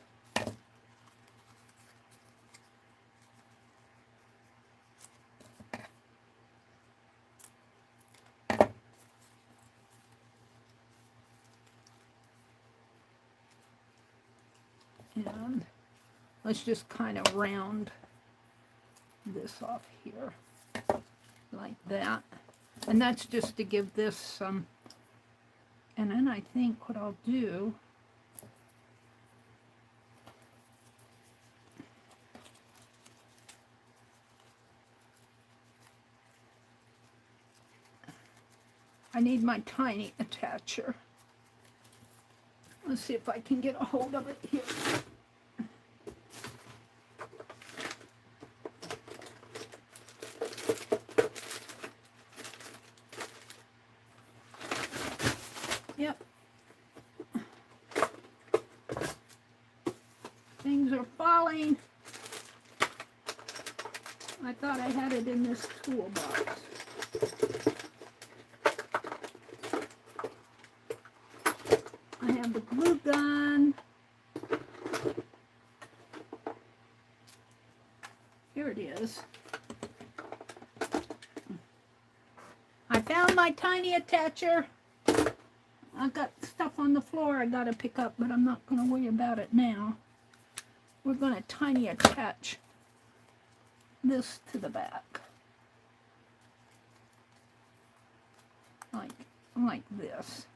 And let's just kind of round this off here like that. And that's just to give this some, and then I think what I'll do, I need my tiny attacher. Let's see if I can get a hold of it here. Yep. Things are falling. I thought I had it in this toolbox. I have the glue gun. Here it is. I found my tiny attacher. I've got stuff on the floor I gotta pick up, but I'm not gonna worry about it now. We're gonna tiny attach this to the back. Like this.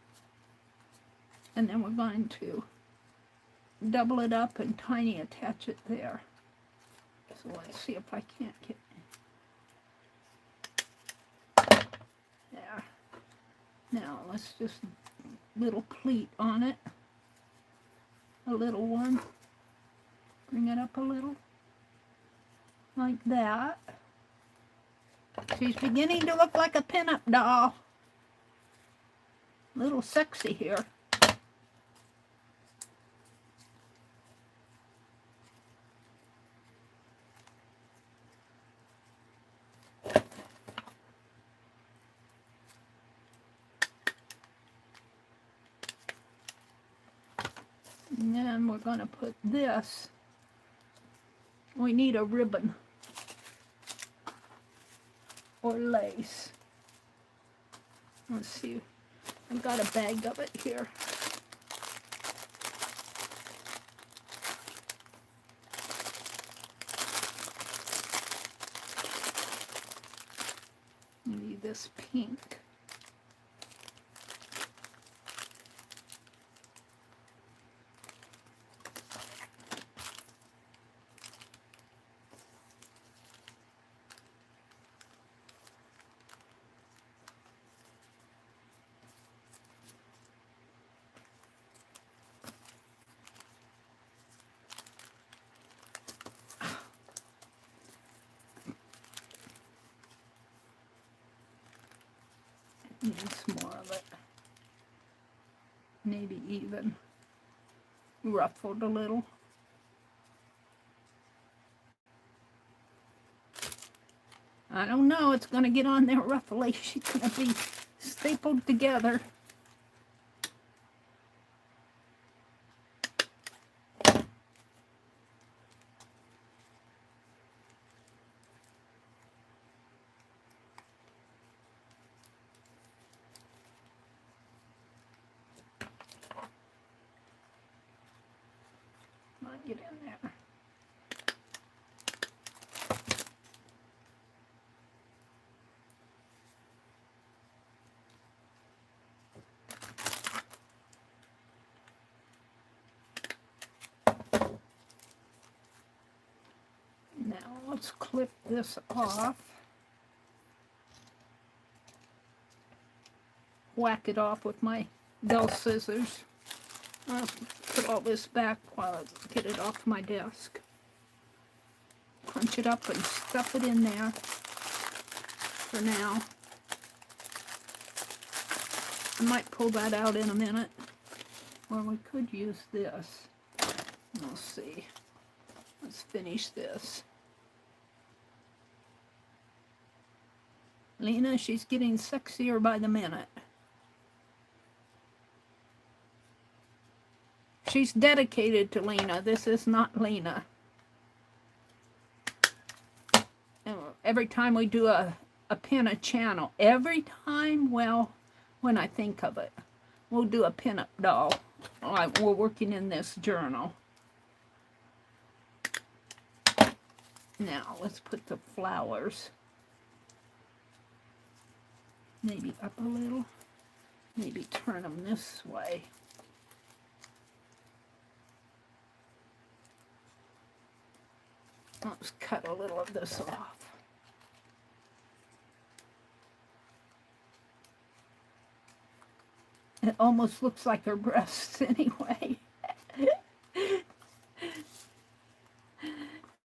And then we're going to double it up and tiny attach it there. So let's see if I can't get there. Now let's just little pleat on it. A little one. Bring it up a little. Like that. She's beginning to look like a pinup doll. A little sexy here. And then we're going to put this. We need a ribbon or lace. Let's see. I've got a bag of it here. Maybe this pink. Needs more of it. Maybe even ruffled a little. I don't know, it's going to get on there roughly. She's going to be stapled together. Get in there. Now let's clip this off. Whack it off with my bell scissors. I'll put all this back while I get it off my desk. Crunch it up and stuff it in there for now. I might pull that out in a minute. Or we could use this. We'll see. Let's finish this. Lena, she's getting sexier by the minute. She's dedicated to Lena. This is not Lena. And every time we do a pin a channel, every time, well, when I think of it, we'll do a pin-up doll. Like we're working in this journal. Now, let's put the flowers maybe up a little. Maybe turn them this way. Let's cut a little of this off. It almost looks like her breasts anyway.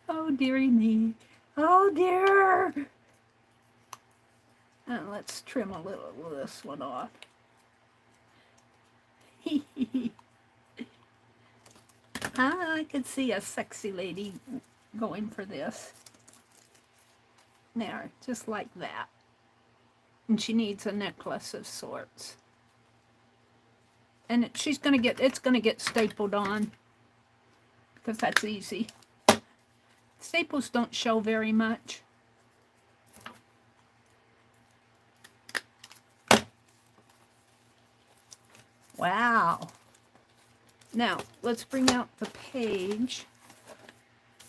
Oh, dearie me. Oh, dear. And let's trim a little of this one off. I could see a sexy lady going for this. There, just like that. And she needs a necklace of sorts. And it's gonna get stapled on, because that's easy. Staples don't show very much. Wow. Now, let's bring out the page.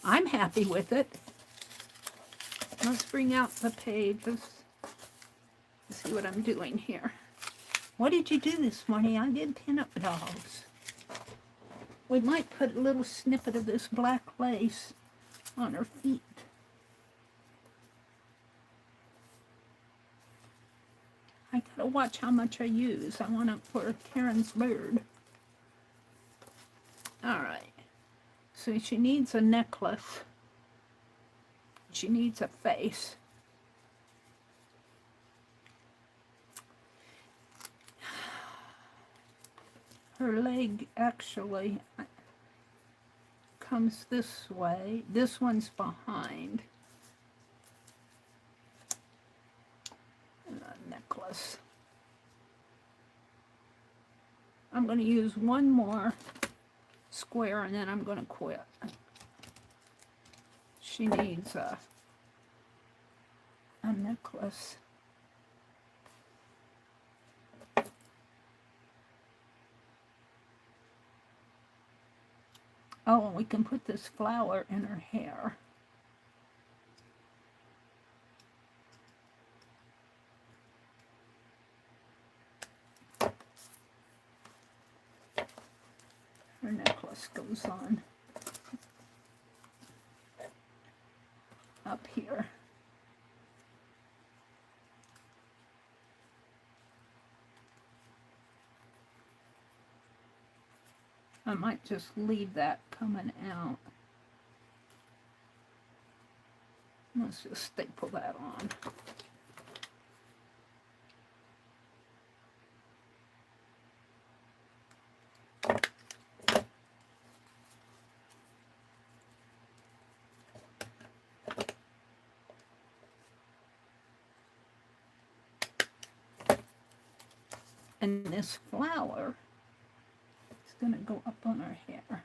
I'm happy with it. Let's bring out the page. Let's see what I'm doing here. What did you do this morning? I did pin-up dolls. We might put a little snippet of this black lace on her feet. I gotta watch how much I use. I want it for Karen's bird. Alright. So she needs a necklace. She needs a face. Her leg actually comes this way. This one's behind. And a necklace. I'm going to use one more square and then I'm going to quit. She needs a necklace. Oh, and we can put this flower in her hair. Her necklace goes on up here. I might just leave that coming out. Let's just staple that on. And this flower is going to go up on her hair.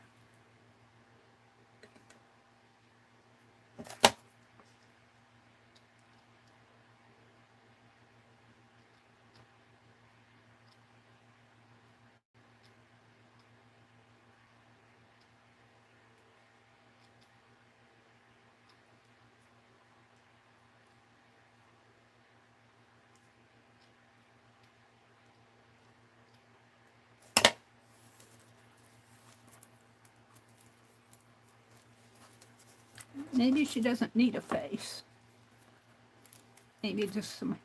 Maybe she doesn't need a face. Maybe just some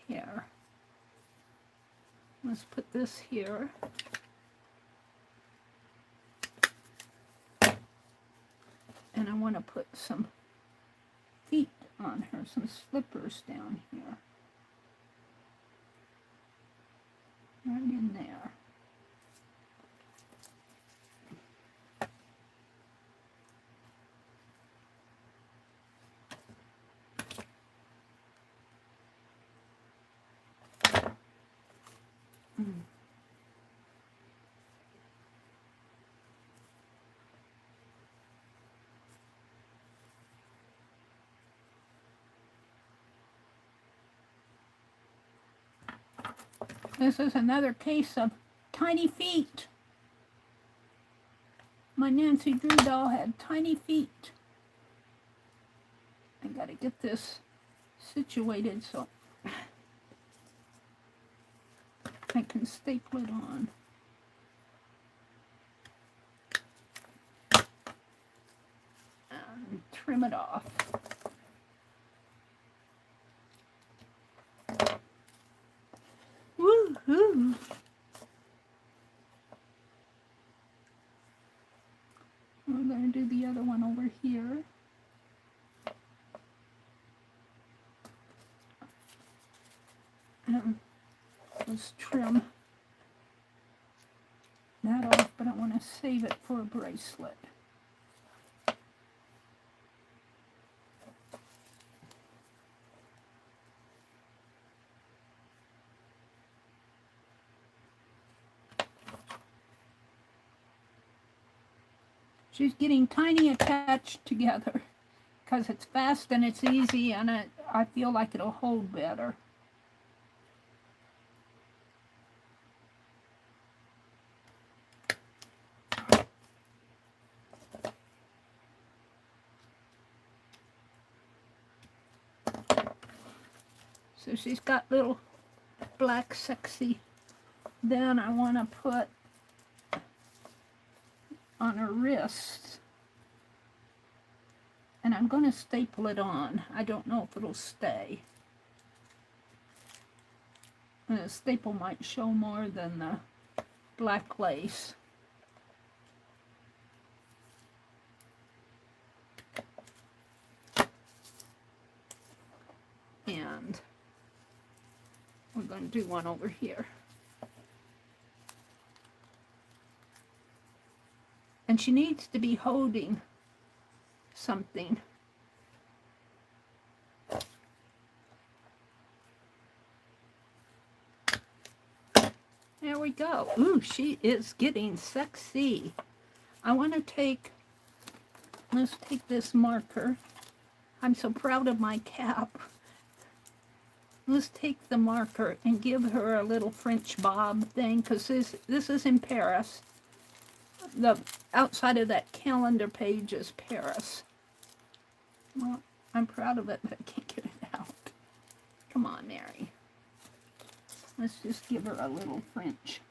hair. Let's put this here. And I want to put some feet on her, some slippers down here. Right in there. This is another case of tiny feet. My Nancy Drew doll had tiny feet. I gotta get this situated so I can staple it on. And trim it off. Woo-hoo! We're going to do the other one over here. Let's trim that off, but I want to save it for a bracelet. She's getting tiny attached together because it's fast and it's easy, and I feel like it'll hold better. So she's got little black sexy. Then I want to put on her wrist, and I'm going to staple it on. I don't know if it'll stay. And the staple might show more than the black lace. And we're going to do one over here. And she needs to be holding something. There we go. Ooh, she is getting sexy. I want to take, let's take this marker. I'm so proud of my cap. Let's take the marker and give her a little French bob thing, because this is in Paris. The outside of that calendar page is Paris. Well, I'm proud of it, but I can't get it out. Come on, Meri. Let's just give her a little French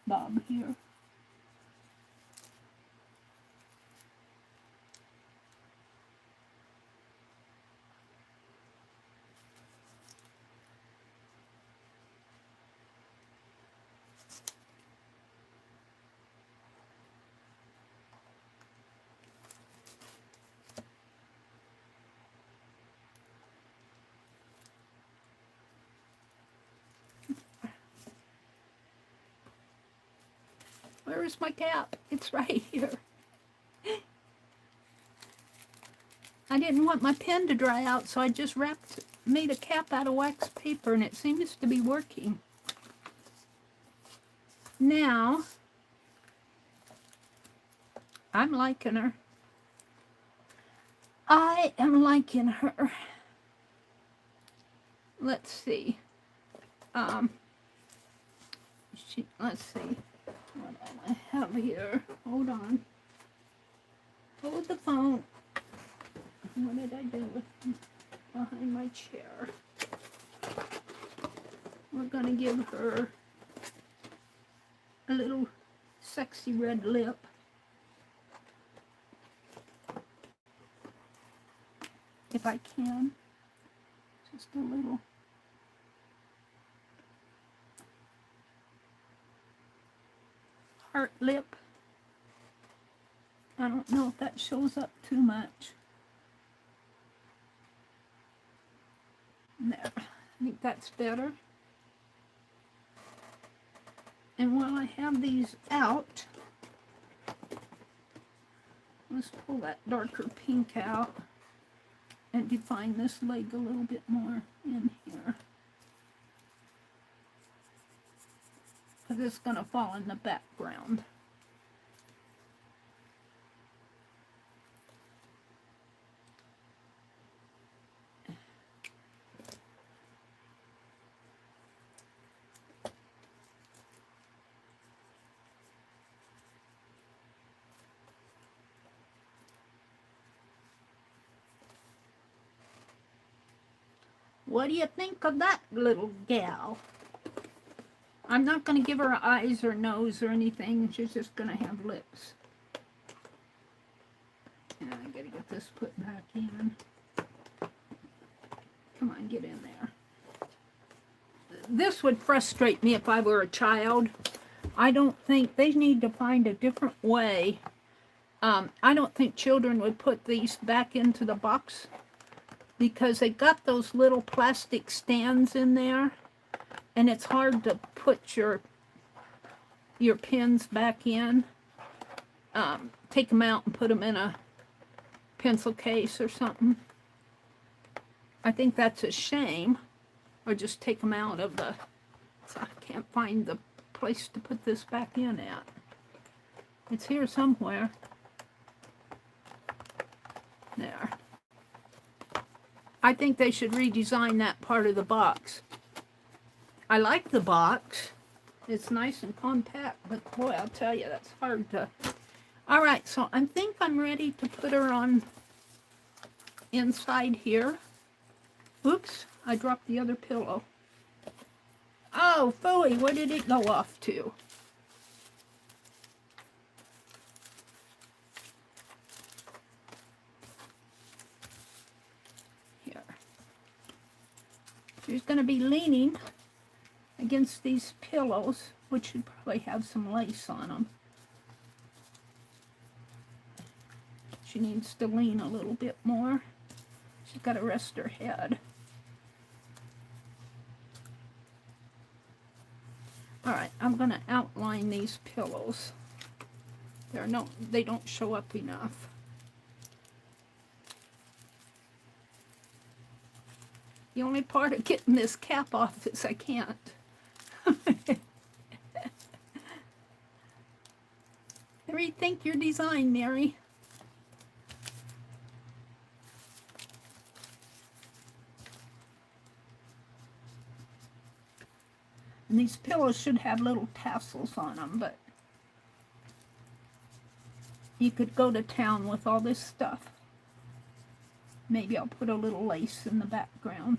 bob here. Where is my cap? It's right here. I didn't want my pen to dry out, so I just wrapped made a cap out of wax paper, and it seems to be working. Now, I'm liking her. I am liking her. Let's see. Let's see. What do I have here? Hold on. Hold the phone. What did I do with behind my chair? We're gonna give her a little sexy red lip. If I can. Just a little. Heart lip. I don't know if that shows up too much. There. I think that's better. And while I have these out, let's pull that darker pink out and define this leg a little bit more in here. Because it's going to fall in the background. What do you think of that little gal? I'm not going to give her eyes or nose or anything. She's just going to have lips. And I got to get this put back in. Come on, get in there. This would frustrate me if I were a child. I don't think they need to find a different way. I don't think children would put these back into the box, because they got those little plastic stands in there, and it's hard to put your pins back in. Take them out and put them in a pencil case or something. I think that's a shame. Or just take them out of the... So I can't find the place to put this back in at. It's here somewhere. There. I think they should redesign that part of the box. I like the box. It's nice and compact, but boy, I'll tell you, that's hard to... All right, so I think I'm ready to put her on inside here. Oops, I dropped the other pillow. Oh, phooey, where did it go off to? Here. She's going to be leaning against these pillows, which should probably have some lace on them. She needs to lean a little bit more. She's got to rest her head. All right, I'm going to outline these pillows. They don't show up enough. The only part of getting this cap off is I can't. Rethink your design, Meri. And these pillows should have little tassels on them, but you could go to town with all this stuff. Maybe I'll put a little lace in the background.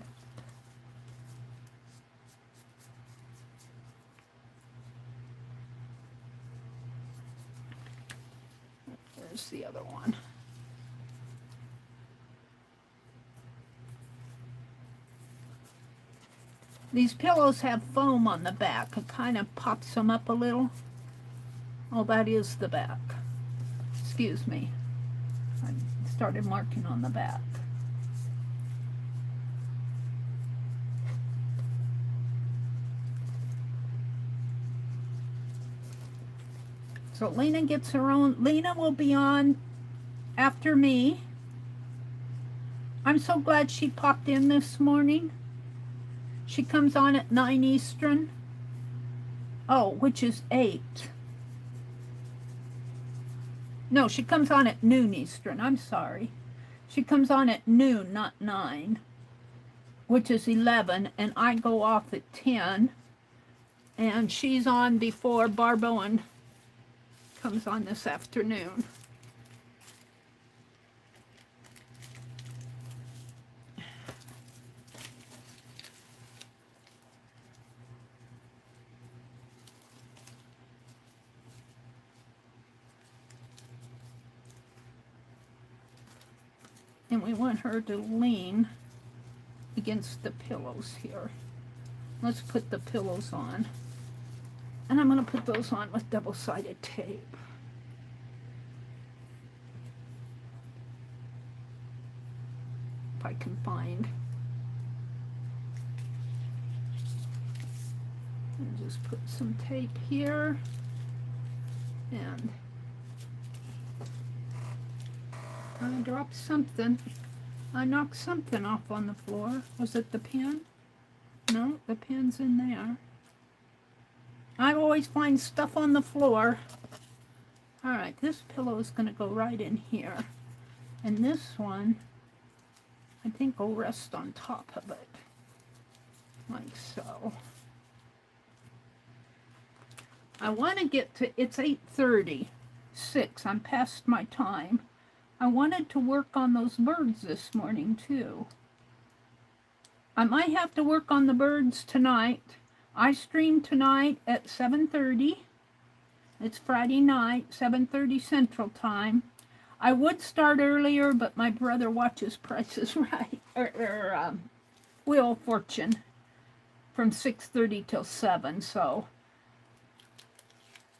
There's the other one. These pillows have foam on the back. It kind of pops them up a little. Oh, that is the back. Excuse me. I started marking on the back. So Lena gets her own. Lena will be on after me. I'm so glad she popped in this morning. She comes on at 9 Eastern. Oh, which is 8. No, she comes on at noon Eastern. I'm sorry. She comes on at noon, not 9, which is 11, and I go off at 10. And she's on before Barbowen comes on this afternoon. And we want her to lean against the pillows here. Let's put the pillows on. And I'm going to put those on with double-sided tape. If I can find. And just put some tape here. And I dropped something. I knocked something off on the floor. Was it the pen? No, the pen's in there. I always find stuff on the floor. All right, this pillow is going to go right in here. And this one, I think will rest on top of it. Like so. I want to get to, it's 8:36. I'm past my time. I wanted to work on those birds this morning too. I might have to work on the birds tonight. I stream tonight at 7:30. It's Friday night, 7:30 Central Time. I would start earlier, but my brother watches Price is Right, or Wheel of Fortune from 6:30 till 7, so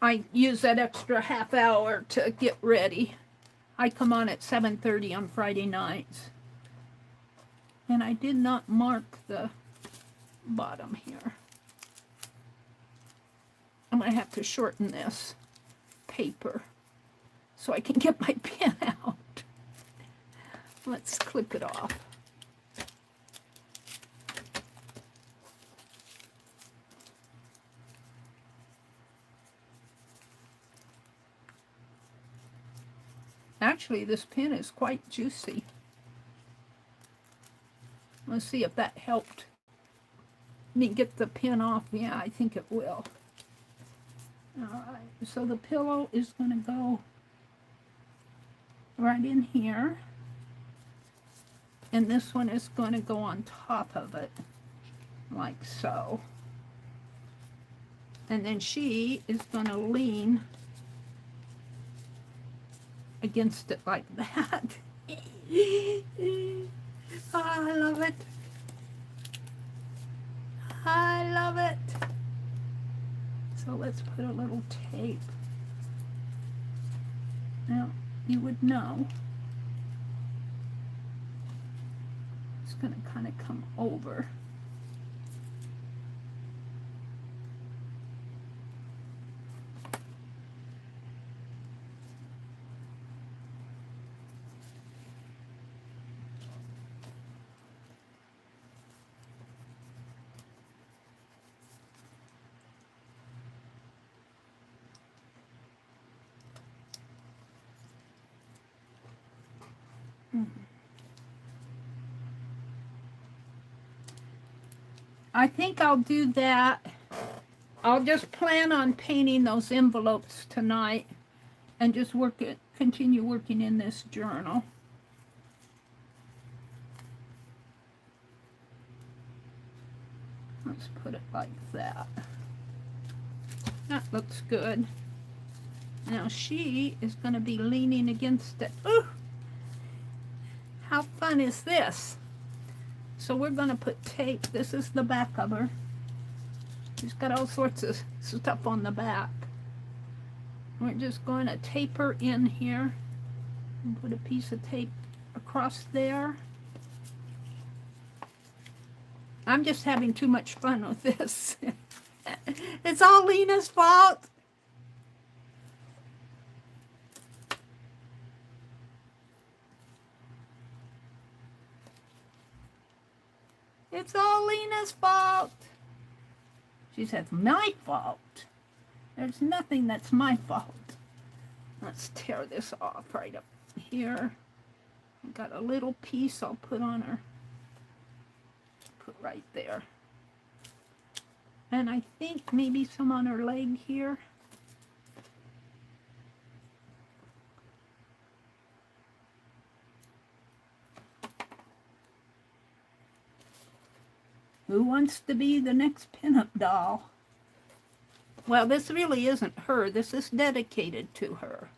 I use that extra half hour to get ready. I come on at 7:30 on Friday nights. And I did not mark the bottom here. I'm going to have to shorten this paper so I can get my pen out. Let's clip it off. Actually, this pen is quite juicy. Let's see if that helped me get the pen off. Yeah, I think it will. All right, so the pillow is going to go right in here. And this one is going to go on top of it, like so. And then she is going to lean against it like that. Oh, I love it. I love it. So let's put a little tape. Now, you would know. It's going to kind of come over. I think I'll do that. I'll just plan on painting those envelopes tonight and just continue working in this journal. Let's put it like that. That looks good. Now she is going to be leaning against it. Ooh! How fun is this? So we're going to put tape. This is the back of her. She's got all sorts of stuff on the back. We're just going to tape her in here and put a piece of tape across there. I'm just having too much fun with this. It's all Lena's fault. it's all Lena's fault. She says, my fault. There's nothing that's my fault. Let's tear this off right up here. I've got a little piece I'll put on her. Put right there. And I think maybe some on her leg here. Who wants to be the next pinup doll? Well, this really isn't her. This is dedicated to her.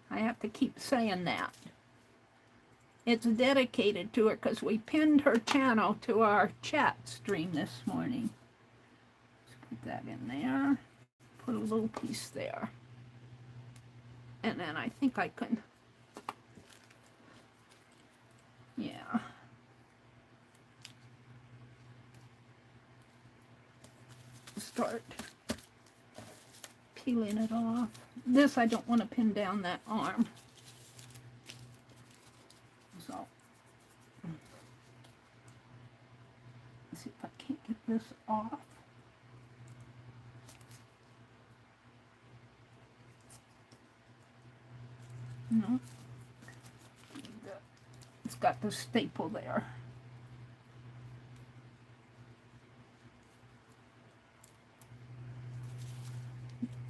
I have to keep saying that. It's dedicated to her because we pinned her channel to our chat stream this morning. Let's put that in there. Put a little piece there. And then I think I can, yeah. Start peeling it off. This I don't want to pin down that arm. So let's see if I can't get this off. No. It's got the staple there.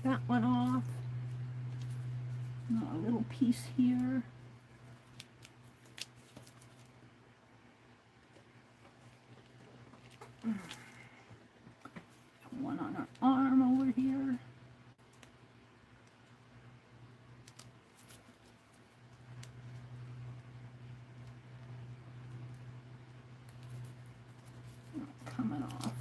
That one off. A little piece here. One on her arm over here. Coming off.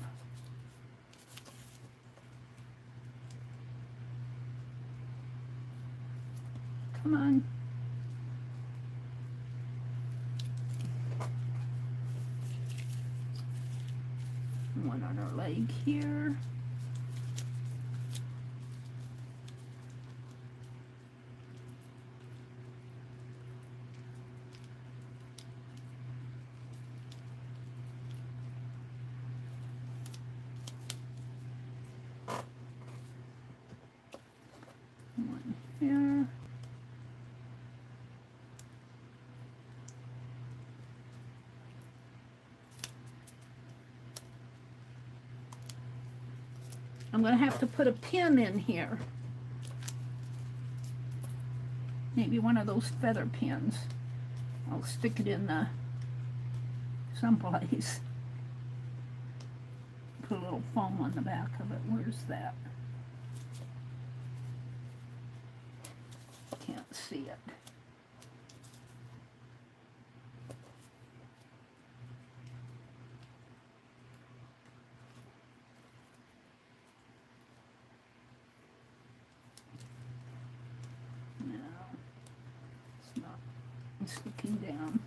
Come on. One on her leg here. One here. I'm going to have to put a pin in here. Maybe one of those feather pins. I'll stick it in someplace. Put a little foam on the back of it. Where's that? Can't see it. Looking down.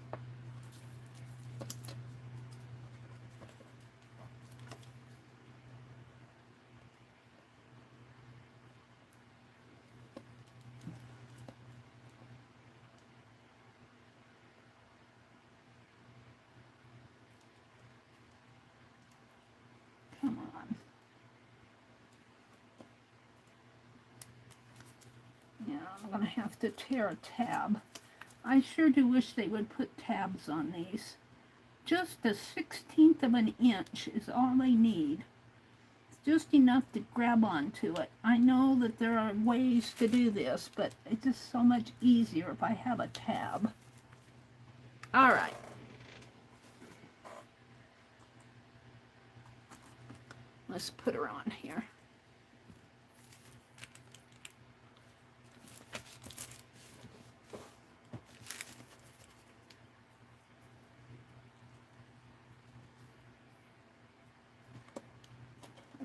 Come on. Yeah, I'm going to have to tear a tab. I sure do wish they would put tabs on these. Just a 1/16 of an inch is all they need. It's just enough to grab onto it. I know that there are ways to do this, but it's just so much easier if I have a tab. All right. Let's put her on here.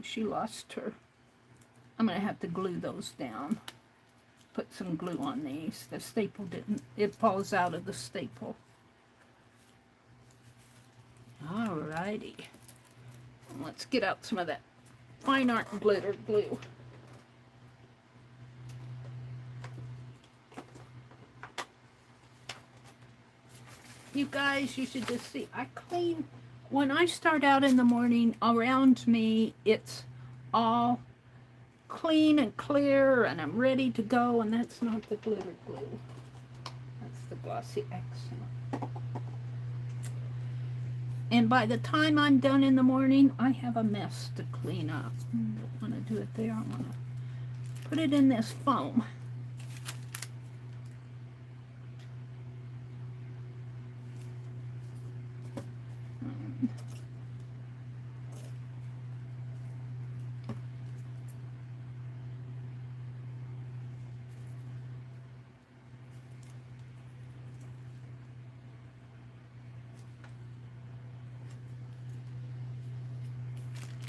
She lost her. I'm going to have to glue those down. Put some glue on these. The staple didn't, it falls out of the staple. Alrighty. Let's get out some of that fine art glitter glue. You guys, you should just see. I clean when I start out in the morning, around me, it's all clean and clear, and I'm ready to go, and that's not the glitter glue. That's the glossy accent. And by the time I'm done in the morning, I have a mess to clean up. I don't want to do it there. I want to put it in this foam.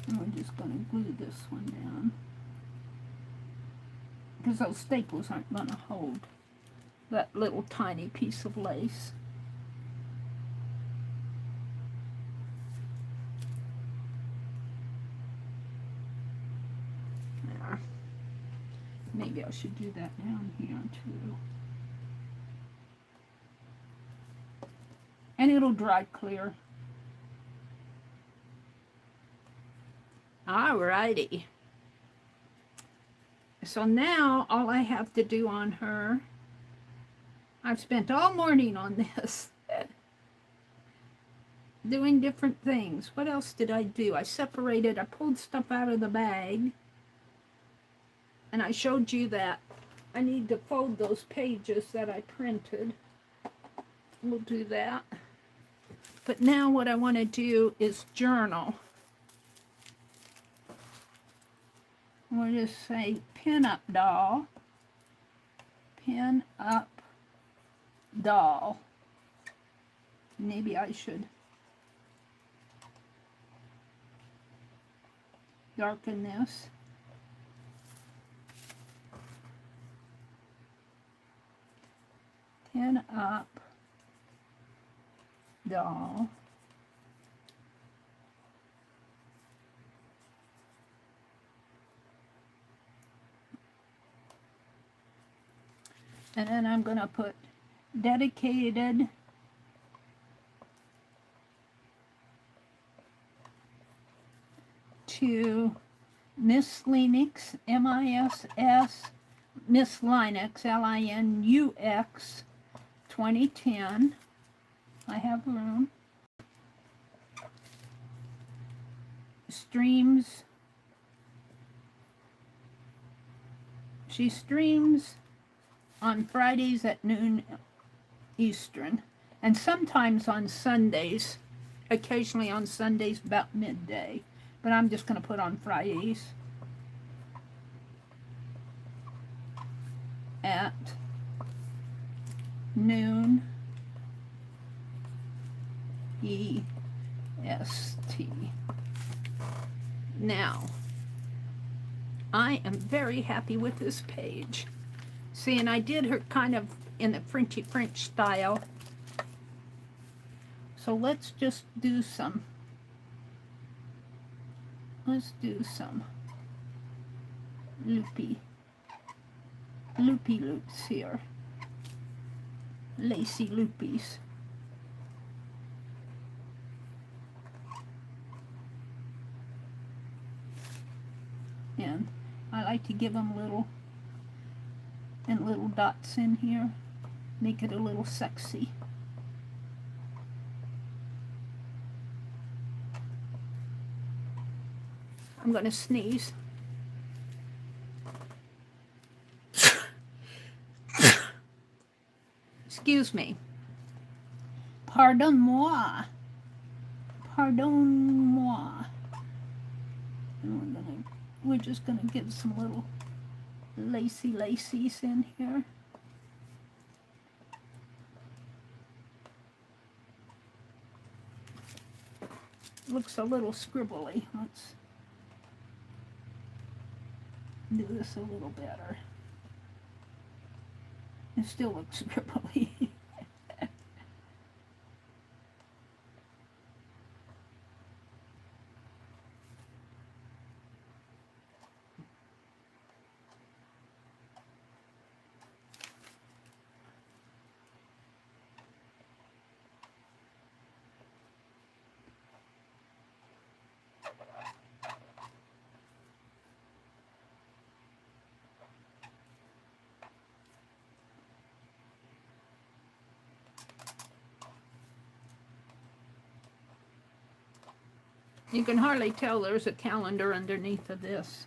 And we're just going to glue this one down, because those staples aren't going to hold that little tiny piece of lace. There. Maybe I should do that down here too. And it'll dry clear. Alrighty. So now all I have to do on her, I've spent all morning on this, doing different things. What else did I do? I pulled stuff out of the bag, and I showed you that I need to fold those pages that I printed. We'll do that. But now what I want to do is journal. We'll just say pin up doll, pin up doll. Maybe I should darken this. Pin up doll. And then I'm going to put dedicated to Miss Linux, M-I-S-S, Miss Linux, L-I-N-U-X, 2010. I have room. Streams. She streams on Fridays at noon Eastern, and sometimes on Sundays, occasionally on Sundays about midday, but I'm just going to put on Fridays at noon EST. Now, I am very happy with this page. See, and I did her kind of in the Frenchy French style. So let's just do some. Let's do some loopy loops here. Lacy loopies. And I like to give them little dots in here, make it a little sexy. I'm going to sneeze. Excuse me. Pardon-moi. Pardon-moi. And we're just going to get some little lacies in here. Looks a little scribbly. Let's do this a little better. It still looks scribbly. You can hardly tell there's a calendar underneath of this.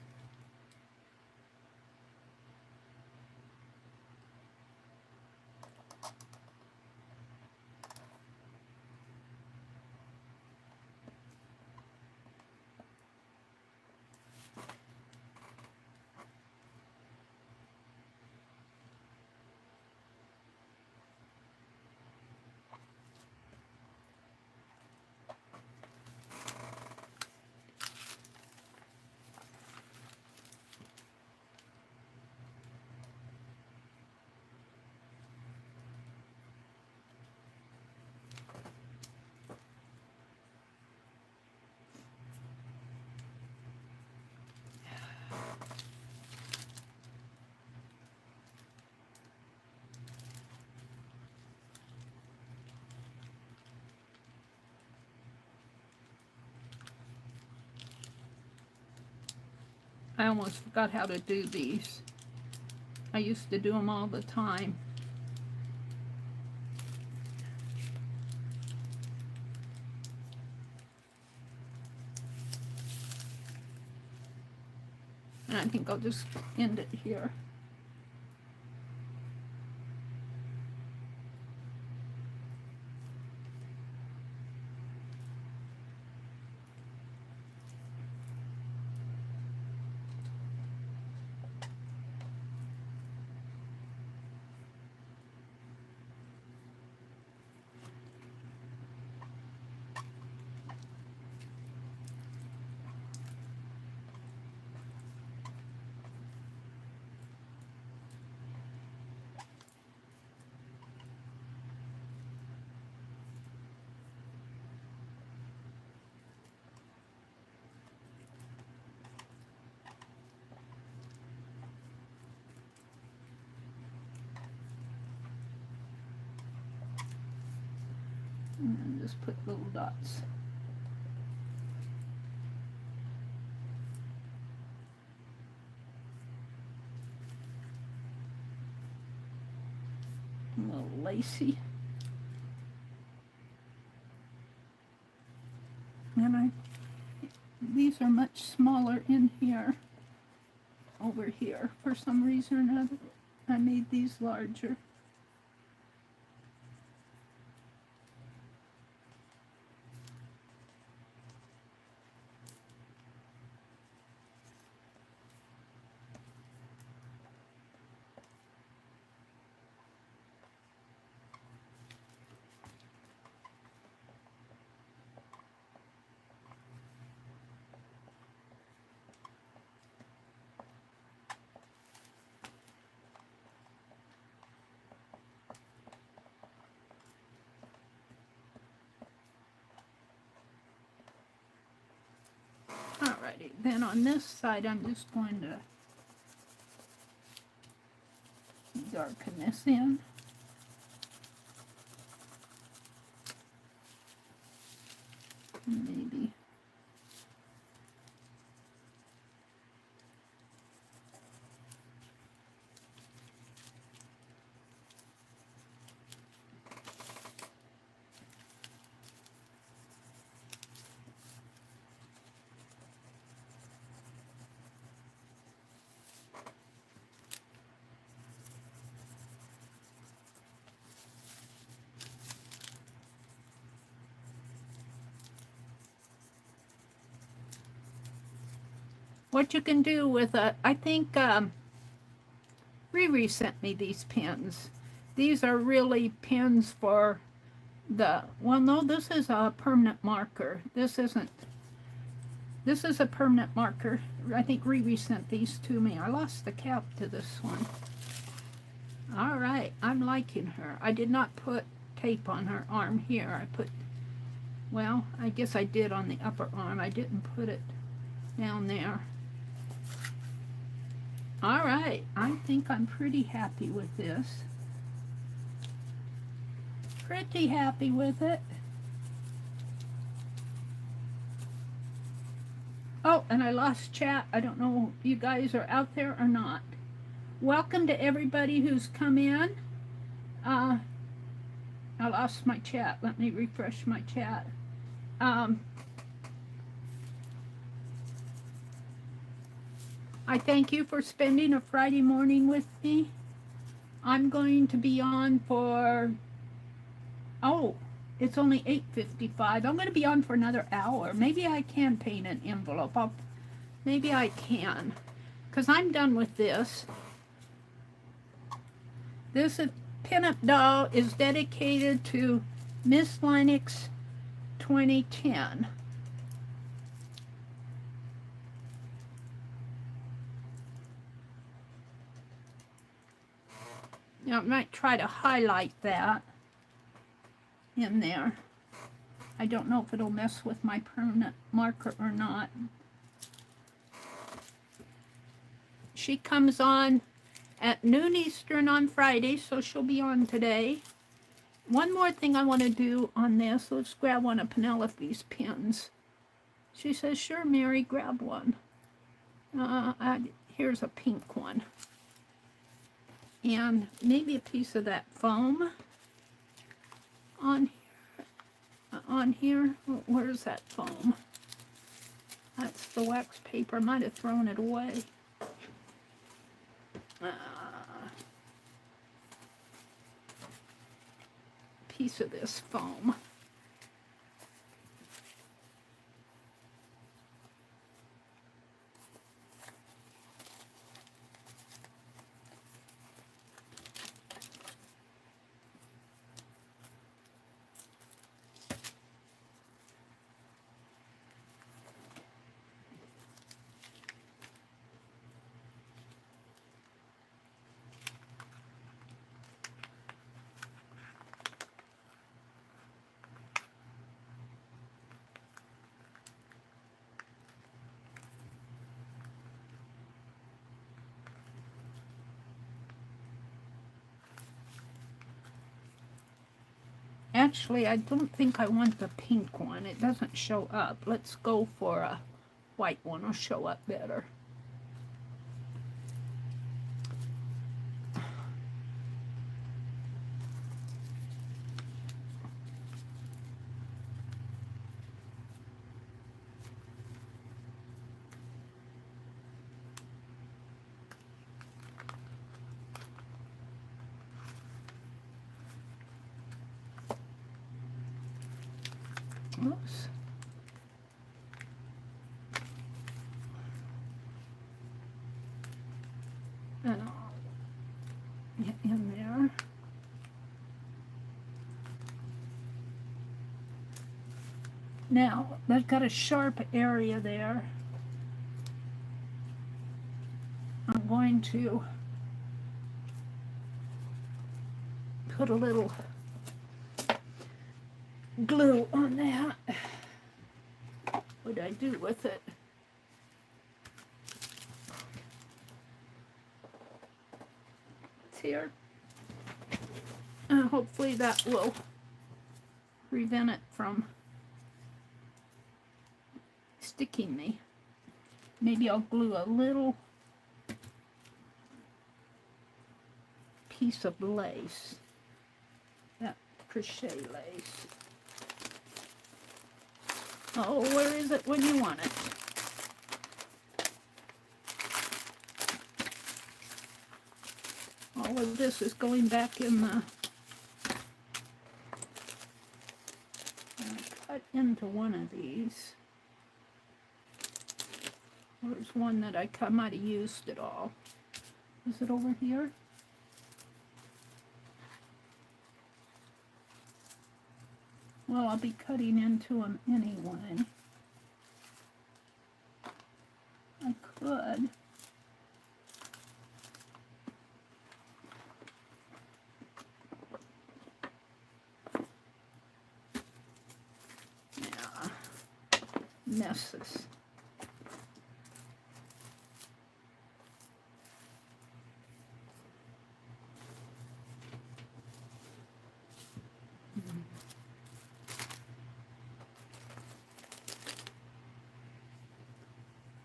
I almost forgot how to do these. I used to do them all the time. And I think I'll just end it here. And then just put little dots. A little lacy. And these are much smaller in here, over here. For some reason or another, I made these larger. Alrighty, then on this side I'm just going to darken this in. Maybe. What you can do with I think Riri sent me these pens. These are really pens for the, well, no, this is a permanent marker. This isn't. This is a permanent marker. I think Riri sent these to me. I lost the cap to this one. All right, I'm liking her. I did not put tape on her arm here. I put, well, I guess I did on the upper arm. I didn't put it down there. All right, I think I'm pretty happy with this. Pretty happy with it. Oh, and I lost chat. I don't know if you guys are out there or not. Welcome to everybody who's come in. I lost my chat. Let me refresh my chat. I thank you for spending a Friday morning with me. I'm going to be on for, oh, it's only 8:55. I'm going to be on for another hour. Maybe I can paint an envelope. Maybe I can, because I'm done with this. This pinup doll is dedicated to Miss Lennox 2010. Now, I might try to highlight that in there. I don't know if it'll mess with my permanent marker or not. She comes on at noon Eastern on Friday, so she'll be on today. One more thing I want to do on this. Let's grab one of Penelope's pins. She says, sure, Mary, grab one. Here's a pink one. And maybe a piece of that foam on here. Where's that foam? That's the wax paper. I might have thrown it away. Piece of this foam. Actually, I don't think I want the pink one. It doesn't show up. Let's go for a white one. Will show up better. Oops. Get in there. Now, they've got a sharp area there. I'm going to put a little glue on that. What do I do with it? It's here. Hopefully that will prevent it from sticking me. Maybe I'll glue a little piece of lace. That crochet lace. Oh, where is it when you want it? All of this is going back in the... cut into one of these. There's one that I might have used it all. Is it over here? Well, I'll be cutting into them anyway. I could. Yeah. Messes.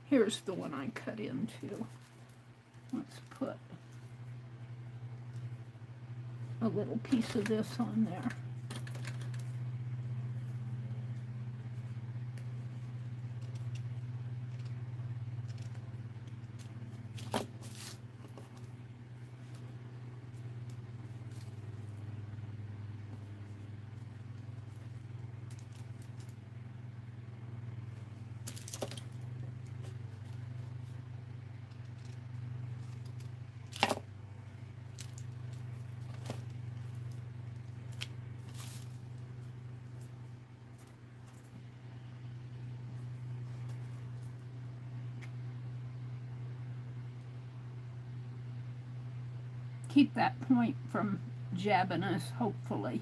Here's the one I cut into. Let's put a little piece of this on there. keep that point from jabbing us, hopefully.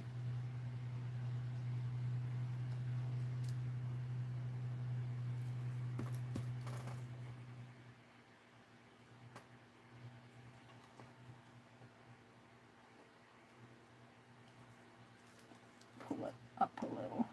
Pull it up a little.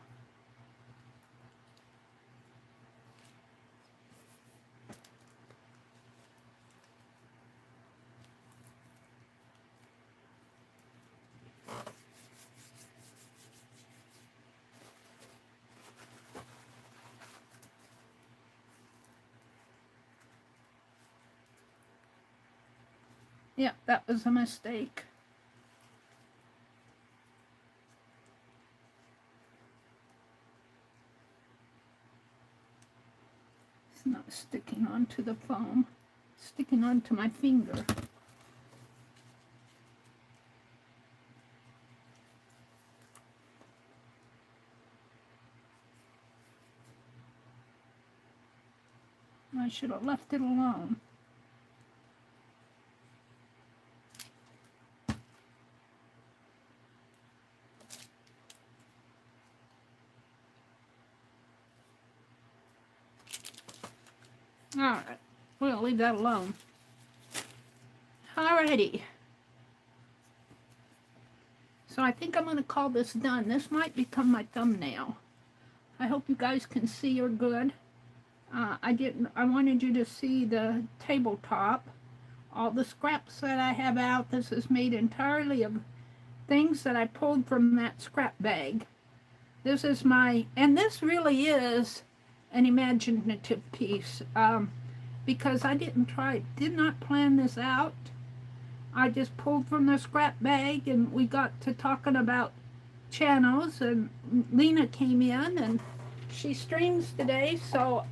Yeah, that was a mistake. It's not sticking onto the foam, it's sticking onto my finger. I should have left it alone. Alright, we'll leave that alone. Alrighty. So I think I'm going to call this done. This might become my thumbnail. I hope you guys can see her good. I wanted you to see the tabletop. All the scraps that I have out. This is made entirely of things that I pulled from that scrap bag. This is and this really is an imaginative piece, because I did not plan this out. I just pulled from the scrap bag, and we got to talking about channels, and Lena came in, and she streams today, so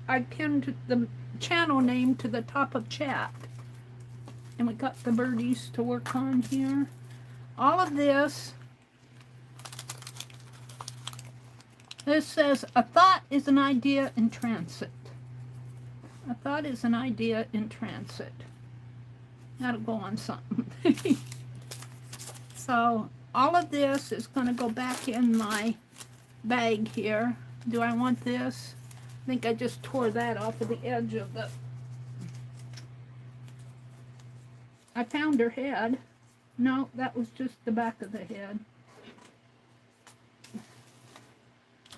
I pinned the channel name to the top of chat. And we got the birdies to work on here. All of this says, a thought is an idea in transit. A thought is an idea in transit. That'll go on something. So all of this is going to go back in my bag here. Do I want this? I think I just tore that off of the edge of the... I found her head. No, that was just the back of the head.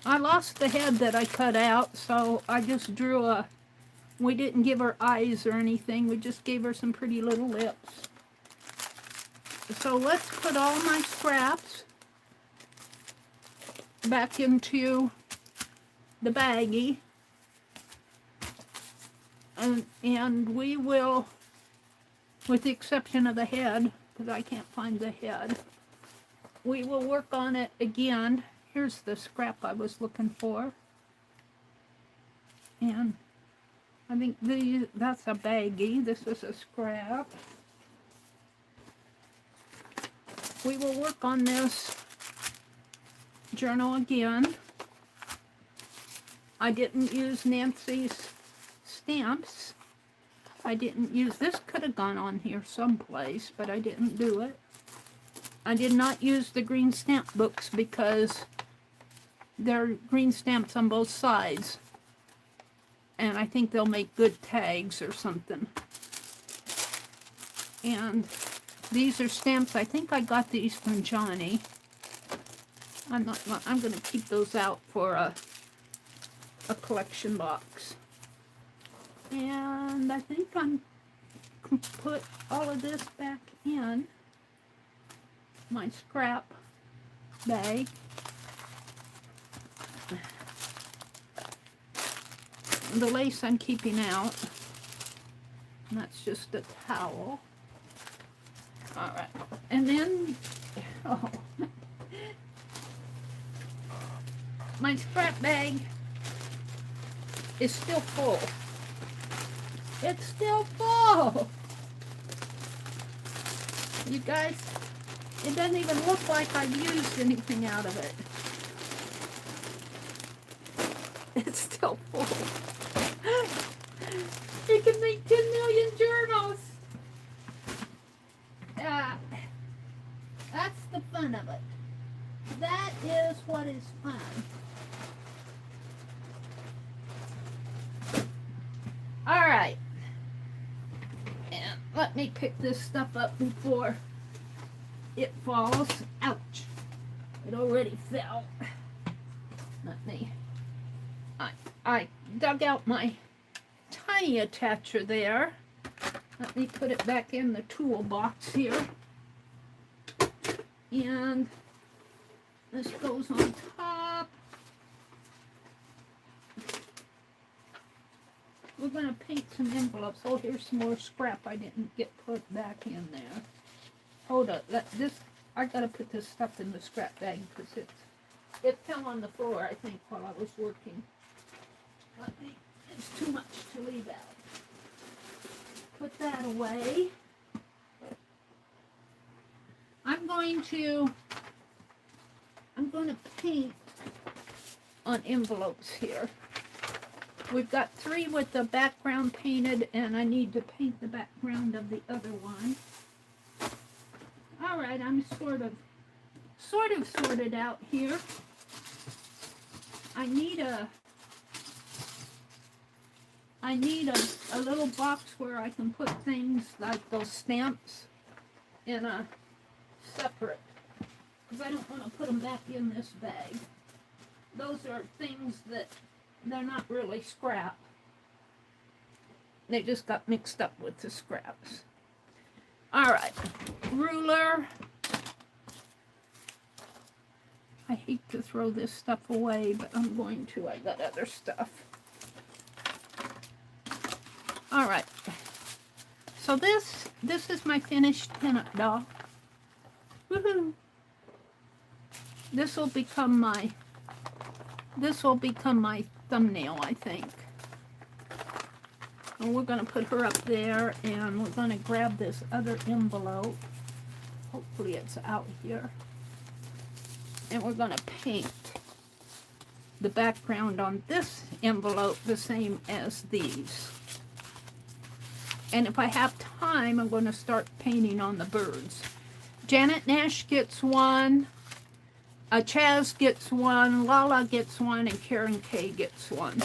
I lost the head that I cut out, so I just drew a... We didn't give her eyes or anything. We just gave her some pretty little lips. So let's put all my scraps back into the baggie. And we will, with the exception of the head, because I can't find the head, we will work on it again. Here's the scrap I was looking for. And I think that's a baggie. This is a scrap. We will work on this journal again. I didn't use Nancy's stamps. I didn't use, this could have gone on here someplace, but I didn't do it. I did not use the green stamp books because they're green stamps on both sides. And I think they'll make good tags or something. And these are stamps. I think I got these from Johnny. I'm going to keep those out for a collection box. And I think I'm going to put all of this back in my scrap bag. The lace I'm keeping out. And that's just a towel. Alright. And then, my scrap bag is still full. It's still full! You guys, it doesn't even look like I've used anything out of it. It's still full. You can make 10 million journals. let me pick this stuff up before it falls. Ouch. It already fell. Let me, I dug out my tiny attacher there. Let me put it back in the toolbox here. And this goes on top. We're going to paint some envelopes. Oh, here's some more scrap I didn't get put back in there. Hold up. I got to put this stuff in the scrap bag because it fell on the floor, I think, while I was working. It's too much to leave out. Put that away. I'm going to paint on envelopes here. We've got 3 with the background painted, and I need to paint the background of the other one. All right, I'm sort of sorted out here. I need a little box where I can put things like those stamps in a separate, because I don't want to put them back in this bag. Those are things that they're not really scrap. They just got mixed up with the scraps. All right, ruler. I hate to throw this stuff away, but I'm going to. I got other stuff. All right. So this is my finished pinup doll. Woohoo! This will become my thumbnail, I think. And we're going to put her up there, and we're going to grab this other envelope. Hopefully it's out here. And we're going to paint the background on this envelope the same as these. And if I have time, I'm going to start painting on the birds. Janet Nash gets one, Chaz gets one, Lala gets one, and Karen K gets one.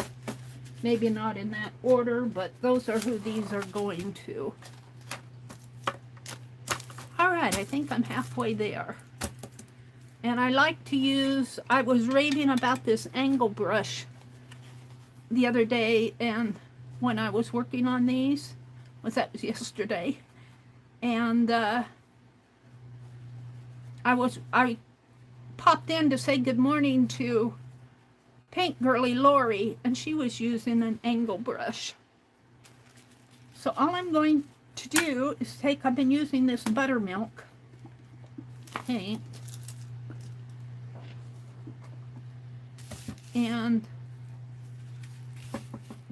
Maybe not in that order, but those are who these are going to. All right, I think I'm halfway there. And I like to use, I was raving about this angle brush the other day, and when I was working on these, that was yesterday, and I popped in to say good morning to Paint Girly Lori, and she was using an angle brush. So all I'm going to do is I've been using this buttermilk paint, and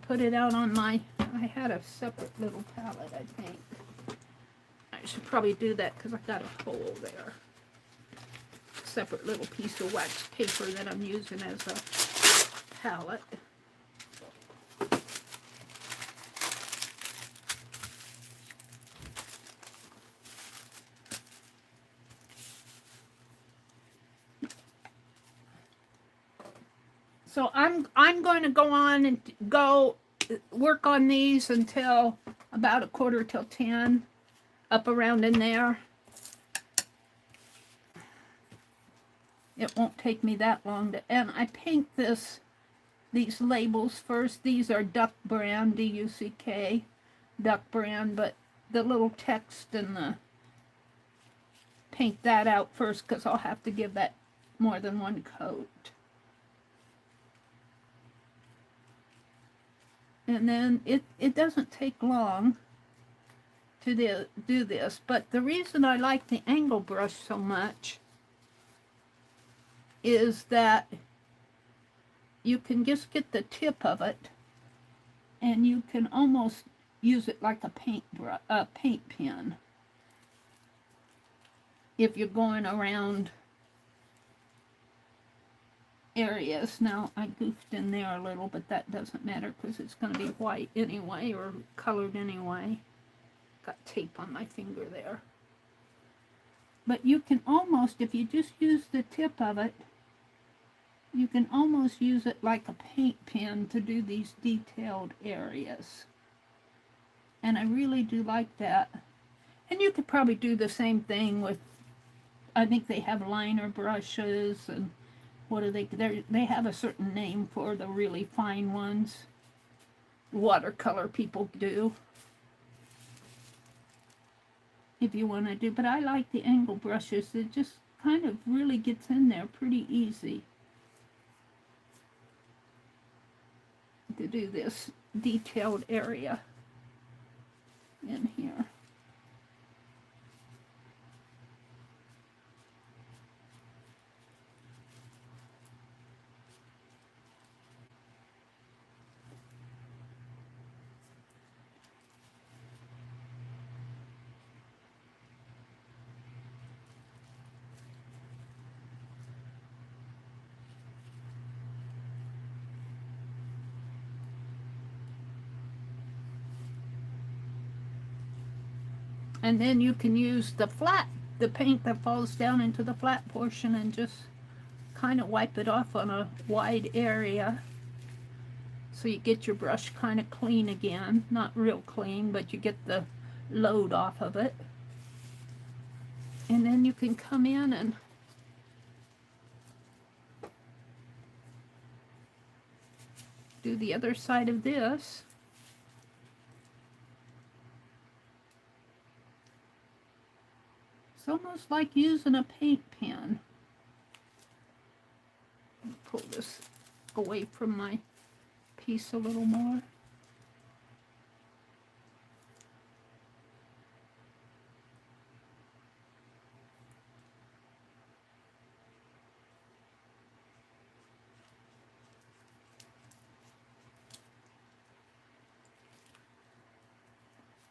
put it out on my, I had a separate little palette, I think. I should probably do that because I got a hole there. Separate little piece of wax paper that I'm using as a palette. So I'm going to go on and go work on these until about 9:45, up around in there. It won't take me that long to, and I paint these labels first. These are Duck Brand, D-U-C-K, Duck Brand, but the little text and the paint that out first because I'll have to give that more than one coat. And then it doesn't take long to do this, but the reason I like the angle brush so much is that you can just get the tip of it and you can almost use it like a paint pen if you're going around areas. Now I goofed in there a little, but that doesn't matter because it's going to be white anyway, or colored anyway. Got tape on my finger there. But you can almost, if you just use the tip of it, you can almost use it like a paint pen to do these detailed areas. And I really do like that. And you could probably do the same thing with, I think they have liner brushes, and what do they have a certain name for the really fine ones. Watercolor people do. If you want to do, but I like the angle brushes. It just kind of really gets in there pretty easy to do this detailed area in here. And then you can use the paint that falls down into the flat portion, and just kind of wipe it off on a wide area. So you get your brush kind of clean again. Not real clean, but you get the load off of it. And then you can come in and do the other side of this. It's almost like using a paint pen. Pull this away from my piece a little more.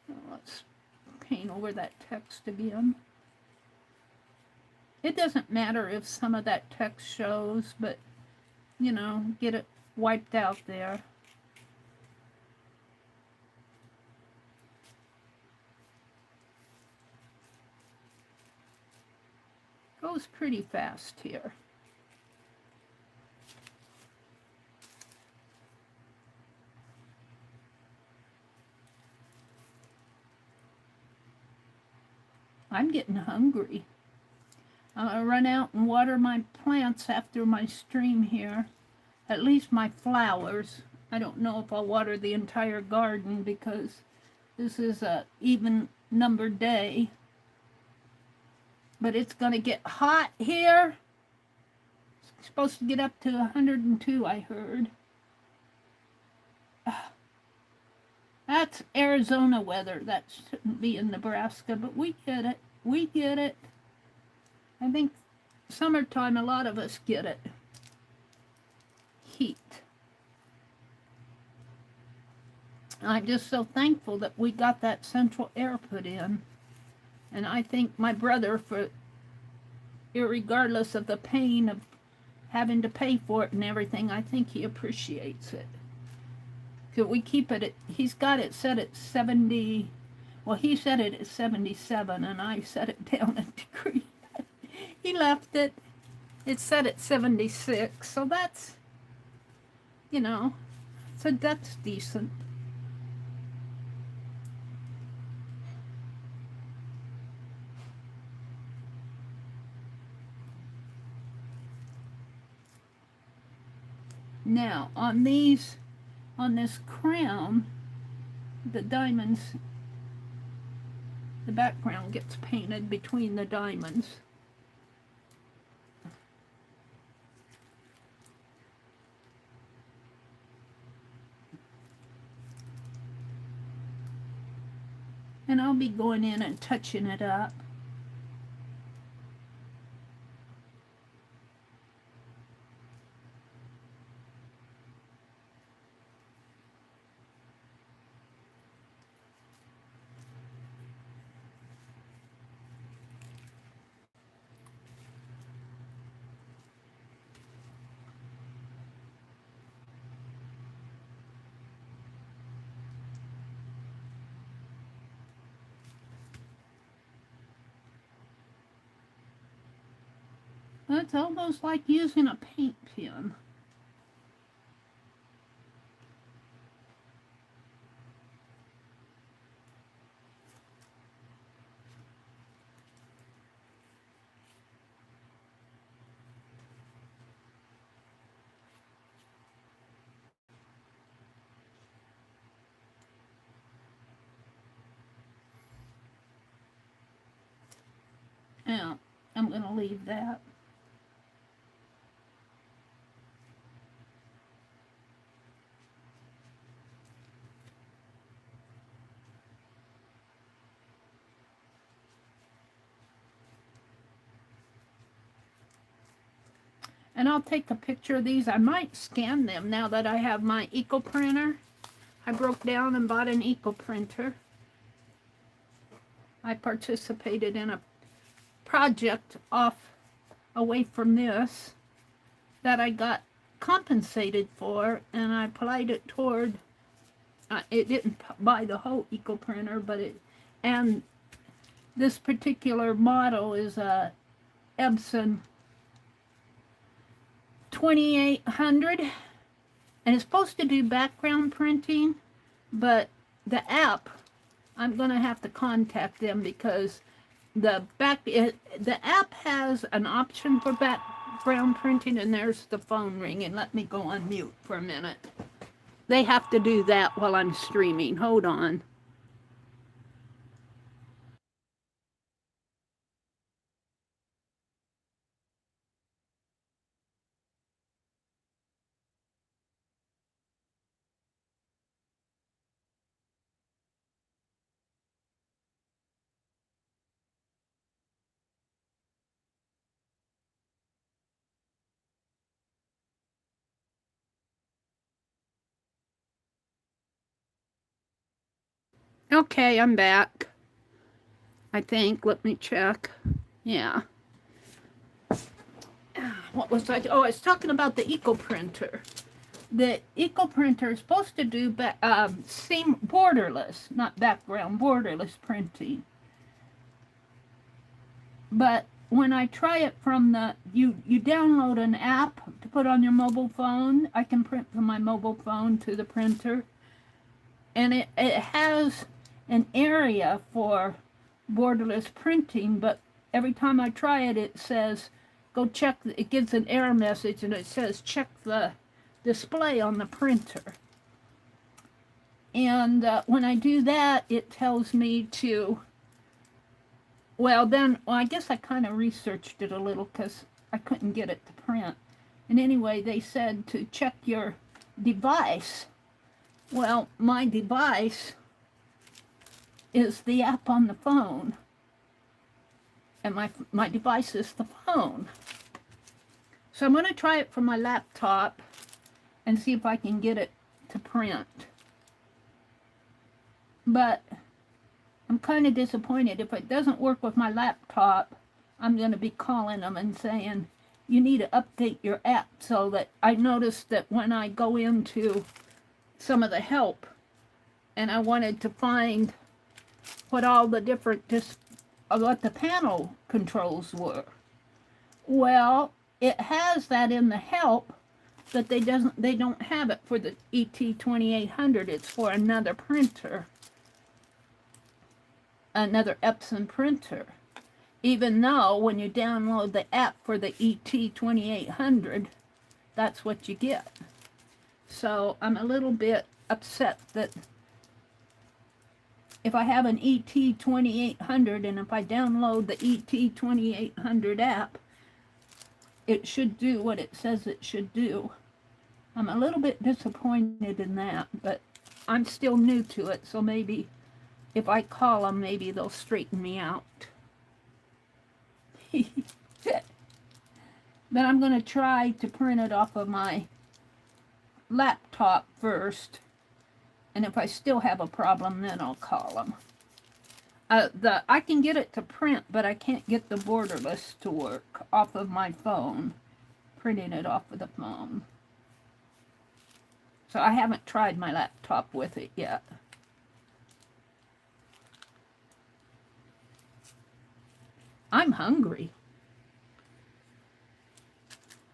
Now let's paint over that text again. It doesn't matter if some of that text shows, but, you know, get it wiped out there. Goes pretty fast here. I'm getting hungry. I'm going to run out and water my plants after my stream here. At least my flowers. I don't know if I'll water the entire garden because this is a even numbered day. But it's going to get hot here. It's supposed to get up to 102, I heard. That's Arizona weather. That shouldn't be in Nebraska, but we get it. We get it. I think summertime, a lot of us get it. Heat. I'm just so thankful that we got that central air put in. And I thank my brother for, irregardless of the pain of having to pay for it and everything, I think he appreciates it. Because we keep it at, he's got it set at 70, well, he set it at 77, and I set it down a degree. He left it. It's set at 76, so that's, you know, so that's decent. Now, on this crown, the diamonds, the background gets painted between the diamonds. And I'll be going in and touching it up. It's almost like using a paint pen. Yeah, I'm going to leave that. And I'll take a picture of these. I might scan them now that I have my eco printer. I broke down and bought an eco printer. I participated in a project away from this that I got compensated for, and I applied it toward, it didn't buy the whole eco printer, but and this particular model is a Epson 2800, and it's supposed to do background printing, but the app, I'm going to have to contact them because the app has an option for background printing, and there's the phone ringing. Let me go on mute for a minute. They have to do that while I'm streaming. Hold on. Okay, I'm back. I think. Let me check. Yeah. What was I? Oh, I was talking about the eco printer. The eco printer is supposed to do seam borderless, not background, borderless printing. But when I try it from you download an app to put on your mobile phone. I can print from my mobile phone to the printer, and it has an area for borderless printing, but every time I try it, it says, go check, it gives an error message, and it says, check the display on the printer. And when I do that, it tells me to, well, I guess I kind of researched it a little because I couldn't get it to print. And anyway, they said to check your device. Well, my device is the app on the phone, and my device is the phone. So I'm going to try it from my laptop and see if I can get it to print. But I'm kind of disappointed. If it doesn't work with my laptop, I'm going to be calling them and saying, you need to update your app. So that I noticed that when I go into some of the help and I wanted to find what all the different what the panel controls were. Well, it has that in the help, but they don't have it for the ET2800. It's for another printer, another Epson printer. Even though when you download the app for the ET2800, that's what you get. So I'm a little bit upset that if I have an ET2800 and if I download the ET2800 app, it should do what it says it should do. I'm a little bit disappointed in that, but I'm still new to it, so maybe if I call them, maybe they'll straighten me out. But I'm going to try to print it off of my laptop first, and if I still have a problem, then I'll call them. I can get it to print, but I can't get the borderless to work off of my phone, printing it off of the phone. So I haven't tried my laptop with it yet. I'm hungry.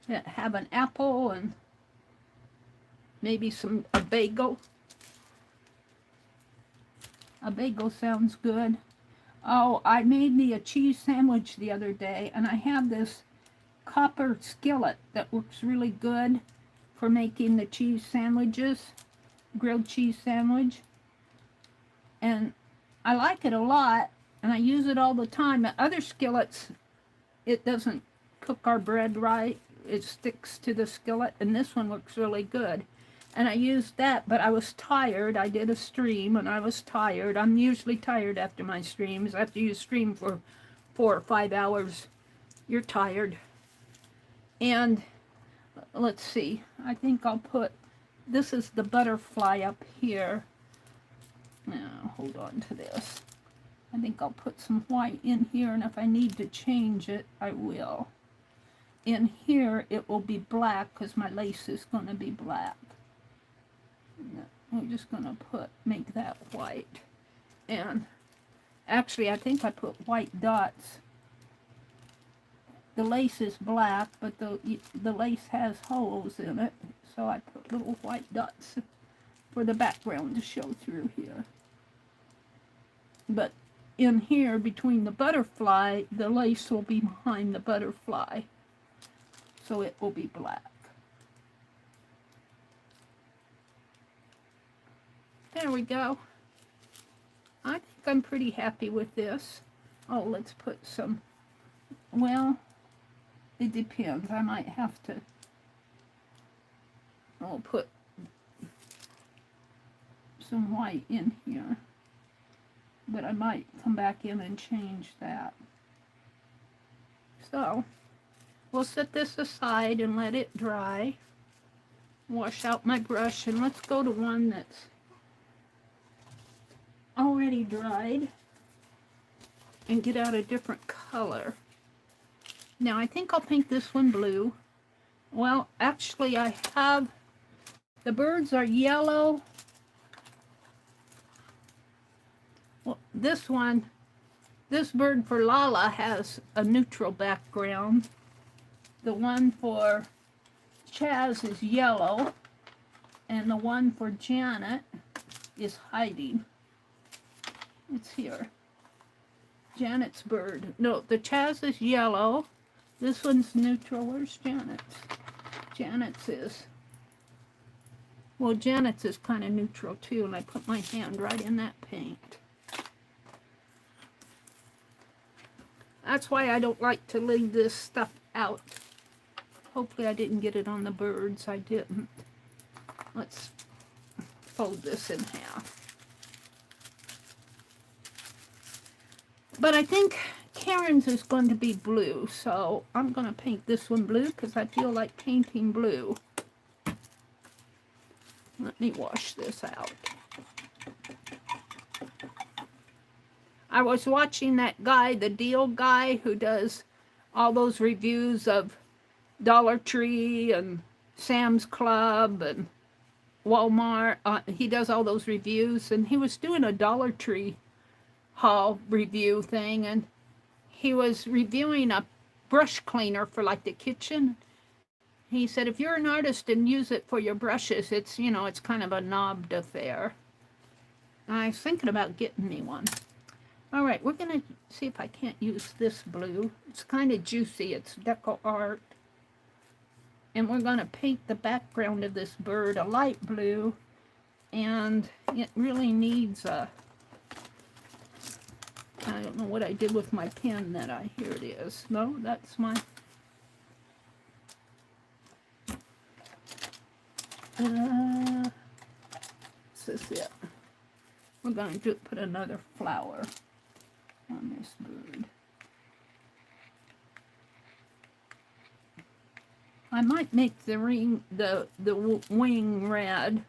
Yeah, have an apple and maybe a bagel. A bagel sounds good. Oh, I made me a cheese sandwich the other day, and I have this copper skillet that works really good for making the cheese sandwiches, grilled cheese sandwich. And I like it a lot, and I use it all the time. At other skillets, it doesn't cook our bread right. It sticks to the skillet, and this one looks really good. And I used that, but I was tired. I did a stream, and I was tired. I'm usually tired after my streams. After you stream for 4 or 5 hours, you're tired. And let's see, I think I'll put, this is the butterfly up here. Now, hold on to this. I think I'll put some white in here, and if I need to change it, I will. In here, it will be black, because my lace is going to be black. I'm just going to make that white. And actually, I think I put white dots. The lace is black, but the lace has holes in it, so I put little white dots for the background to show through here. But in here, between the butterfly, the lace will be behind the butterfly, so it will be black. There we go. I think I'm pretty happy with this. Oh, let's put some, well, it depends. I might have to, I'll put some white in here, but I might come back in and change that. So, we'll set this aside and let it dry. Wash out my brush, and let's go to one that's already dried and get out a different color. Now I think I'll paint this one blue. Well, actually I have, the birds are yellow. Well, this bird for Lala has a neutral background. The one for Chaz is yellow, and the one for Janet is hiding. It's here. Janet's bird. No, the Chaz is yellow. This one's neutral. Where's Janet's? Janet's is, well, Janet's is kind of neutral too, and I put my hand right in that paint. That's why I don't like to leave this stuff out. Hopefully I didn't get it on the birds. I didn't. Let's fold this in half. But I think Karen's is going to be blue, so I'm going to paint this one blue because I feel like painting blue. Let me wash this out. I was watching that guy, the Deal guy, who does all those reviews of Dollar Tree and Sam's Club and Walmart. He does all those reviews, and he was doing a Dollar Tree haul review thing, and he was reviewing a brush cleaner for like the kitchen. He said, if you're an artist and use it for your brushes, it's, you know, it's kind of a knobbed affair. I was thinking about getting me one. All right, we're going to see if I can't use this blue. It's kind of juicy. It's deco art. And we're going to paint the background of this bird a light blue. And it really needs a, I don't know what I did with my pen that here it is. No, that's my, this is it. We're going to put another flower on this bird. I might make the wing red.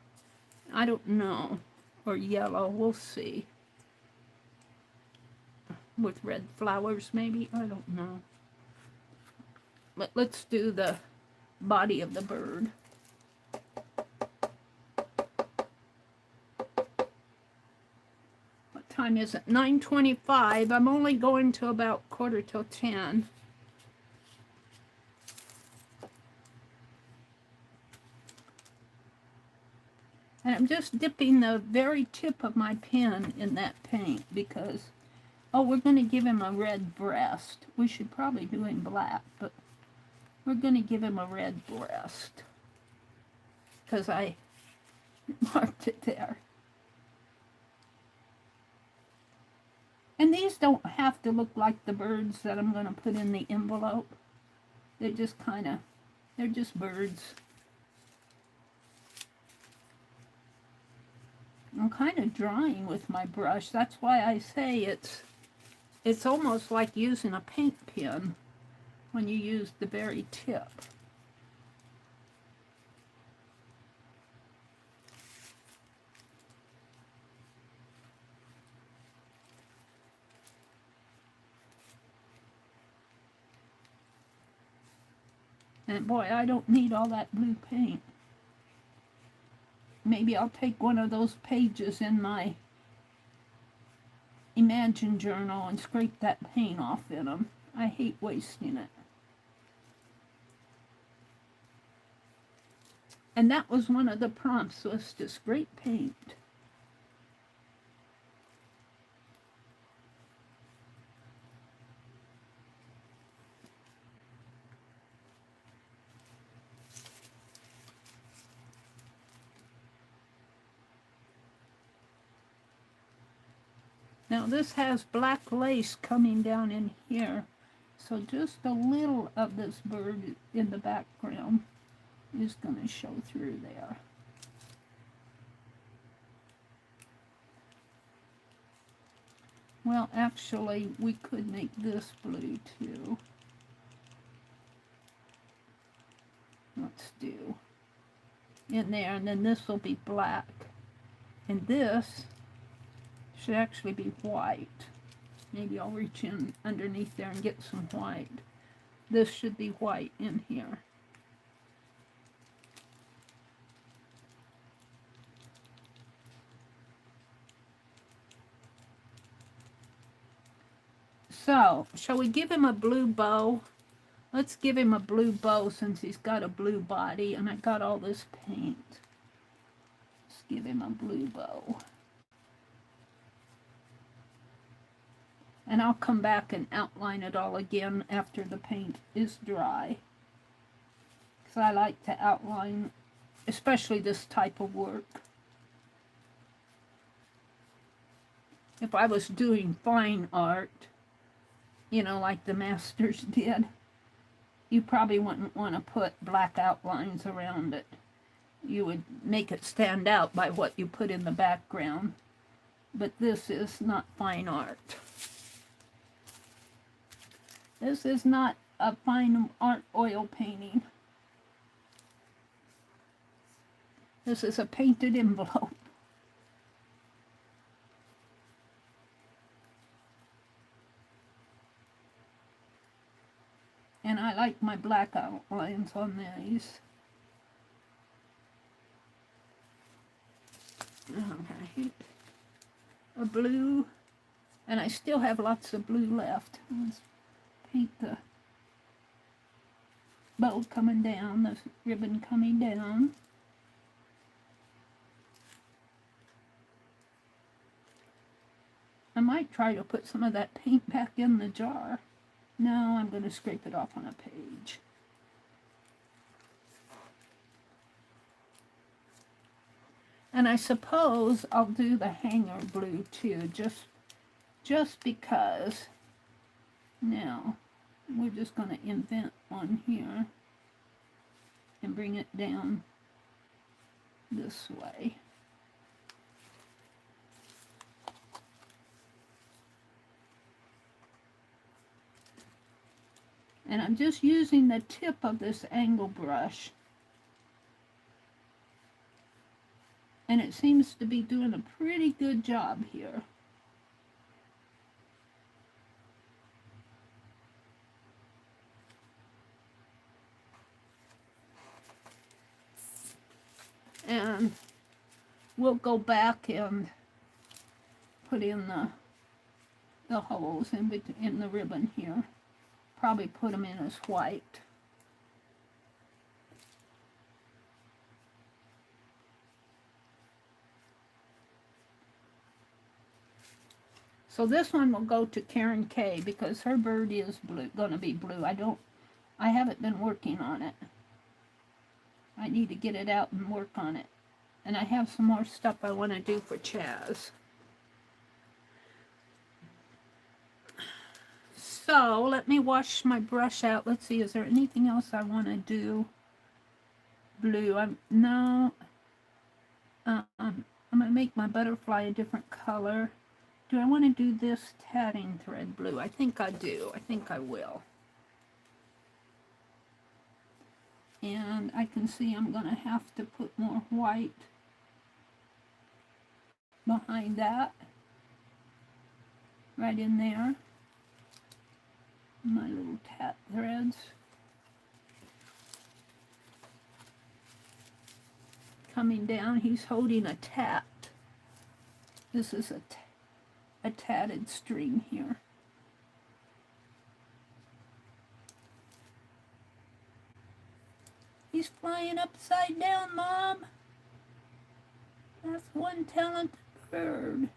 I don't know. Or yellow. We'll see. With red flowers, maybe? I don't know. But let's do the body of the bird. What time is it? 9:25. I'm only going to about 9:45. And I'm just dipping the very tip of my pen in that paint because, oh, we're going to give him a red breast. We should probably do him black, but we're going to give him a red breast because I marked it there. And these don't have to look like the birds that I'm going to put in the envelope. They're just they're just birds. I'm kind of drawing with my brush. That's why I say it's almost like using a paint pen when you use the very tip. And boy, I don't need all that blue paint. Maybe I'll take one of those pages in my Imagine journal and scrape that paint off in them. I hate wasting it. And that was one of the prompts, was to scrape paint. Now this has black lace coming down in here, so just a little of this bird in the background is going to show through there. Well, actually, we could make this blue too. Let's do in there, and then this will be black. And this should actually be white. Maybe I'll reach in underneath there and get some white. This should be white in here. So, shall we give him a blue bow? Let's give him a blue bow since he's got a blue body and I got all this paint. Let's give him a blue bow. And I'll come back and outline it all again after the paint is dry. Because I like to outline, especially this type of work. If I was doing fine art, you know, like the masters did, you probably wouldn't want to put black outlines around it. You would make it stand out by what you put in the background. But this is not fine art. This is not a fine art oil painting. This is a painted envelope. And I like my black outlines on these. Alright. A blue. And I still have lots of blue left. Let's paint the bow coming down, the ribbon coming down. I might try to put some of that paint back in the jar. No, I'm going to scrape it off on a page. And I suppose I'll do the hanger blue too, just because. Now, we're just going to invent one here and bring it down this way. And I'm just using the tip of this angle brush. And it seems to be doing a pretty good job here. And we'll go back and put in the holes in the ribbon here. Probably put them in as white. So this one will go to Karen K because her bird is going to be blue. I haven't been working on it. I need to get it out and work on it. And I have some more stuff I want to do for Chaz. So let me wash my brush out. Let's see, is there anything else I want to do? Blue. No. I'm going to make my butterfly a different color. Do I want to do this tatting thread blue? I think I do. I think I will. And I can see I'm going to have to put more white behind that. Right in there. My little tat threads. Coming down, he's holding a tat. This is a tatted string here. He's flying upside down, Mom. That's one talented bird.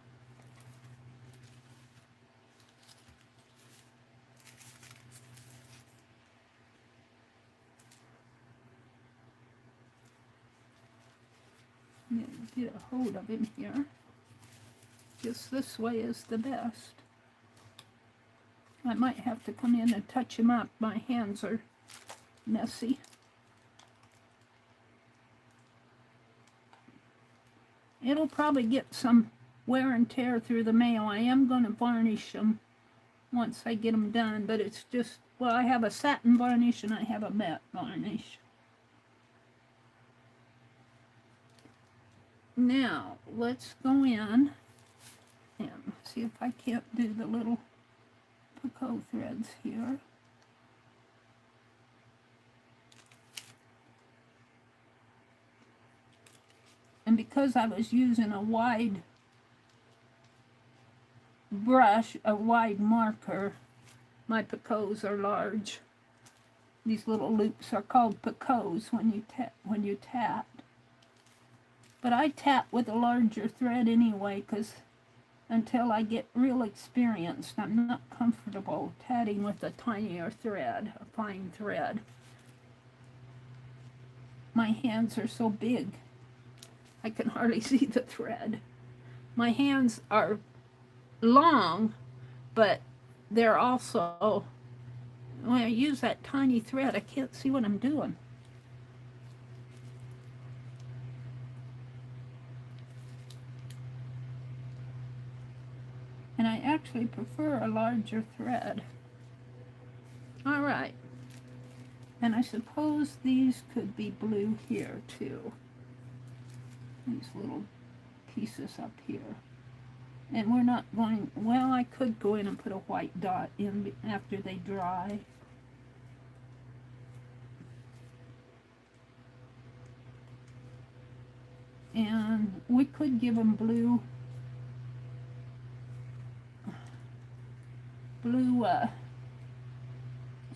Get a hold of him here. Just this way is the best. I might have to come in and touch him up. My hands are messy. It'll probably get some wear and tear through the mail. I am going to varnish them once I get them done, but it's just, well, I have a satin varnish and I have a matte varnish. Now, let's go in and see if I can't do the little Picasso threads here. And because I was using a wide brush, a wide marker, my Picassos are large. These little loops are called Picassos when you tat. But I tat with a larger thread anyway, because until I get real experienced, I'm not comfortable tatting with a tinier thread, a fine thread. My hands are so big, I can hardly see the thread. My hands are long, but they're also, when I use that tiny thread, I can't see what I'm doing. And I actually prefer a larger thread. All right. And I suppose these could be blue here too. These little pieces up here. And we're not going, well, I could go in and put a white dot in after they dry. And we could give them blue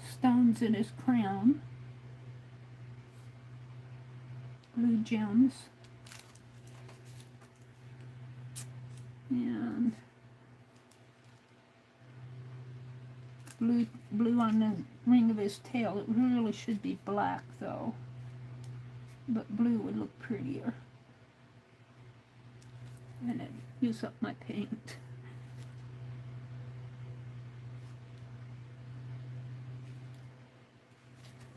stones in his crown, blue gems, and blue on the ring of his tail. It really should be black though, but blue would look prettier. And I'd use up my paint.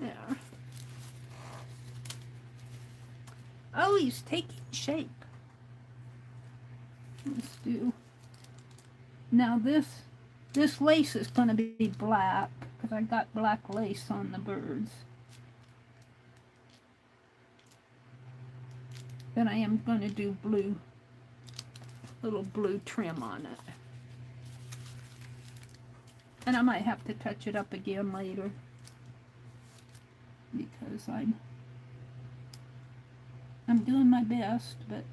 There. Oh, he's taking shape. Let's do. Now this lace is going to be black because I got black lace on the birds. Then I am going to do blue, little blue trim on it. And I might have to touch it up again later, because I'm doing my best, but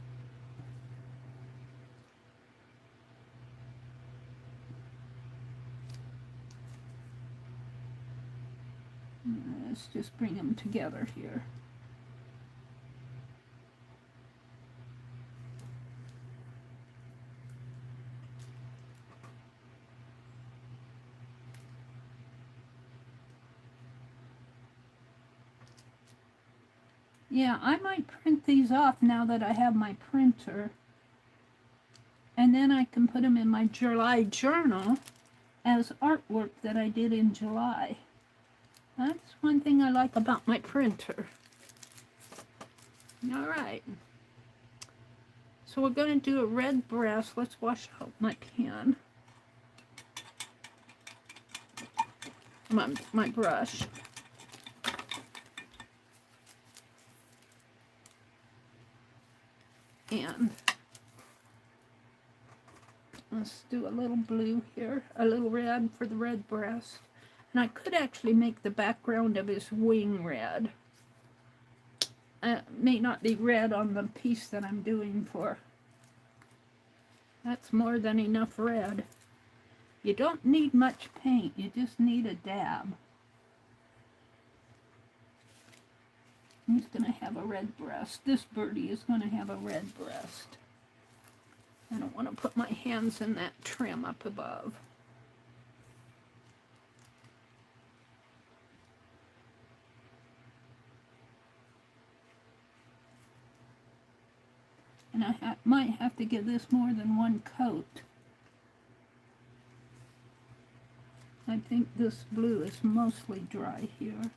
let's just bring them together here. Yeah, I might print these off now that I have my printer. And then I can put them in my July journal as artwork that I did in July. That's one thing I like about my printer. All right. So we're going to do a red brass. Let's wash out my pen. My brush. And let's do a little blue here, a little red for the red breast. And I could actually make the background of his wing red. May not be red on the piece that I'm doing for. That's more than enough red. You don't need much paint, you just need a dab. He's going to have a red breast. This birdie is going to have a red breast. I don't want to put my hands in that trim up above. And I might have to give this more than one coat. I think this blue is mostly dry here.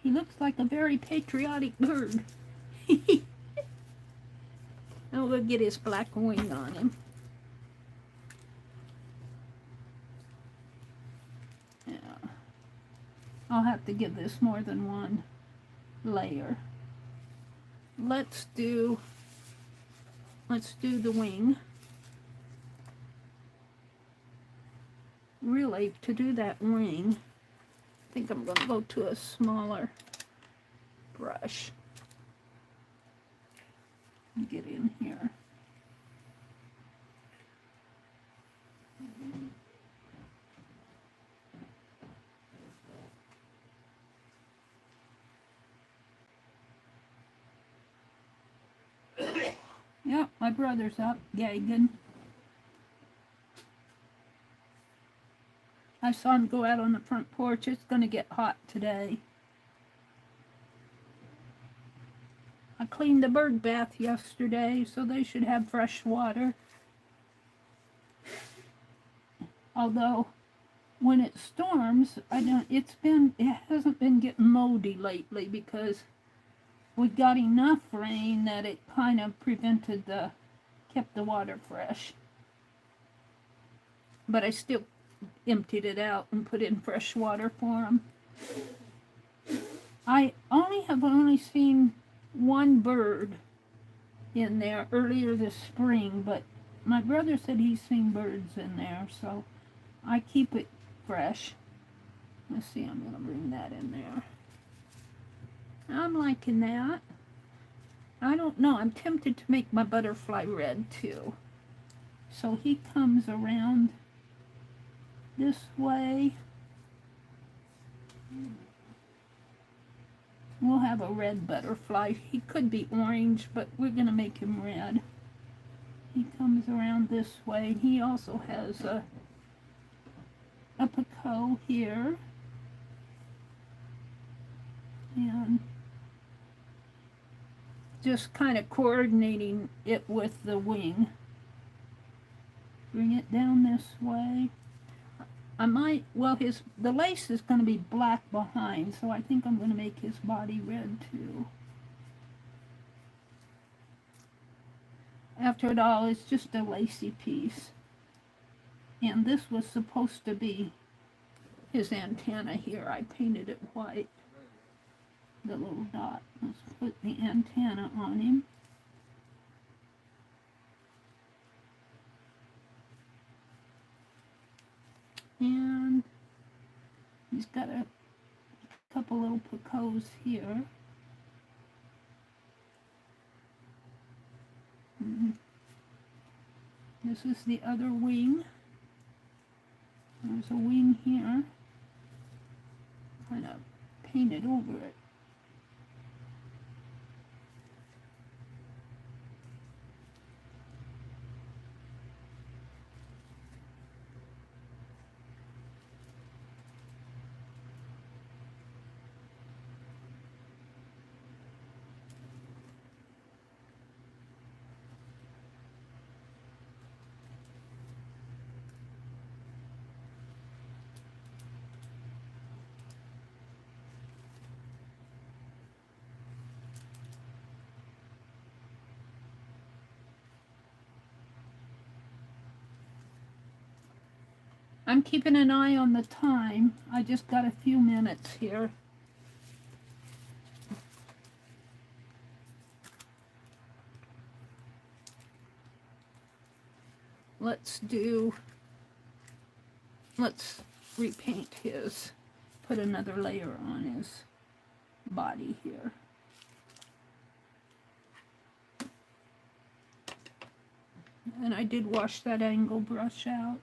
He looks like a very patriotic bird. Oh, we'll get his black wing on him. Yeah. I'll have to give this more than one layer. Let's do the wing. Really, to do that wing, I think I'm going to go to a smaller brush. Get in here. Yep, my brother's up gagging. I saw him go out on the front porch. It's going to get hot today. I cleaned the bird bath yesterday, so they should have fresh water. Although, when it storms, it hasn't been getting moldy lately because we got enough rain that it kind of kept the water fresh. But I still emptied it out and put in fresh water for them. I have only seen one bird in there earlier this spring, but my brother said he's seen birds in there, so I keep it fresh. Let's see, I'm going to bring that in there. I'm liking that. I don't know, I'm tempted to make my butterfly red too. So he comes around this way. We'll have a red butterfly. He could be orange, but we're going to make him red. He comes around this way. He also has a Picasso here. And just kind of coordinating it with the wing. Bring it down this way. The lace is going to be black behind, so I think I'm going to make his body red too. After it all, it's just a lacy piece. And this was supposed to be his antenna here. I painted it white. The little dot. Let's put the antenna on him. And he's got a couple little Picassos here. This is the other wing. There's a wing here. Kind of painted over it. I'm keeping an eye on the time. I just got a few minutes here. Let's repaint his, put another layer on his body here. And I did wash that angle brush out.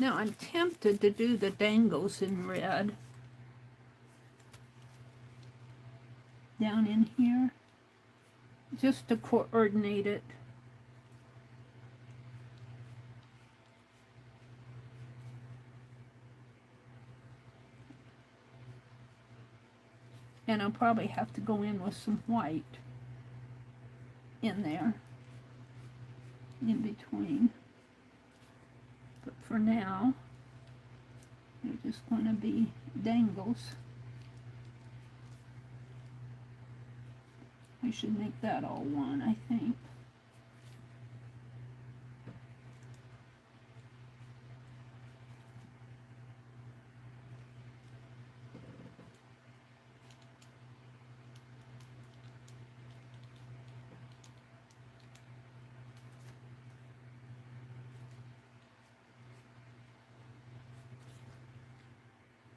Now I'm tempted to do the dangles in red down in here, just to coordinate it. And I'll probably have to go in with some white in there, in between. But for now, they're just going to be dangles. I should make that all one, I think.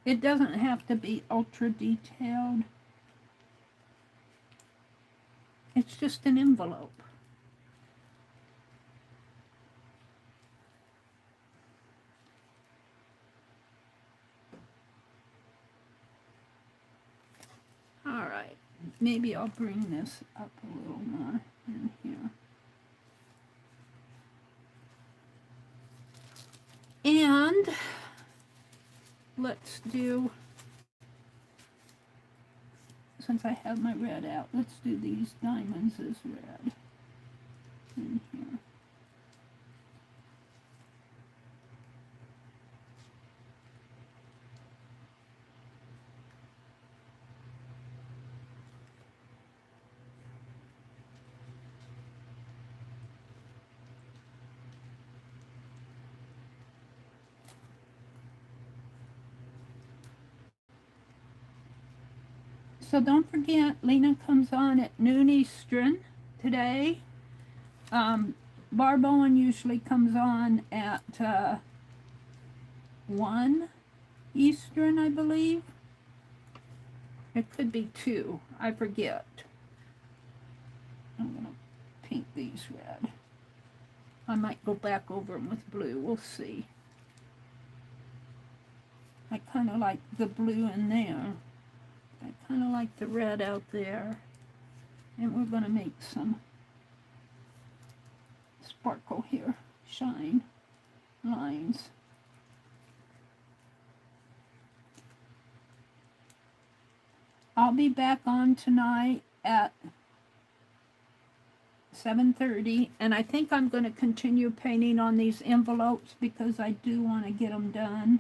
It doesn't have to be ultra detailed. It's just an envelope. All right, maybe I'll bring this up a little more in here. And let's do, since I have my red out, let's do these diamonds as red in here. So don't forget, Lena comes on at noon Eastern today. Barb Owen usually comes on at 1 Eastern, I believe. It could be 2, I forget. I'm going to paint these red. I might go back over them with blue, we'll see. I kind of like the blue in there. I kind of like the red out there. And we're going to make some sparkle here, shine lines. I'll be back on tonight at 7:30, and I think I'm going to continue painting on these envelopes because I do want to get them done.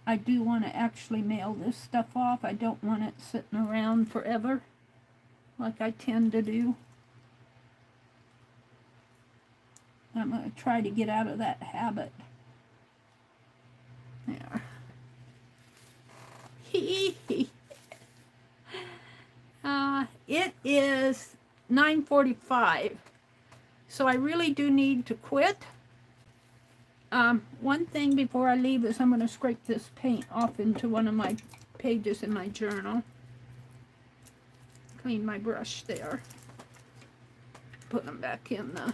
I do want to actually mail this stuff off. I don't want it sitting around forever like I tend to do. I'm going to try to get out of that habit. There. It is 9:45, so I really do need to quit. One thing before I leave is I'm going to scrape this paint off into one of my pages in my journal. Clean my brush there. Put them back in the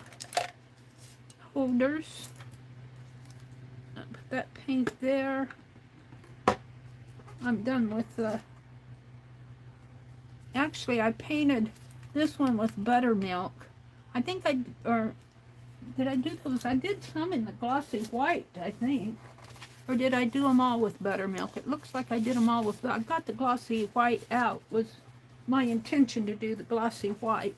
holders. I'll put that paint there. I'm done with the... Actually, I painted this one with buttermilk. I think did I do those? I did some in the glossy white, I think. Or did I do them all with buttermilk? It looks like I did them all with... I got the glossy white out. It was my intention to do the glossy white.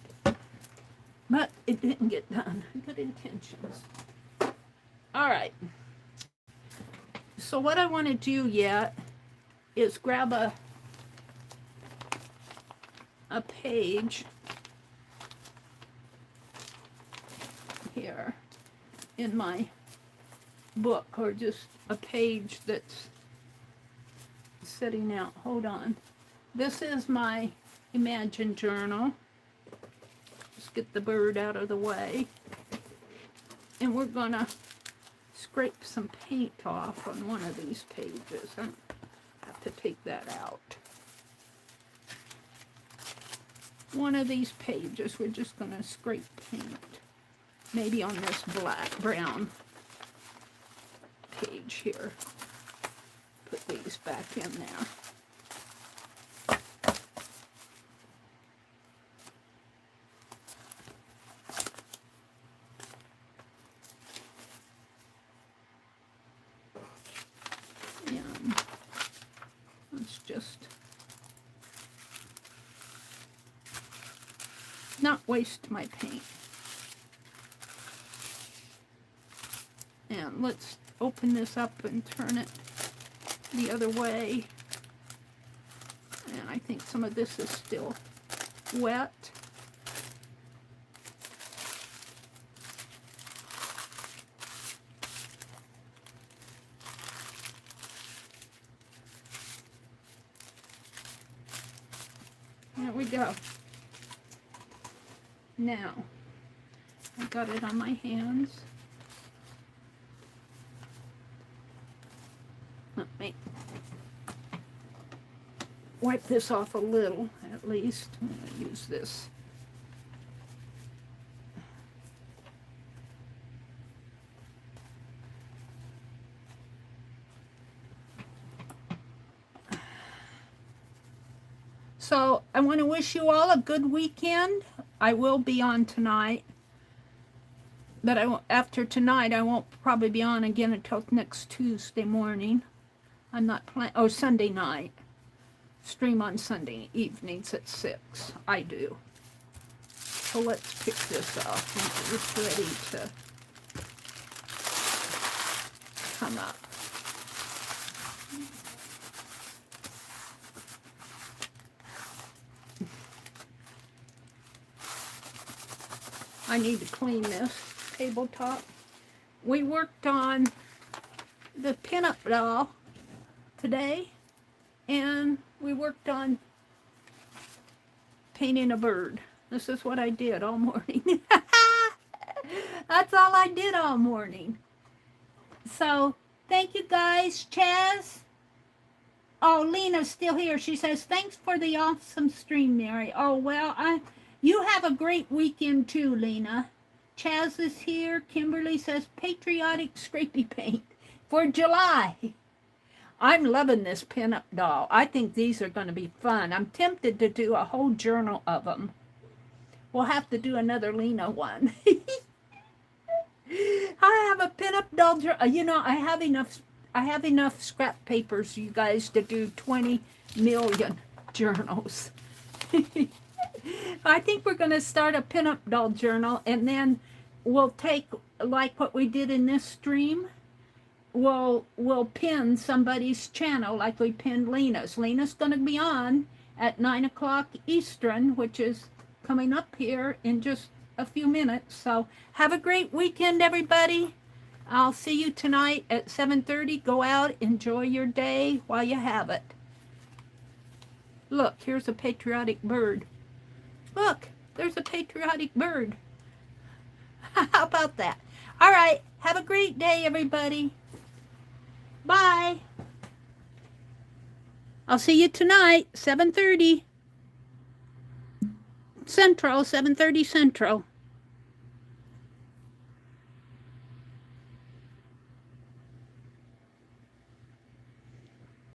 But it didn't get done. Good intentions. All right. So what I want to do yet is grab a page here in my book, or just a page that's sitting out. Hold on. This is my Imagine journal. Just get the bird out of the way. And we're gonna scrape some paint off on one of these pages. I have to take that out. One of these pages, we're just gonna scrape paint. Maybe on this brown page here. Put these back in there. And let's just not waste my paint. And let's open this up and turn it the other way. And I think some of this is still wet. There we go. Now, I got it on my hands. Let me wipe this off a little, at least. I'm going to use this. So I want to wish you all a good weekend. I will be on tonight, but after tonight I won't probably be on again until next Tuesday morning. I'm not planning. Oh, Sunday night. Stream on Sunday evenings at 6. I do. So let's pick this up. It's ready to come up. I need to clean this tabletop. We worked on the pinup doll today, and we worked on painting a bird. This is what I did all morning. That's all I did all morning. So, thank you guys. Chaz. Oh, Lena's still here. She says, thanks for the awesome stream, Meri. Oh, well, you have a great weekend too, Lena. Chaz is here. Kimberly says, patriotic scrapey paint for July. I'm loving this pinup doll. I think these are going to be fun. I'm tempted to do a whole journal of them. We'll have to do another Lena one. I have a pinup doll journal. You know, I have enough scrap papers, you guys, to do 20 million journals. I think we're going to start a pinup doll journal, and then we'll take, like what we did in this stream, we'll pin somebody's channel like we pinned Lena's. Lena's going to be on at 9 o'clock Eastern, which is coming up here in just a few minutes. So have a great weekend, everybody. I'll see you tonight at 7:30. Go out, enjoy your day while you have it. Look, here's a patriotic bird. Look, there's a patriotic bird. How about that? All right, have a great day, everybody. Bye. I'll see you tonight, 7:30 Central, 7:30 Central.